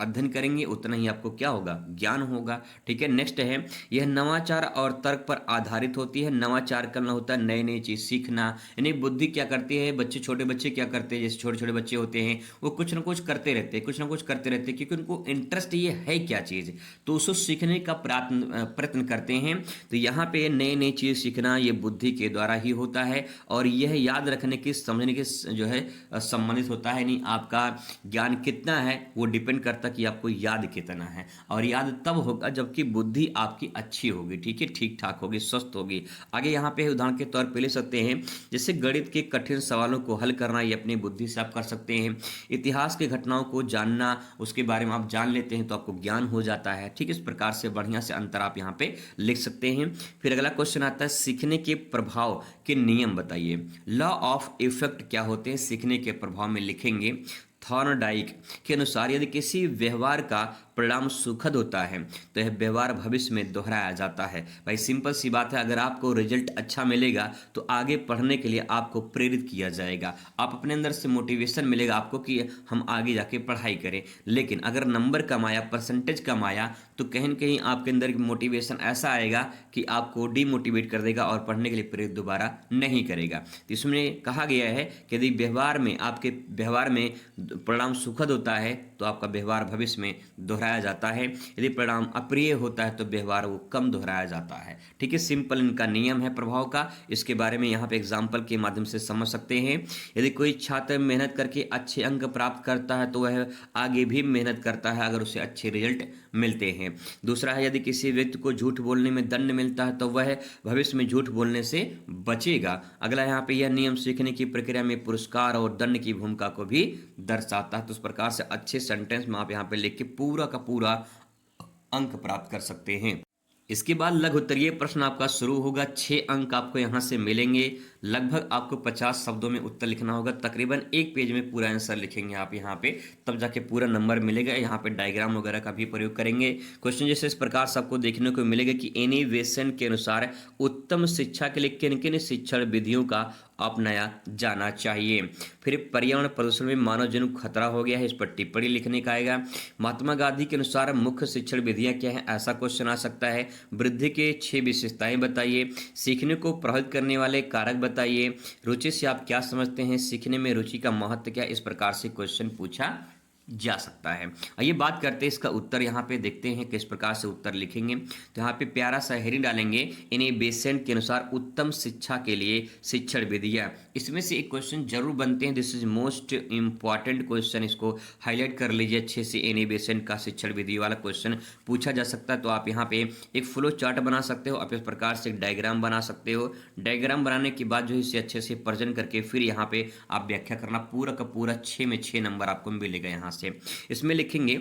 अध्ययन करेंगे उतना ही आपको क्या होगा, ज्ञान होगा। ठीक है, नेक्स्ट है यह नवाचार और तर्क पर आधारित होती है। नवाचार करना होता है नई नई चीज सीखना, यानी बुद्धि क्या करती है, बच्चे छोटे बच्चे क्या करते हैं, जैसे छोटे छोटे बच्चे होते हैं वो कुछ ना कुछ करते रहते हैं, कुछ ना कुछ करते रहते हैं, क्योंकि उनको इंटरेस्ट ये है क्या चीज़, तो उसको सीखने का प्रयत्न करते हैं। तो यहाँ पे नई नई चीज़ सीखना ये बुद्धि के द्वारा ही होता है, और यह याद रखने की, समझने के जो है संबंधित होता है। नहीं, आपका ज्ञान कितना है वो डिपेंड करता है कि आपको याद कितना है, और याद तब होगा जबकि बुद्धि आपकी अच्छी होगी। ठीक है, ठीक ठाक होगी, स्वस्थ होगी। आगे यहाँ पे उदाहरण के तौर पे ले सकते हैं, जैसे गणित के कठिन सवालों को हल करना ये अपनी बुद्धि से आप कर सकते हैं। इतिहास के घटनाओं को जानना, उसके बारे में आप जान लेते हैं तो आपको ज्ञान हो जाता है। ठीक, इस प्रकार से बढ़िया से अंतर आप यहाँ पे लिख सकते हैं। फिर अगला क्वेश्चन आता है सीखने के प्रभाव के नियम बताइए। लॉ ऑफ इफेक्ट क्या होते हैं, सीखने के प्रभाव में लिखेंगे। थॉर्नडाइक के अनुसार यदि किसी व्यवहार का परिणाम सुखद होता है तो यह व्यवहार भविष्य में दोहराया जाता है। भाई सिंपल सी बात है, अगर आपको रिजल्ट अच्छा मिलेगा तो आगे पढ़ने के लिए आपको प्रेरित किया जाएगा, आप अपने अंदर से मोटिवेशन मिलेगा आपको कि हम आगे जाके पढ़ाई करें। लेकिन अगर नंबर कम आया, परसेंटेज कम आया, तो कहीं न कहीं आपके अंदर मोटिवेशन ऐसा आएगा कि आपको डीमोटिवेट कर देगा और पढ़ने के लिए प्रेरित दोबारा नहीं करेगा। तो इसमें कहा गया है कि यदि व्यवहार में, आपके व्यवहार में परिणाम सुखद होता है तो आपका व्यवहार भविष्य में दोहराया जाता है। यदि परिणाम अप्रिय होता है तो व्यवहार वो कम दोहराया जाता है। ठीक है, सिंपल इनका नियम है प्रभाव का। इसके बारे में यहाँ पे एग्जाम्पल के माध्यम से समझ सकते हैं। यदि कोई छात्र मेहनत करके अच्छे अंक प्राप्त करता है तो वह आगे भी मेहनत करता है अगर उसे अच्छे रिजल्ट मिलते हैं। दूसरा है, यदि किसी व्यक्ति को झूठ बोलने में दंड मिलता है तो वह भविष्य में झूठ बोलने से बचेगा। अगला यहाँ पे यह नियम सीखने की प्रक्रिया में पुरस्कार और दंड की भूमिका को भी दर्शाता है। तो इस प्रकार से अच्छे सेंटेंस में आप यहाँ पे लिख के पूरा का पूरा अंक प्राप्त कर सकते हैं। इसके बाद लघु उत्तरीय प्रश्न आपका शुरू होगा। 6 अंक आपको यहाँ से मिलेंगे। लगभग आपको 50 शब्दों में उत्तर लिखना होगा। तकरीबन 1 पेज में पूरा आंसर लिखेंगे आप यहाँ पे, तब जाके पूरा नंबर मिलेगा। यहाँ पे डायग्राम वगैरह का भी प्रयोग करेंगे। क्वेश्चन जैसे इस प्रकार से आपको देखने को मिलेगा कि एनी बेसेंट के अनुसार उत्तम शिक्षा के लिए किन किन शिक्षण विधियों का अपनाया जाना चाहिए। फिर पर्यावरण प्रदूषण में मानव जीवन को खतरा हो गया है, इस पर टिप्पणी लिखने का आएगा। महात्मा गांधी के अनुसार मुख्य शिक्षण विधियां क्या है, ऐसा क्वेश्चन आ सकता है। वृद्धि के 6 विशेषताएं बताइए। सीखने को प्रभावित करने वाले कारक बताइए। रुचि से आप क्या समझते हैं, सीखने में रुचि का महत्व क्या है, इस प्रकार से क्वेश्चन पूछा जा सकता है। आइए बात करते हैं इसका उत्तर। यहाँ पे देखते हैं किस प्रकार से उत्तर लिखेंगे। तो यहाँ पे प्यारा सा हेडिंग डालेंगे, इन्हें बेसेंट के अनुसार उत्तम शिक्षा के लिए शिक्षण विधियाँ। इसमें से एक क्वेश्चन जरूर बनते हैं, this is most important question, इसको हाईलाइट कर लीजिए अच्छे से। एनी बेसेंट का शिक्षण विधि वाला क्वेश्चन पूछा जा सकता है। तो आप यहाँ पे एक फ्लो चार्ट बना सकते हो, आप इस प्रकार से एक डायग्राम बना सकते हो। डायग्राम बनाने के बाद जो है इसे अच्छे से प्रेजेंट करके फिर यहाँ पे आप व्याख्या करना। पूरा का पूरा 6 में 6 नंबर आपको मिलेगा यहाँ से। इसमें लिखेंगे,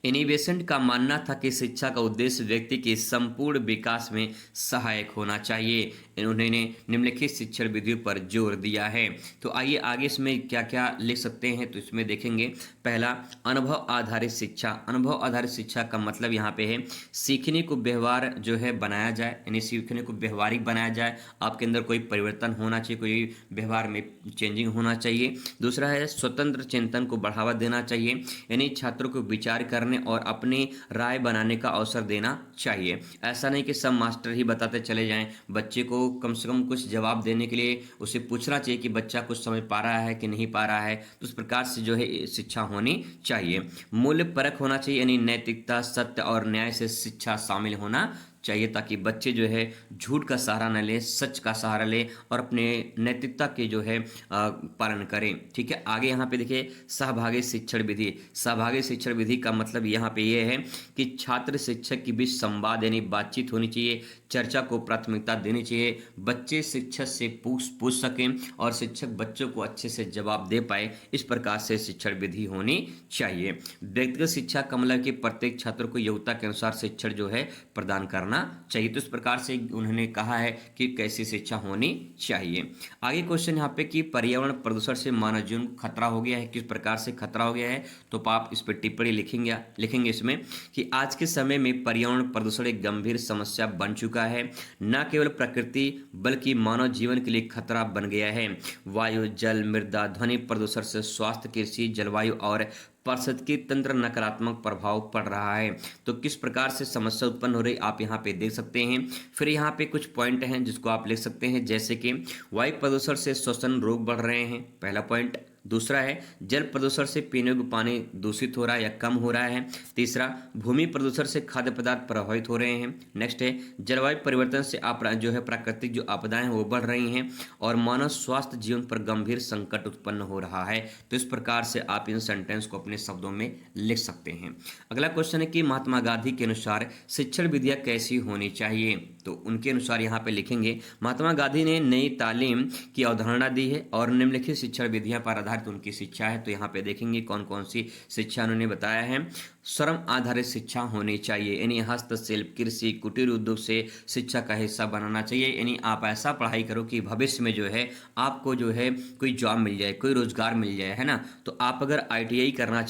इनोवेशन का मानना था कि शिक्षा का उद्देश्य व्यक्ति के संपूर्ण विकास में सहायक होना चाहिए। उन्होंने निम्नलिखित शिक्षण विधियों पर जोर दिया है। तो आइए आगे इसमें क्या क्या लिख सकते हैं। तो इसमें देखेंगे, पहला अनुभव आधारित शिक्षा। अनुभव आधारित शिक्षा का मतलब यहाँ पे है सीखने को व्यवहार जो है बनाया जाए, यानी सीखने को व्यवहारिक बनाया जाए। आपके अंदर कोई परिवर्तन होना चाहिए, कोई व्यवहार में चेंजिंग होना चाहिए। दूसरा है स्वतंत्र चिंतन को बढ़ावा देना चाहिए, यानी छात्रों को विचार करने और अपनी राय बनाने का अवसर देना चाहिए। ऐसा नहीं कि सब मास्टर ही बताते चले जाएं। बच्चे को कम से कम कुछ जवाब देने के लिए उसे पूछना चाहिए कि बच्चा कुछ समझ पा रहा है कि नहीं पा रहा है। तो उस प्रकार से जो है शिक्षा होनी चाहिए। मूल्य परक होना चाहिए, यानी नैतिकता, सत्य और न्याय से शिक्षा शामिल होना चाहिए, ताकि बच्चे जो है झूठ का सहारा न ले, सच का सहारा ले और अपने नैतिकता के जो है पालन करें। ठीक है, आगे यहाँ पे देखिए सहभागी शिक्षण विधि। सहभागी शिक्षण विधि का मतलब यहाँ पे ये है कि छात्र शिक्षक के बीच संवाद यानी बातचीत होनी चाहिए, चर्चा को प्राथमिकता देनी चाहिए। बच्चे शिक्षक से पूछ सकें और शिक्षक बच्चों को अच्छे से जवाब दे पाए, इस प्रकार से शिक्षण विधि होनी चाहिए। व्यक्तिगत शिक्षा का मतलब कि प्रत्येक छात्र को योग्यता के अनुसार शिक्षण जो है प्रदान करना चाहिए। तो इस प्रकार से उन्होंने कहा है कि कैसी शिक्षा होनी चाहिए। आगे क्वेश्चन यहाँ पे कि पर्यावरण प्रदूषण से मानव जीवन को खतरा हो गया है, किस प्रकार से खतरा हो गया है। तो आप इस पर टिप्पणी लिखेंगे इसमें कि आज के समय में पर्यावरण प्रदूषण एक गंभीर समस्या बन चुका है, न केवल प्रकृति बल्कि मानव जीवन के लिए खतरा बन गया है। वायु, जल, मृदा, ध्वनि प्रदूषण से स्वास्थ्य, कृषि, जलवायु और पारिस्थितिकी तंत्र नकारात्मक प्रभाव पड़ रहा है। तो किस प्रकार से समस्या उत्पन्न हो रही आप यहाँ पे देख सकते हैं। फिर यहाँ पे कुछ पॉइंट हैं जिसको आप लिख सकते हैं, जैसे कि वायु प्रदूषण से श्वसन रोग बढ़ रहे हैं, पहला पॉइंट। दूसरा है जल प्रदूषण से पीने योग्य पानी दूषित हो रहा है या कम हो रहा है। तीसरा, भूमि प्रदूषण से खाद्य पदार्थ प्रभावित हो रहे हैं। नेक्स्ट है जलवायु परिवर्तन से जो है प्राकृतिक जो आपदाएं वो बढ़ रही हैं और मानव स्वास्थ्य जीवन पर गंभीर संकट उत्पन्न हो रहा है। तो इस प्रकार से आप इन सेंटेंस को अपने शब्दों में लिख सकते हैं। अगला क्वेश्चन है कि महात्मा गांधी के अनुसार शिक्षण विधियां कैसी होनी चाहिए। तो उनके अनुसार यहाँ पे लिखेंगे, महात्मा गांधी ने नई तालीम की अवधारणा दी है और निम्नलिखित शिक्षण विधियां पर आधारित उनकी शिक्षा है। तो यहाँ पे देखेंगे कौन कौन सी शिक्षा उन्होंने बताया है। श्रम आधारित शिक्षा होनी चाहिए, यानी हस्तशिल्प, कृषि, कुटीर उद्योग से शिक्षा का हिस्सा बनाना चाहिए। यानी आप ऐसा पढ़ाई करो कि भविष्य में जो है आपको जो है कोई जॉब मिल जाए, कोई रोजगार मिल जाए, है ना। तो आप अगर ITI करना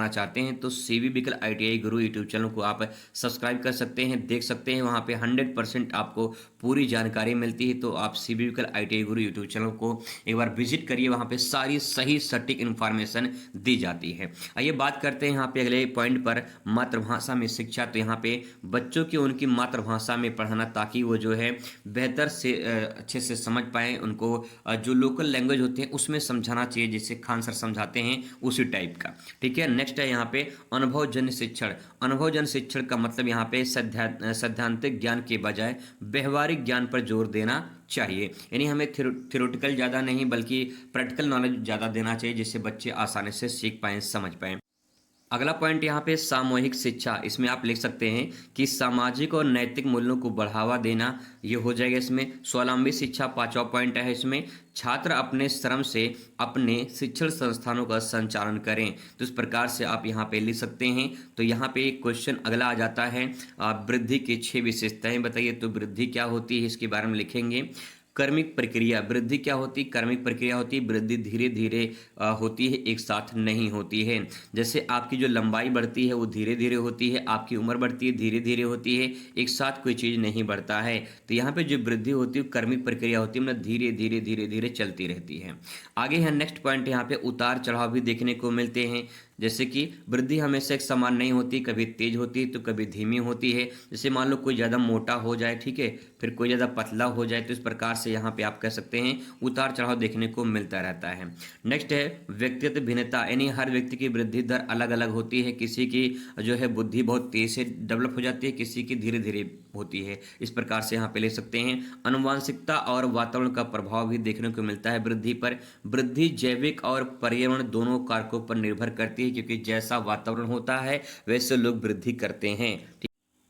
चाहते हैं तो CV विकल ITI गुरु यूट्यूब चैनल को आप सब्सक्राइब कर सकते हैं, देख सकते हैं। वहाँ पे 100% आपको पूरी जानकारी मिलती है। तो आप CV विकल ITI गुरु यूट्यूब चैनल को एक बार विजिट करिए, वहाँ पे सारी सही सटीक इन्फॉर्मेशन दी जाती है। आइए बात करते हैं यहाँ पे अगले पॉइंट पर, मातृभाषा में शिक्षा। तो यहाँ पे बच्चों की उनकी मातृभाषा में पढ़ाना, ताकि वो जो है बेहतर से अच्छे से समझ पाएँ। उनको जो लोकल लैंग्वेज होते हैं उसमें समझाना चाहिए, जैसे खान सर समझाते हैं उसी टाइप का। ठीक है, नेक्स्ट है यहाँ पे अनुभवजन्य शिक्षण। अनुभवजन्य शिक्षण का मतलब यहाँ पे सैद्धांतिक ज्ञान के बजाय व्यवहारिक ज्ञान पर जोर देना चाहिए। यानी हमें थ्योरेटिकल ज़्यादा नहीं बल्कि प्रैक्टिकल नॉलेज ज़्यादा देना चाहिए, जिससे बच्चे आसानी से सीख पाएँ, समझ पाएँ। अगला पॉइंट यहाँ पे सामूहिक शिक्षा, इसमें आप लिख सकते हैं कि सामाजिक और नैतिक मूल्यों को बढ़ावा देना, ये हो जाएगा इसमें। स्वावलंबी शिक्षा पांचवा पॉइंट है इसमें, छात्र अपने श्रम से अपने शिक्षण संस्थानों का संचालन करें, तो इस प्रकार से आप यहाँ पे लिख सकते हैं। तो यहाँ पे एक क्वेश्चन अगला आ जाता है, वृद्धि की 6 विशेषताएं बताइए। तो वृद्धि क्या होती है इसके बारे में लिखेंगे। कर्मिक प्रक्रिया, वृद्धि क्या होती है? कर्मिक प्रक्रिया होती है, वृद्धि धीरे धीरे होती है, एक साथ नहीं होती है। जैसे आपकी जो लंबाई बढ़ती है वो धीरे धीरे होती है, आपकी उम्र बढ़ती है धीरे धीरे होती है, एक साथ कोई चीज़ नहीं बढ़ता है। तो यहाँ पे जो वृद्धि होती है कर्मिक प्रक्रिया होती है, मतलब धीरे धीरे धीरे धीरे चलती रहती है। आगे है नेक्स्ट पॉइंट, यहाँ पे उतार चढ़ाव भी देखने को मिलते हैं। जैसे कि वृद्धि हमेशा एक समान नहीं होती, कभी तेज होती है तो कभी धीमी होती है। जैसे मान लो कोई ज़्यादा मोटा हो जाए, ठीक है, फिर कोई ज़्यादा पतला हो जाए, तो इस प्रकार से यहाँ पे आप कह सकते हैं उतार चढ़ाव देखने को मिलता रहता है। नेक्स्ट है व्यक्तिगत भिन्नता, यानी हर व्यक्ति की वृद्धि दर अलग अलग होती है। किसी की जो है बुद्धि बहुत तेज से डेवलप हो जाती है, किसी की धीरे धीरे होती है, इस प्रकार से यहाँ पे ले सकते हैं। आनुवंशिकता और वातावरण का प्रभाव भी देखने को मिलता है वृद्धि पर। वृद्धि जैविक और पर्यावरण दोनों कारकों पर निर्भर करती है, क्योंकि जैसा वातावरण होता है वैसे लोग वृद्धि करते हैं।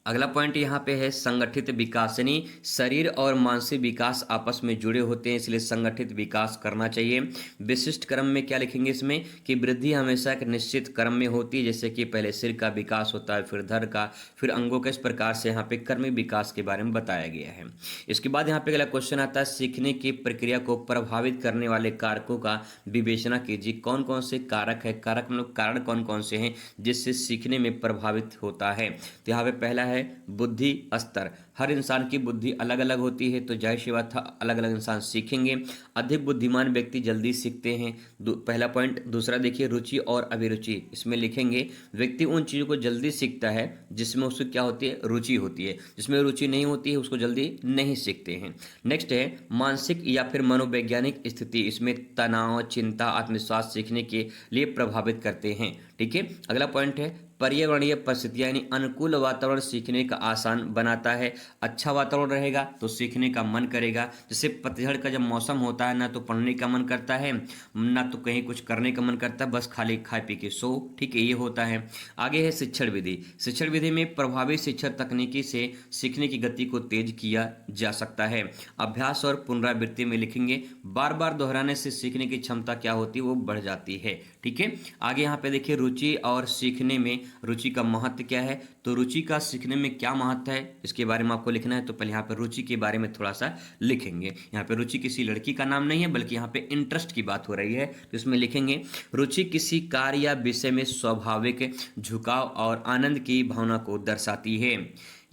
अगला पॉइंट यहाँ पे है संगठित विकास, यानी शरीर और मानसिक विकास आपस में जुड़े होते हैं, इसलिए संगठित विकास करना चाहिए। विशिष्ट क्रम में क्या लिखेंगे इसमें कि वृद्धि हमेशा एक निश्चित क्रम में होती है, जैसे कि पहले सिर का विकास होता है, फिर धड़ का, फिर अंगों का। इस प्रकार से यहाँ पे कर्मिक विकास के बारे में बताया गया है। इसके बाद यहाँ पे अगला क्वेश्चन आता है, सीखने की प्रक्रिया को प्रभावित करने वाले कारकों का विवेचना कीजिए। कौन कौन से कारक है, कारक मतलब कारण कौन कौन से हैं जिससे सीखने में प्रभावित होता है। तो यहाँ पे पहला है बुद्धि स्तर, हर इंसान की बुद्धि अलग अलग होती है, तो जाहिर सी बात है अलग अलग इंसान सीखेंगे। अधिक बुद्धिमान व्यक्ति जल्दी सीखते हैं, पहला पॉइंट। दूसरा देखिए रुचि और अभिरुचि, इसमें लिखेंगे व्यक्ति उन चीज़ों को जल्दी सीखता है जिसमें उसको क्या होती है, रुचि होती है। जिसमें रुचि नहीं होती है उसको जल्दी नहीं सीखते हैं। नेक्स्ट है मानसिक या फिर मनोवैज्ञानिक स्थिति, इसमें तनाव, चिंता, आत्मविश्वास सीखने के लिए प्रभावित करते हैं। ठीक है, अगला पॉइंट है पर्यावरणीय परिस्थितियाँ, यानी अनुकूल वातावरण सीखने का आसान बनाता है। अच्छा वातावरण रहेगा तो सीखने का मन करेगा। जैसे पतझड़ का जब मौसम होता है, ना तो पढ़ने का मन करता है, ना तो कहीं कुछ करने का मन करता है, बस खाली खाए पी के सो। ठीक है, ये होता है। आगे है शिक्षण विधि। शिक्षण विधि में प्रभावी शिक्षण तकनीकी से सीखने की गति को तेज किया जा सकता है। अभ्यास और पुनरावृत्ति में लिखेंगे बार बार दोहराने से सीखने की क्षमता क्या होती है, वो बढ़ जाती है। ठीक है, आगे यहाँ पे देखिए रुचि और सीखने में रुचि का महत्व क्या है। तो रुचि का सीखने में क्या महत्व है इसके बारे में आपको लिखना है। तो पहले यहाँ पे रुचि के बारे में थोड़ा सा लिखेंगे। यहाँ पे रुचि किसी लड़की का नाम नहीं है, बल्कि यहाँ पे इंटरेस्ट की बात हो रही है, तो इसमें लिखेंगे रुचि किसी कार्य या विषय में स्वाभाविक झुकाव और आनंद की भावना को दर्शाती है।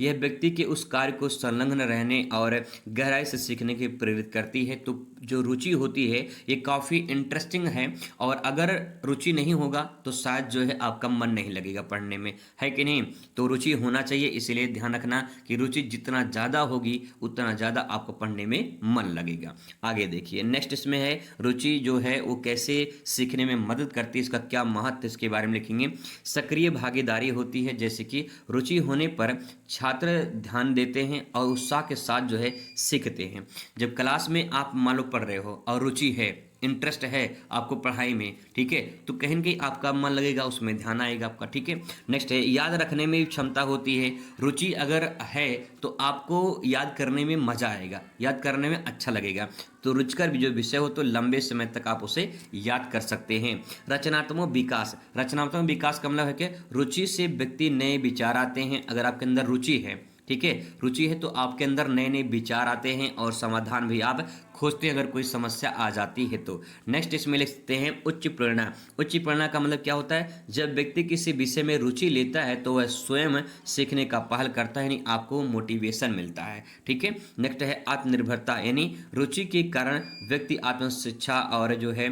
यह व्यक्ति के उस कार्य को संलग्न रहने और गहराई से सीखने की प्रेरित करती है। तो जो रुचि होती है ये काफ़ी इंटरेस्टिंग है, और अगर रुचि नहीं होगा तो शायद जो है आपका मन नहीं लगेगा पढ़ने में, है कि नहीं। तो रुचि होना चाहिए, इसीलिए ध्यान रखना कि रुचि जितना ज़्यादा होगी उतना ज़्यादा आपको पढ़ने में मन लगेगा। आगे देखिए नेक्स्ट, इसमें है रुचि जो है वो कैसे सीखने में मदद करती है, इसका क्या महत्व, इसके बारे में लिखेंगे। सक्रिय भागीदारी होती है, जैसे कि रुचि होने पर छात्र ध्यान देते हैं और उत्साह के साथ जो है सीखते हैं। जब क्लास में आप मान लो पढ़ रहे हो और रुचि है, इंटरेस्ट है आपको पढ़ाई में, ठीक है, तो कहीं न कहीं आपका मन लगेगा, उसमें ध्यान आएगा आपका। ठीक है, नेक्स्ट है याद रखने में क्षमता होती है। रुचि अगर है तो आपको याद करने में मजा आएगा, याद करने में अच्छा लगेगा। तो रुचिकर जो विषय हो तो लंबे समय तक आप उसे याद कर सकते हैं। रचनात्मक विकास, रचनात्मक विकास का मतलब है कि रुचि से व्यक्ति नए विचार आते हैं। अगर आपके अंदर रुचि है, ठीक है, रुचि है तो आपके अंदर नए नए विचार आते हैं और समाधान भी आप खोजते हैं अगर कोई समस्या आ जाती है तो। नेक्स्ट इसमें लिख सकते हैं उच्च प्रेरणा। उच्च प्रेरणा का मतलब क्या होता है, जब व्यक्ति किसी विषय में रुचि लेता है तो वह स्वयं सीखने का पहल करता है, यानी आपको मोटिवेशन मिलता है। ठीक है, नेक्स्ट है आत्मनिर्भरता, यानी रुचि के कारण व्यक्ति आत्मशिक्षा और जो है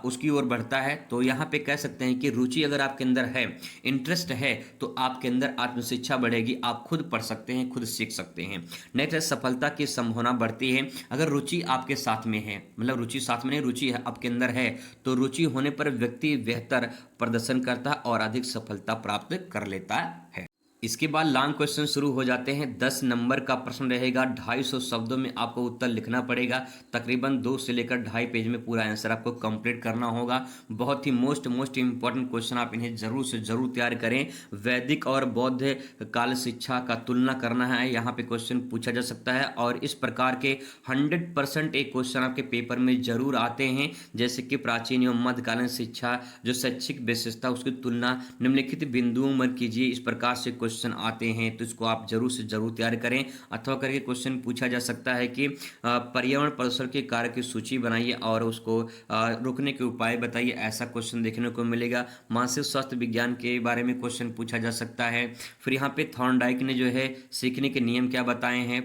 उसकी ओर बढ़ता है। तो यहाँ पे कह सकते हैं कि रुचि अगर आपके अंदर है, इंटरेस्ट है, तो आपके अंदर आत्मशिक्षा बढ़ेगी, आप खुद पढ़ सकते हैं, खुद सीख सकते हैं। नेक्स्ट है सफलता की संभावना बढ़ती है। अगर रुचि आपके साथ में है, मतलब रुचि साथ में नहीं, रुचि है आपके अंदर है, तो रुचि होने पर व्यक्ति बेहतर प्रदर्शन करता है और अधिक सफलता प्राप्त कर लेता है। इसके बाद लॉन्ग क्वेश्चन शुरू हो जाते हैं। 10 नंबर का प्रश्न रहेगा, 250 शब्दों में आपको उत्तर लिखना पड़ेगा। तकरीबन 2 से लेकर 2.5 पेज में पूरा आंसर आपको कंप्लीट करना होगा। बहुत ही मोस्ट इंपॉर्टेंट क्वेश्चन, आप इन्हें जरूर से जरूर तैयार करें। वैदिक और बौद्ध काल शिक्षा का तुलना करना है, यहाँ पे क्वेश्चन पूछा जा सकता है। और इस प्रकार के 100% एक क्वेश्चन आपके पेपर में जरूर आते हैं, जैसे कि प्राचीन एवं मध्यकालीन शिक्षा जो शैक्षिक विशेषता उसकी तुलना निम्नलिखित बिंदुओं में कीजिए। इस प्रकार से क्वेश्चन आते हैं, तो इसको आप जरूर से जरूर तैयार करें। अथवा करके क्वेश्चन पूछा जा सकता है कि पर्यावरण प्रदूषण के कार्य की सूची बनाइए और उसको रोकने के उपाय बताइए। ऐसा क्वेश्चन देखने को मिलेगा। मानसिक स्वास्थ्य विज्ञान के बारे में क्वेश्चन पूछा जा सकता है। फिर यहाँ पे थॉर्नडाइक ने जो है सीखने के नियम क्या बताए हैं,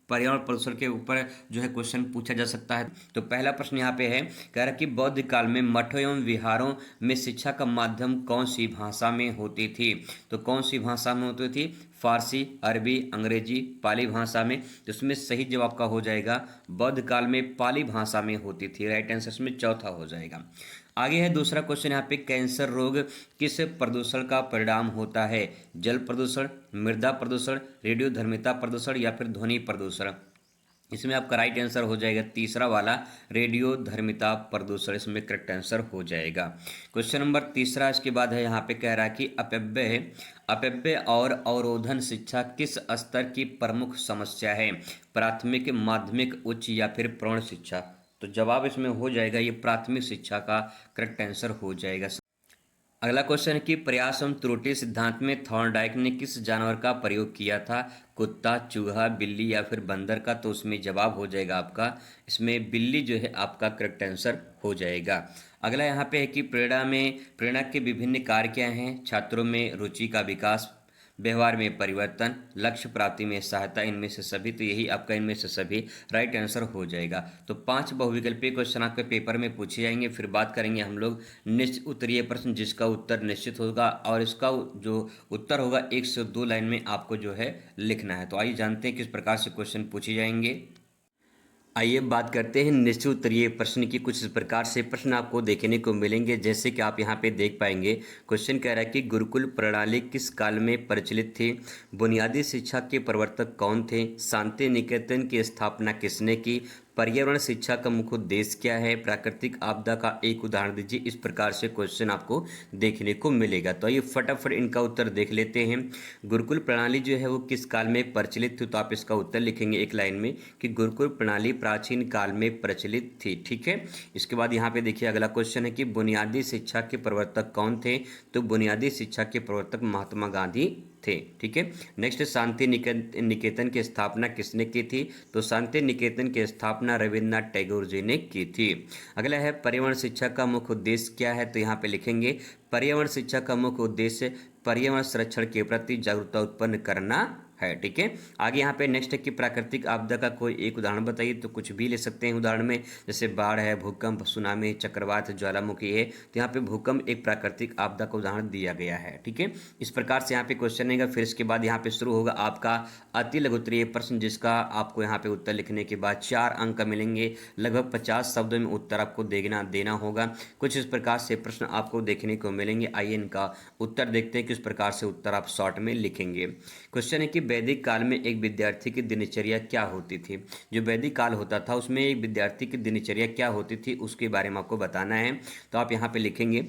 पर्यावरण प्रदूषण के ऊपर जो है क्वेश्चन पूछा जा सकता है। तो पहला प्रश्न यहाँ पे है, कह रहा कि बौद्ध काल में मठों एवं विहारों में शिक्षा का माध्यम कौन सी भाषा में होती थी। तो कौन सी भाषा में होती थी, फारसी, अरबी, अंग्रेजी, पाली भाषा में। तो इसमें सही जवाब का हो जाएगा बौद्ध काल में पाली भाषा में होती थी। राइट आंसर इसमें चौथा हो जाएगा। आगे है दूसरा क्वेश्चन यहाँ पे, कैंसर रोग किस प्रदूषण का परिणाम होता है। जल प्रदूषण, मृदा प्रदूषण, रेडियोधर्मिता प्रदूषण या फिर ध्वनि प्रदूषण। इसमें आपका राइट आंसर हो जाएगा तीसरा वाला, रेडियोधर्मिता प्रदूषण, इसमें करेक्ट आंसर हो जाएगा। क्वेश्चन नंबर तीसरा इसके बाद है, यहाँ पे कह रहा है कि अपव्यय है, अपव्यय और अवरोधन शिक्षा किस स्तर की प्रमुख समस्या है। प्राथमिक, माध्यमिक, उच्च या फिर प्रौढ़ शिक्षा। तो जवाब इसमें हो जाएगा ये प्राथमिक शिक्षा का करेक्ट आंसर हो जाएगा। अगला क्वेश्चन है कि प्रयास एवं त्रुटि सिद्धांत में थॉर्नडाइक ने किस जानवर का प्रयोग किया था। कुत्ता, चूहा, बिल्ली या फिर बंदर का। तो उसमें जवाब हो जाएगा आपका इसमें बिल्ली जो है आपका करेक्ट आंसर हो जाएगा। अगला यहाँ पे है कि प्रेरणा के विभिन्न कार्य क्या हैं। छात्रों में रुचि का विकास, व्यवहार में परिवर्तन, लक्ष्य प्राप्ति में सहायता, इनमें से सभी। तो यही आपका इनमें से सभी राइट आंसर हो जाएगा। तो 5 बहुविकल्पीय क्वेश्चन आपके पेपर में पूछे जाएंगे। फिर बात करेंगे हम लोग निश्चित उत्तरीय प्रश्न, जिसका उत्तर निश्चित होगा और इसका जो उत्तर होगा 1 से 2 लाइन में आपको जो है लिखना है। तो आइए जानते हैं किस प्रकार से क्वेश्चन पूछे जाएंगे। आइए बात करते हैं निश्चित उत्तरीय प्रश्न की। कुछ इस प्रकार से प्रश्न आपको देखने को मिलेंगे, जैसे कि आप यहाँ पे देख पाएंगे। क्वेश्चन कह रहा है कि गुरुकुल प्रणाली किस काल में प्रचलित थी। बुनियादी शिक्षा के प्रवर्तक कौन थे। शांति निकेतन की स्थापना किसने की। पर्यावरण शिक्षा का मुख्य उद्देश्य क्या है। प्राकृतिक आपदा का एक उदाहरण दीजिए। इस प्रकार से क्वेश्चन आपको देखने को मिलेगा। तो आइए फटाफट इनका उत्तर देख लेते हैं। गुरुकुल प्रणाली जो है वो किस काल में प्रचलित थी। तो आप इसका उत्तर लिखेंगे एक लाइन में कि गुरुकुल प्रणाली प्राचीन काल में प्रचलित थी। ठीक है। इसके बाद यहाँ पे देखिए अगला क्वेश्चन है कि बुनियादी शिक्षा के प्रवर्तक कौन थे। तो बुनियादी शिक्षा के प्रवर्तक महात्मा गांधी थे। ठीक है। नेक्स्ट, शांति निकेतन की स्थापना किसने की थी। तो शांति निकेतन की स्थापना रविन्द्रनाथ टैगोर जी ने की थी। अगला है पर्यावरण शिक्षा का मुख्य उद्देश्य क्या है। तो यहाँ पे लिखेंगे पर्यावरण शिक्षा का मुख्य उद्देश्य पर्यावरण संरक्षण के प्रति जागरूकता उत्पन्न करना है। ठीक है। आगे यहाँ पे नेक्स्ट है कि प्राकृतिक आपदा का कोई एक उदाहरण बताइए। तो कुछ भी ले सकते हैं उदाहरण में, जैसे बाढ़ है, भूकंप, सुनामी, चक्रवात, ज्वालामुखी है। तो यहाँ पे भूकंप एक प्राकृतिक आपदा का उदाहरण दिया गया है। ठीक है। इस प्रकार से यहाँ पे क्वेश्चन रहेगा। फिर इसके बाद यहाँ पे शुरू होगा आपका अति लघुत्तरीय प्रश्न, जिसका आपको यहाँ पे उत्तर लिखने के बाद 4 अंक मिलेंगे। लगभग 50 शब्दों में उत्तर आपको देना होगा। कुछ इस प्रकार से प्रश्न आपको देखने को मिलेंगे। आइए इनका उत्तर देखते हैं किस प्रकार से उत्तर आप शॉर्ट में लिखेंगे। क्वेश्चन है कि वैदिक काल में एक विद्यार्थी की दिनचर्या क्या होती थी। जो वैदिक काल होता था उसमें एक विद्यार्थी की दिनचर्या क्या होती थी, उसके बारे में आपको बताना है। तो आप यहाँ पे लिखेंगे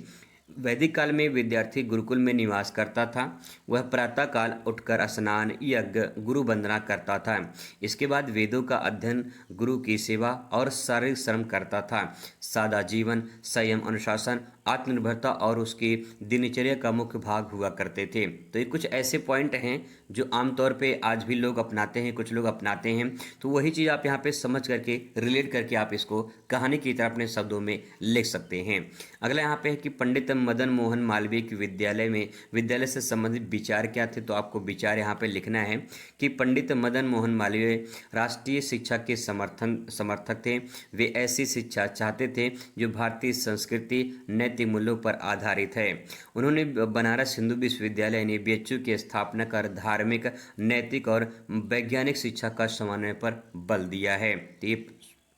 वैदिक काल में विद्यार्थी गुरुकुल में निवास करता था। वह प्रातः काल उठकर स्नान, यज्ञ, गुरु वंदना करता था। इसके बाद वेदों का अध्ययन, गुरु की सेवा और शारीरिक श्रम करता था। सादा जीवन, संयम, अनुशासन, आत्मनिर्भरता और उसकी दिनचर्या का मुख्य भाग हुआ करते थे। तो ये कुछ ऐसे पॉइंट हैं जो आमतौर पे आज भी लोग अपनाते हैं, कुछ लोग अपनाते हैं। तो वही चीज़ आप यहाँ पे समझ करके रिलेट करके आप इसको कहानी की तरह अपने शब्दों में लिख सकते हैं। अगला यहाँ पे है कि पंडित मदन मोहन मालवीय के विद्यालय से संबंधित विचार क्या थे। तो आपको विचार यहाँ पे लिखना है कि पंडित मदन मोहन मालवीय राष्ट्रीय शिक्षा के समर्थक थे। वे ऐसी शिक्षा चाहते थे जो भारतीय संस्कृति, नैतिक मूल्यों पर आधारित है। उन्होंने बनारस हिंदू विश्वविद्यालय यानी BHU की स्थापना कर धार्मिक, नैतिक और वैज्ञानिक शिक्षा का समन्वय पर बल दिया है। तो ये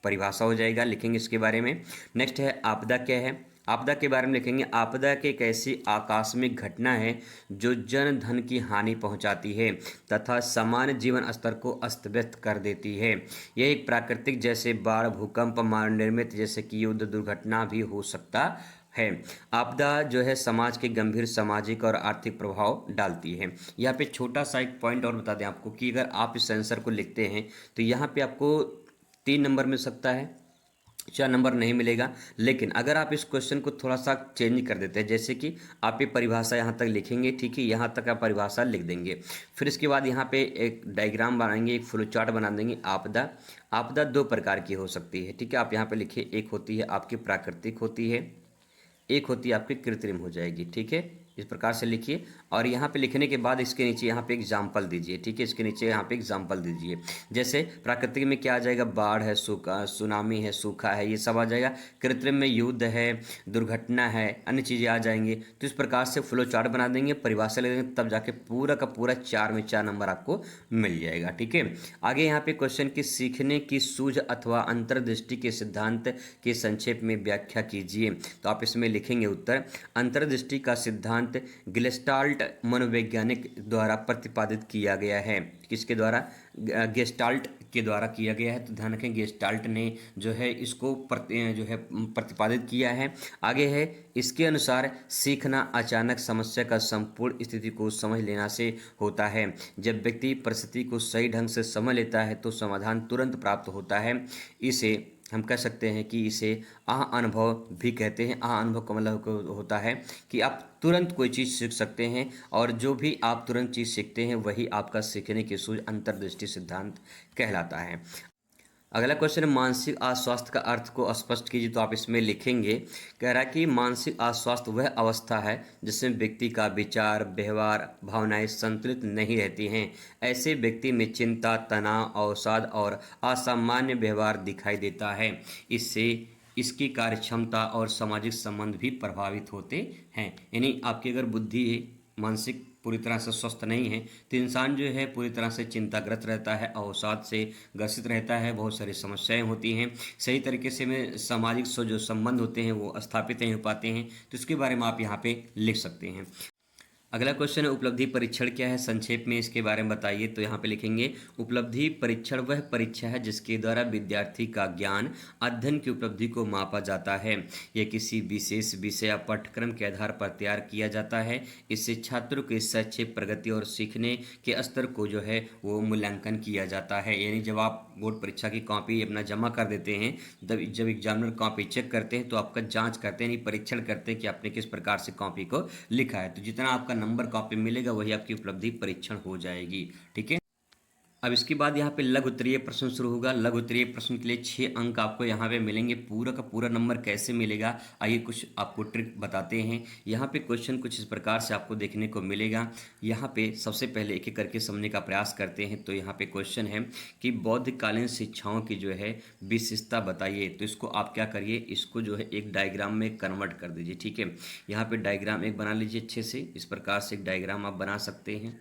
परिभाषा हो जाएगा, लिखेंगे इसके बारे में। नेक्स्ट है आपदा क्या है। आपदा के बारे में लिखेंगे, आपदा की एक ऐसी आकस्मिक घटना है जो जन धन की हानि पहुंचाती है तथा सामान्य जीवन स्तर को अस्त व्यस्त कर देती है। यह एक प्राकृतिक जैसे बाढ़, भूकंप, मानव निर्मित जैसे कि युद्ध, दुर्घटना भी हो सकता है। आपदा जो है समाज के गंभीर सामाजिक और आर्थिक प्रभाव डालती है। यहाँ पे छोटा सा एक पॉइंट और बता दें आपको कि अगर आप इस आंसर को लिखते हैं तो यहाँ पे आपको 3 नंबर मिल सकता है, 4 नंबर नहीं मिलेगा। लेकिन अगर आप इस क्वेश्चन को थोड़ा सा चेंज कर देते हैं, जैसे कि आप ये परिभाषा यहाँ तक लिखेंगे, ठीक है, यहाँ तक आप परिभाषा लिख देंगे, फिर इसके बाद यहाँ पे एक डायग्राम बनाएंगे, एक फ्लो चार्ट बना देंगे। आपदा, आपदा 2 प्रकार की हो सकती है, ठीक है, आप यहाँ पे लिखिए, एक होती है आपकी प्राकृतिक होती है, एक होती है आपकी कृत्रिम हो जाएगी, ठीक है, इस प्रकार से लिखिए। और यहाँ पे लिखने के बाद इसके नीचे यहाँ पे एग्जाम्पल दीजिए, ठीक है, इसके नीचे यहाँ पे एग्जाम्पल दीजिए। जैसे प्राकृतिक में क्या आ जाएगा, बाढ़ है, सूखा, सुनामी है, सूखा है, ये सब आ जाएगा। कृत्रिम में युद्ध है, दुर्घटना है, अन्य चीज़ें आ जाएंगी। तो इस प्रकार से फ्लो चार्ट बना देंगे, परिभाषा ले देंगे, तब जाके पूरा का पूरा 4 में 4 नंबर आपको मिल जाएगा, ठीक है। आगे यहाँ पे क्वेश्चन की सीखने की सूझ अथवा अंतर्दृष्टि के सिद्धांत की संक्षेप में व्याख्या कीजिए। तो आप इसमें लिखेंगे उत्तर, अंतर्दृष्टि का सिद्धांत गेस्टाल्ट मनोवैज्ञानिक द्वारा प्रतिपादित किया गया है। किसके द्वारा, गेस्टाल्ट के द्वारा किया गया है। तो ध्यान रखें, गेस्टाल्ट ने जो है इसको प्रतिपादित किया है। आगे है, इसके अनुसार सीखना अचानक समस्या का संपूर्ण स्थिति को समझ लेना से होता है। जब व्यक्ति परिस्थिति को सही ढंग से समझ लेता है तो समाधान तुरंत प्राप्त होता है। इसे हम कह सकते हैं कि इसे आह अनुभव भी कहते हैं। आह अनुभव का मतलब होता है कि आप तुरंत कोई चीज़ सीख सकते हैं, और जो भी आप तुरंत चीज़ सीखते हैं वही आपका सीखने की सूझ अंतर्दृष्टि सिद्धांत कहलाता है। अगला क्वेश्चन है, मानसिक अस्वास्थ्य का अर्थ को स्पष्ट कीजिए। तो आप इसमें लिखेंगे, कह रहा है कि मानसिक अस्वास्थ्य वह अवस्था है जिसमें व्यक्ति का विचार, व्यवहार, भावनाएं संतुलित नहीं रहती हैं। ऐसे व्यक्ति में चिंता, तनाव, अवसाद और असामान्य व्यवहार दिखाई देता है। इससे इसकी कार्यक्षमता और सामाजिक संबंध भी प्रभावित होते हैं। यानी आपकी अगर बुद्धि मानसिक पूरी तरह से स्वस्थ नहीं है तो इंसान जो है पूरी तरह से चिंताग्रस्त रहता है, अवसाद से ग्रसित रहता है, बहुत सारी समस्याएं होती हैं, सही तरीके से में सामाजिक जो संबंध होते हैं वो स्थापित नहीं हो पाते हैं। तो इसके बारे में आप यहाँ पे लिख सकते हैं। अगला क्वेश्चन है, उपलब्धि परीक्षण क्या है, संक्षेप में इसके बारे में बताइए। तो यहाँ पे लिखेंगे, उपलब्धि परीक्षण वह परीक्षा है जिसके द्वारा विद्यार्थी का ज्ञान, अध्ययन की उपलब्धि को मापा जाता है। यह किसी विशेष विषय या पाठ्यक्रम के आधार पर तैयार किया जाता है। इससे छात्रों के शैक्षिक प्रगति और सीखने के स्तर को जो है वो मूल्यांकन किया जाता है। यानी जब आप बोर्ड परीक्षा की कॉपी अपना जमा कर देते हैं, जब एग्जामिनर कॉपी चेक करते हैं तो आपका जांच करते हैं, परीक्षण करते हैं कि आपने किस प्रकार से कॉपी को लिखा है। तो जितना आपका नंबर कॉपी मिलेगा वही आपकी उपलब्धि परीक्षण हो जाएगी, ठीक है। अब इसके बाद यहाँ पे लघु उत्तरीय प्रश्न शुरू होगा। लघु उत्तरीय प्रश्न के लिए 6 अंक आपको यहाँ पे मिलेंगे। पूरा का पूरा नंबर कैसे मिलेगा, आइए कुछ आपको ट्रिक बताते हैं। यहाँ पे क्वेश्चन कुछ इस प्रकार से आपको देखने को मिलेगा। यहाँ पे सबसे पहले एक एक करके समझने का प्रयास करते हैं। तो यहाँ पे क्वेश्चन है कि बौद्धकालीन शिक्षाओं की जो है विशेषता बताइए। तो इसको आप क्या करिए, इसको जो है एक डायग्राम में कन्वर्ट कर दीजिए, ठीक है। यहाँ पे डायग्राम एक बना लीजिए अच्छे से, इस प्रकार से एक डायग्राम आप बना सकते हैं।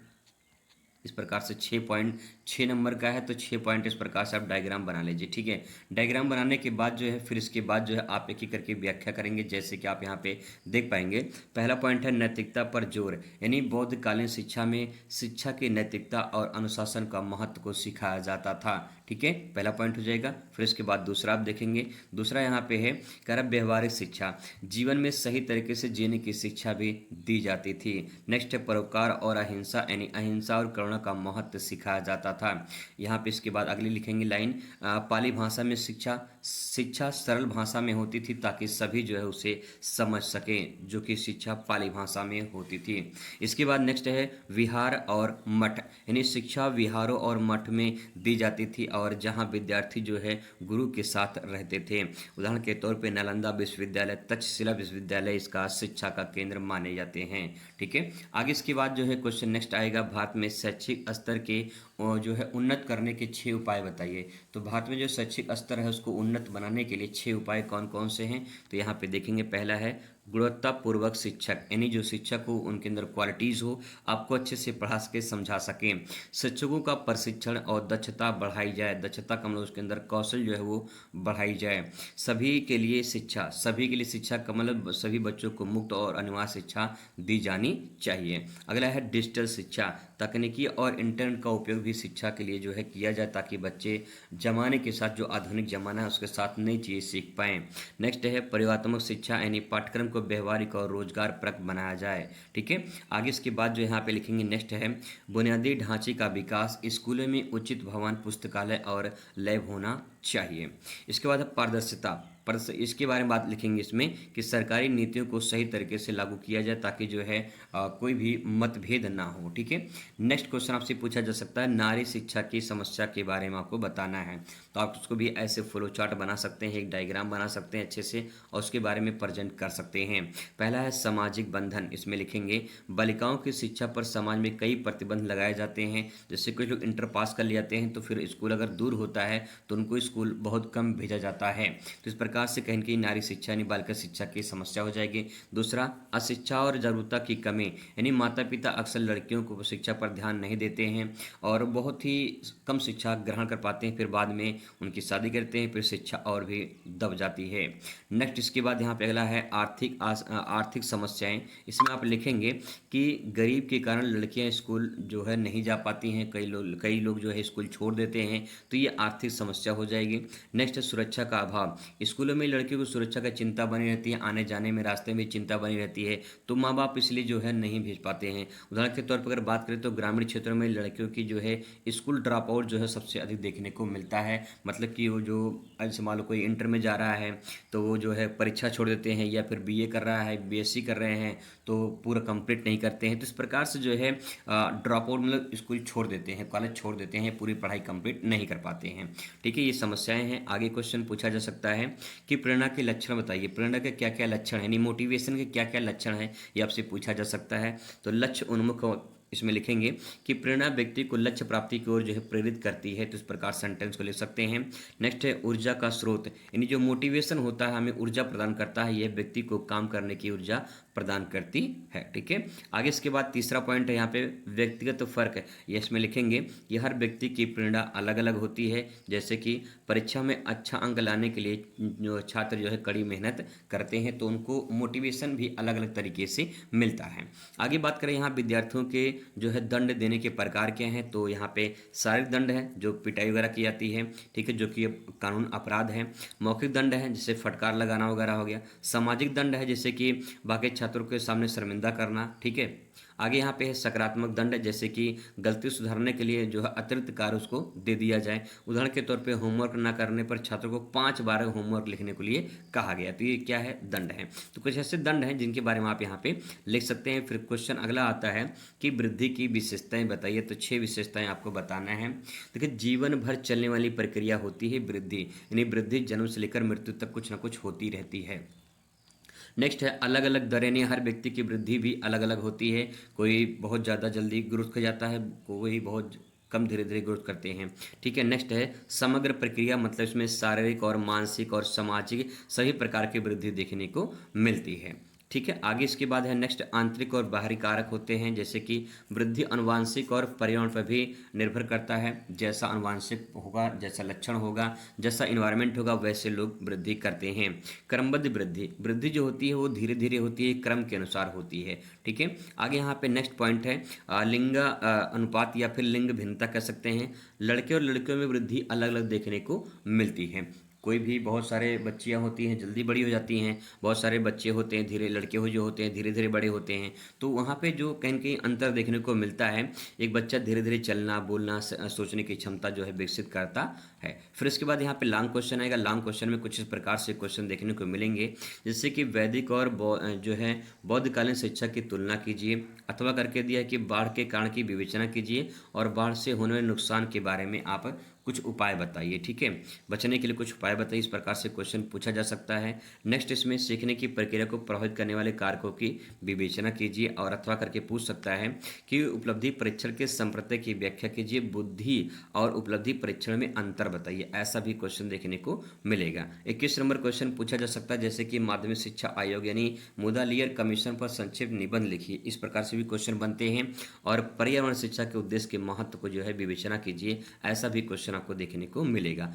इस प्रकार से 6 नंबर का है तो 6 पॉइंट इस प्रकार से आप डायग्राम बना लीजिए, ठीक है। डायग्राम बनाने के बाद जो है फिर इसके बाद जो है आप एक एक करके व्याख्या करेंगे। जैसे कि आप यहाँ पे देख पाएंगे, पहला पॉइंट है नैतिकता पर जोर, यानी बौद्धकालीन शिक्षा में शिक्षा की नैतिकता और अनुशासन का महत्व को सिखाया जाता था, ठीक है, पहला पॉइंट हो जाएगा। फिर इसके बाद दूसरा आप देखेंगे, दूसरा यहाँ पे है कह रहा व्यवहारिक शिक्षा, जीवन में सही तरीके से जीने की शिक्षा भी दी जाती थी। नेक्स्ट है परोपकार और अहिंसा, यानी अहिंसा और करुणा का महत्व सिखाया जाता था। यहाँ पे इसके बाद अगली लिखेंगे लाइन, पाली भाषा में शिक्षा सरल भाषा में होती थी ताकि सभी जो है उसे समझ सकें, जो कि शिक्षा पाली भाषा में होती थी। इसके बाद नेक्स्ट है विहार और मठ, यानी शिक्षा विहारों और मठ में दी जाती थी और जहाँ विद्यार्थी जो है गुरु के साथ रहते थे। उदाहरण के तौर पे नालंदा विश्वविद्यालय, तक्षशिला विश्वविद्यालय इसका शिक्षा का केंद्र माने जाते हैं, ठीक है। आगे इसके बाद जो है क्वेश्चन नेक्स्ट आएगा, भारत में शैक्षिक स्तर के जो है उन्नत करने के 6 उपाय बताइए। तो भारत में जो शैक्षिक स्तर है उसको उन्नत बनाने के लिए 6 उपाय कौन कौन से हैं। तो यहाँ पे देखेंगे, पहला है गुणवत्तापूर्वक शिक्षक, यानी जो शिक्षक हो उनके अंदर क्वालिटीज़ हो, आपको अच्छे से पढ़ा सके, समझा सकें। शिक्षकों का प्रशिक्षण और दक्षता बढ़ाई जाए, दक्षता का मतलब उसके अंदर कौशल जो है वो बढ़ाई जाए। सभी के लिए शिक्षा, सभी के लिए शिक्षा का मतलब सभी बच्चों को मुक्त और अनिवार्य शिक्षा दी जानी चाहिए। अगला है डिजिटल शिक्षा, तकनीकी और इंटरनेट का उपयोग भी शिक्षा के लिए जो है किया जाए, ताकि बच्चे ज़माने के साथ, जो आधुनिक ज़माना है उसके साथ नई चीज़ सीख पाएँ। नेक्स्ट है परिवर्तनात्मक शिक्षा, यानी पाठ्यक्रम को व्यवहारिक और रोजगार परक बनाया जाए। ठीक है, आगे इसके बाद जो यहाँ पे लिखेंगे नेक्स्ट है बुनियादी ढांचे का विकास, स्कूलों में उचित भवन, पुस्तकालय और लैब होना चाहिए। इसके बाद है पारदर्शिता, पर इसके बारे में बात लिखेंगे इसमें कि सरकारी नीतियों को सही तरीके से लागू किया जाए, ताकि जो है कोई भी मतभेद ना हो। ठीक है, नेक्स्ट क्वेश्चन आपसे पूछा जा सकता है नारी शिक्षा की समस्या के बारे में आपको बताना है, तो आप उसको भी ऐसे फ्लो चार्ट बना सकते हैं, एक डायग्राम बना सकते हैं अच्छे से, और उसके बारे में प्रेजेंट कर सकते हैं। पहला है सामाजिक बंधन, इसमें लिखेंगे बालिकाओं की शिक्षा पर समाज में कई प्रतिबंध लगाए जाते हैं। जैसे कुछ लोग इंटर पास कर ले जाते हैं तो फिर स्कूल अगर दूर होता है तो उनको स्कूल बहुत कम भेजा जाता है। तो इस प्रकार से कहीं कि नारी शिक्षा यानी बालिका शिक्षा की समस्या हो जाएगी। दूसरा, अशिक्षा और जागरूकता की कमी, यानी माता पिता अक्सर लड़कियों को शिक्षा पर ध्यान नहीं देते हैं और बहुत ही कम शिक्षा ग्रहण कर पाते हैं, फिर बाद में उनकी शादी करते हैं, फिर शिक्षा और भी दब जाती है। नेक्स्ट इसके बाद यहाँ पे अगला है आर्थिक समस्याएं, इसमें आप लिखेंगे कि गरीब के कारण लड़कियां स्कूल जो है नहीं जा पाती हैं, कई लोग जो है स्कूल छोड़ देते हैं, तो ये आर्थिक समस्या हो जाएगी। नेक्स्ट है सुरक्षा का अभाव, स्कूलों में लड़कियों को सुरक्षा का चिंता बनी रहती है, आने जाने में रास्ते में चिंता बनी रहती है, तो माँ बाप इसलिए जो है नहीं भेज पाते हैं। उदाहरण के तौर पर अगर बात करें तो ग्रामीण क्षेत्रों में लड़कियों की जो है स्कूल ड्रॉप आउट जो है सबसे अधिक देखने को मिलता है। मतलब कि वो जो ऐसे मान लो कोई इंटर में जा रहा है तो वो जो है परीक्षा छोड़ देते हैं, या फिर बीए कर रहा है, बीएससी कर रहे हैं तो पूरा कंप्लीट नहीं करते हैं। तो इस प्रकार से जो है ड्रॉप आउट मतलब स्कूल छोड़ देते हैं, कॉलेज छोड़ देते हैं, पूरी पढ़ाई कंप्लीट नहीं कर पाते हैं। ठीक है, ये समस्याएं हैं। आगे क्वेश्चन पूछा जा सकता है कि प्रेरणा के लक्षण बताइए, प्रेरणा के क्या क्या लक्षण है, यानी मोटिवेशन के क्या क्या लक्षण है, ये आपसे पूछा जा सकता है। तो लक्ष्य उन्मुख इसमें लिखेंगे कि प्रेरणा व्यक्ति को लक्ष्य प्राप्ति की ओर जो है प्रेरित करती है, तो इस प्रकार सेंटेंस को लिख सकते हैं। नेक्स्ट है ऊर्जा का स्रोत, यानी जो मोटिवेशन होता है हमें ऊर्जा प्रदान करता है, यह व्यक्ति को काम करने की ऊर्जा प्रदान करती है। ठीक है, आगे इसके बाद तीसरा पॉइंट है यहाँ पे व्यक्तिगत फर्क है, ये इसमें लिखेंगे कि हर व्यक्ति की प्रेरणा अलग अलग होती है। जैसे कि परीक्षा में अच्छा अंक लाने के लिए जो छात्र जो है कड़ी मेहनत करते हैं तो उनको मोटिवेशन भी अलग अलग तरीके से मिलता है। आगे बात करें यहाँ विद्यार्थियों के जो है दंड देने के प्रकार क्या हैं, तो यहाँ पे शारीरिक दंड है जो पिटाई वगैरह की जाती है, ठीक है, जो कि कानून अपराध है। मौखिक दंड है जैसे फटकार लगाना वगैरह हो गया। सामाजिक दंड है जैसे कि बाकी छात्रों के सामने शर्मिंदा करना। ठीक है, आगे यहाँ पे है सकारात्मक दंड, जैसे कि गलती सुधारने के लिए जो है अतिरिक्त कार्य उसको दे दिया जाए। उदाहरण के तौर पे होमवर्क ना करने पर छात्रों को 5 बार होमवर्क लिखने के लिए कहा गया, तो ये क्या है, दंड है। तो कुछ ऐसे दंड हैं जिनके बारे में आप यहाँ पे लिख सकते हैं। फिर क्वेश्चन अगला आता है कि वृद्धि की विशेषताएं बताइए, तो 6 विशेषताएं आपको बताना है। देखिए, जीवन भर चलने वाली प्रक्रिया होती है वृद्धि, यानी वृद्धि जन्म से लेकर मृत्यु तक कुछ ना कुछ होती रहती है। नेक्स्ट है अलग अलग दरें, यानी हर व्यक्ति की वृद्धि भी अलग अलग होती है, कोई बहुत ज़्यादा जल्दी ग्रोथ कर जाता है, कोई बहुत कम धीरे धीरे ग्रोथ करते हैं। ठीक है, नेक्स्ट है समग्र प्रक्रिया, मतलब इसमें शारीरिक और मानसिक और सामाजिक सभी प्रकार की वृद्धि देखने को मिलती है। ठीक है, आगे इसके बाद है नेक्स्ट आंतरिक और बाहरी कारक होते हैं, जैसे कि वृद्धि अनुवांशिक और पर्यावरण पर भी निर्भर करता है। जैसा अनुवांशिक होगा, जैसा लक्षण होगा, जैसा इन्वायरमेंट होगा, वैसे लोग वृद्धि करते हैं। क्रमबद्ध वृद्धि, वृद्धि जो होती है वो धीरे धीरे होती है, क्रम के अनुसार होती है। ठीक है, आगे यहाँ पे नेक्स्ट पॉइंट है लिंग अनुपात या फिर लिंग भिन्नता कह सकते हैं। लड़के और लड़कियों में वृद्धि अलग अलग देखने को मिलती है। कोई भी बहुत सारे बच्चियां होती हैं जल्दी बड़ी हो जाती हैं, बहुत सारे बच्चे होते हैं धीरे लड़के हो जो होते हैं धीरे धीरे बड़े होते हैं, तो वहाँ पे जो कहीं न कहीं अंतर देखने को मिलता है। एक बच्चा धीरे धीरे चलना बोलना सोचने की क्षमता जो है विकसित करता है। फिर इसके बाद यहाँ पे लॉन्ग क्वेश्चन आएगा। लॉन्ग क्वेश्चन में कुछ इस प्रकार से क्वेश्चन देखने को मिलेंगे, जैसे कि वैदिक और जो है बौद्धकालीन शिक्षा की तुलना कीजिए, अथवा करके दिया है कि बाढ़ के कारण की विवेचना कीजिए और बाढ़ से होने वाले नुकसान के बारे में आप कुछ उपाय बताइए। ठीक है, बचने के लिए कुछ उपाय बताइए, इस प्रकार से क्वेश्चन पूछा जा सकता है। नेक्स्ट इसमें सीखने की प्रक्रिया को प्रभावित करने वाले कारकों की विवेचना कीजिए, और अथवा करके पूछ सकता है कि उपलब्धि परीक्षण के संप्रत्यय की व्याख्या कीजिए, बुद्धि और उपलब्धि परीक्षण में अंतर बताइए। ऐसा भी क्वेश्चन देखने को मिलेगा। 21 नंबर क्वेश्चन पूछा जा सकता है, जैसे कि माध्यमिक शिक्षा आयोग यानी मुदालियर कमीशन पर संक्षिप्त निबंध लिखिए। इस प्रकार से भी क्वेश्चन बनते हैं। और पर्यावरण शिक्षा के उद्देश्य के महत्व को जो है विवेचना कीजिए, ऐसा भी क्वेश्चन आपको देखने को मिलेगा।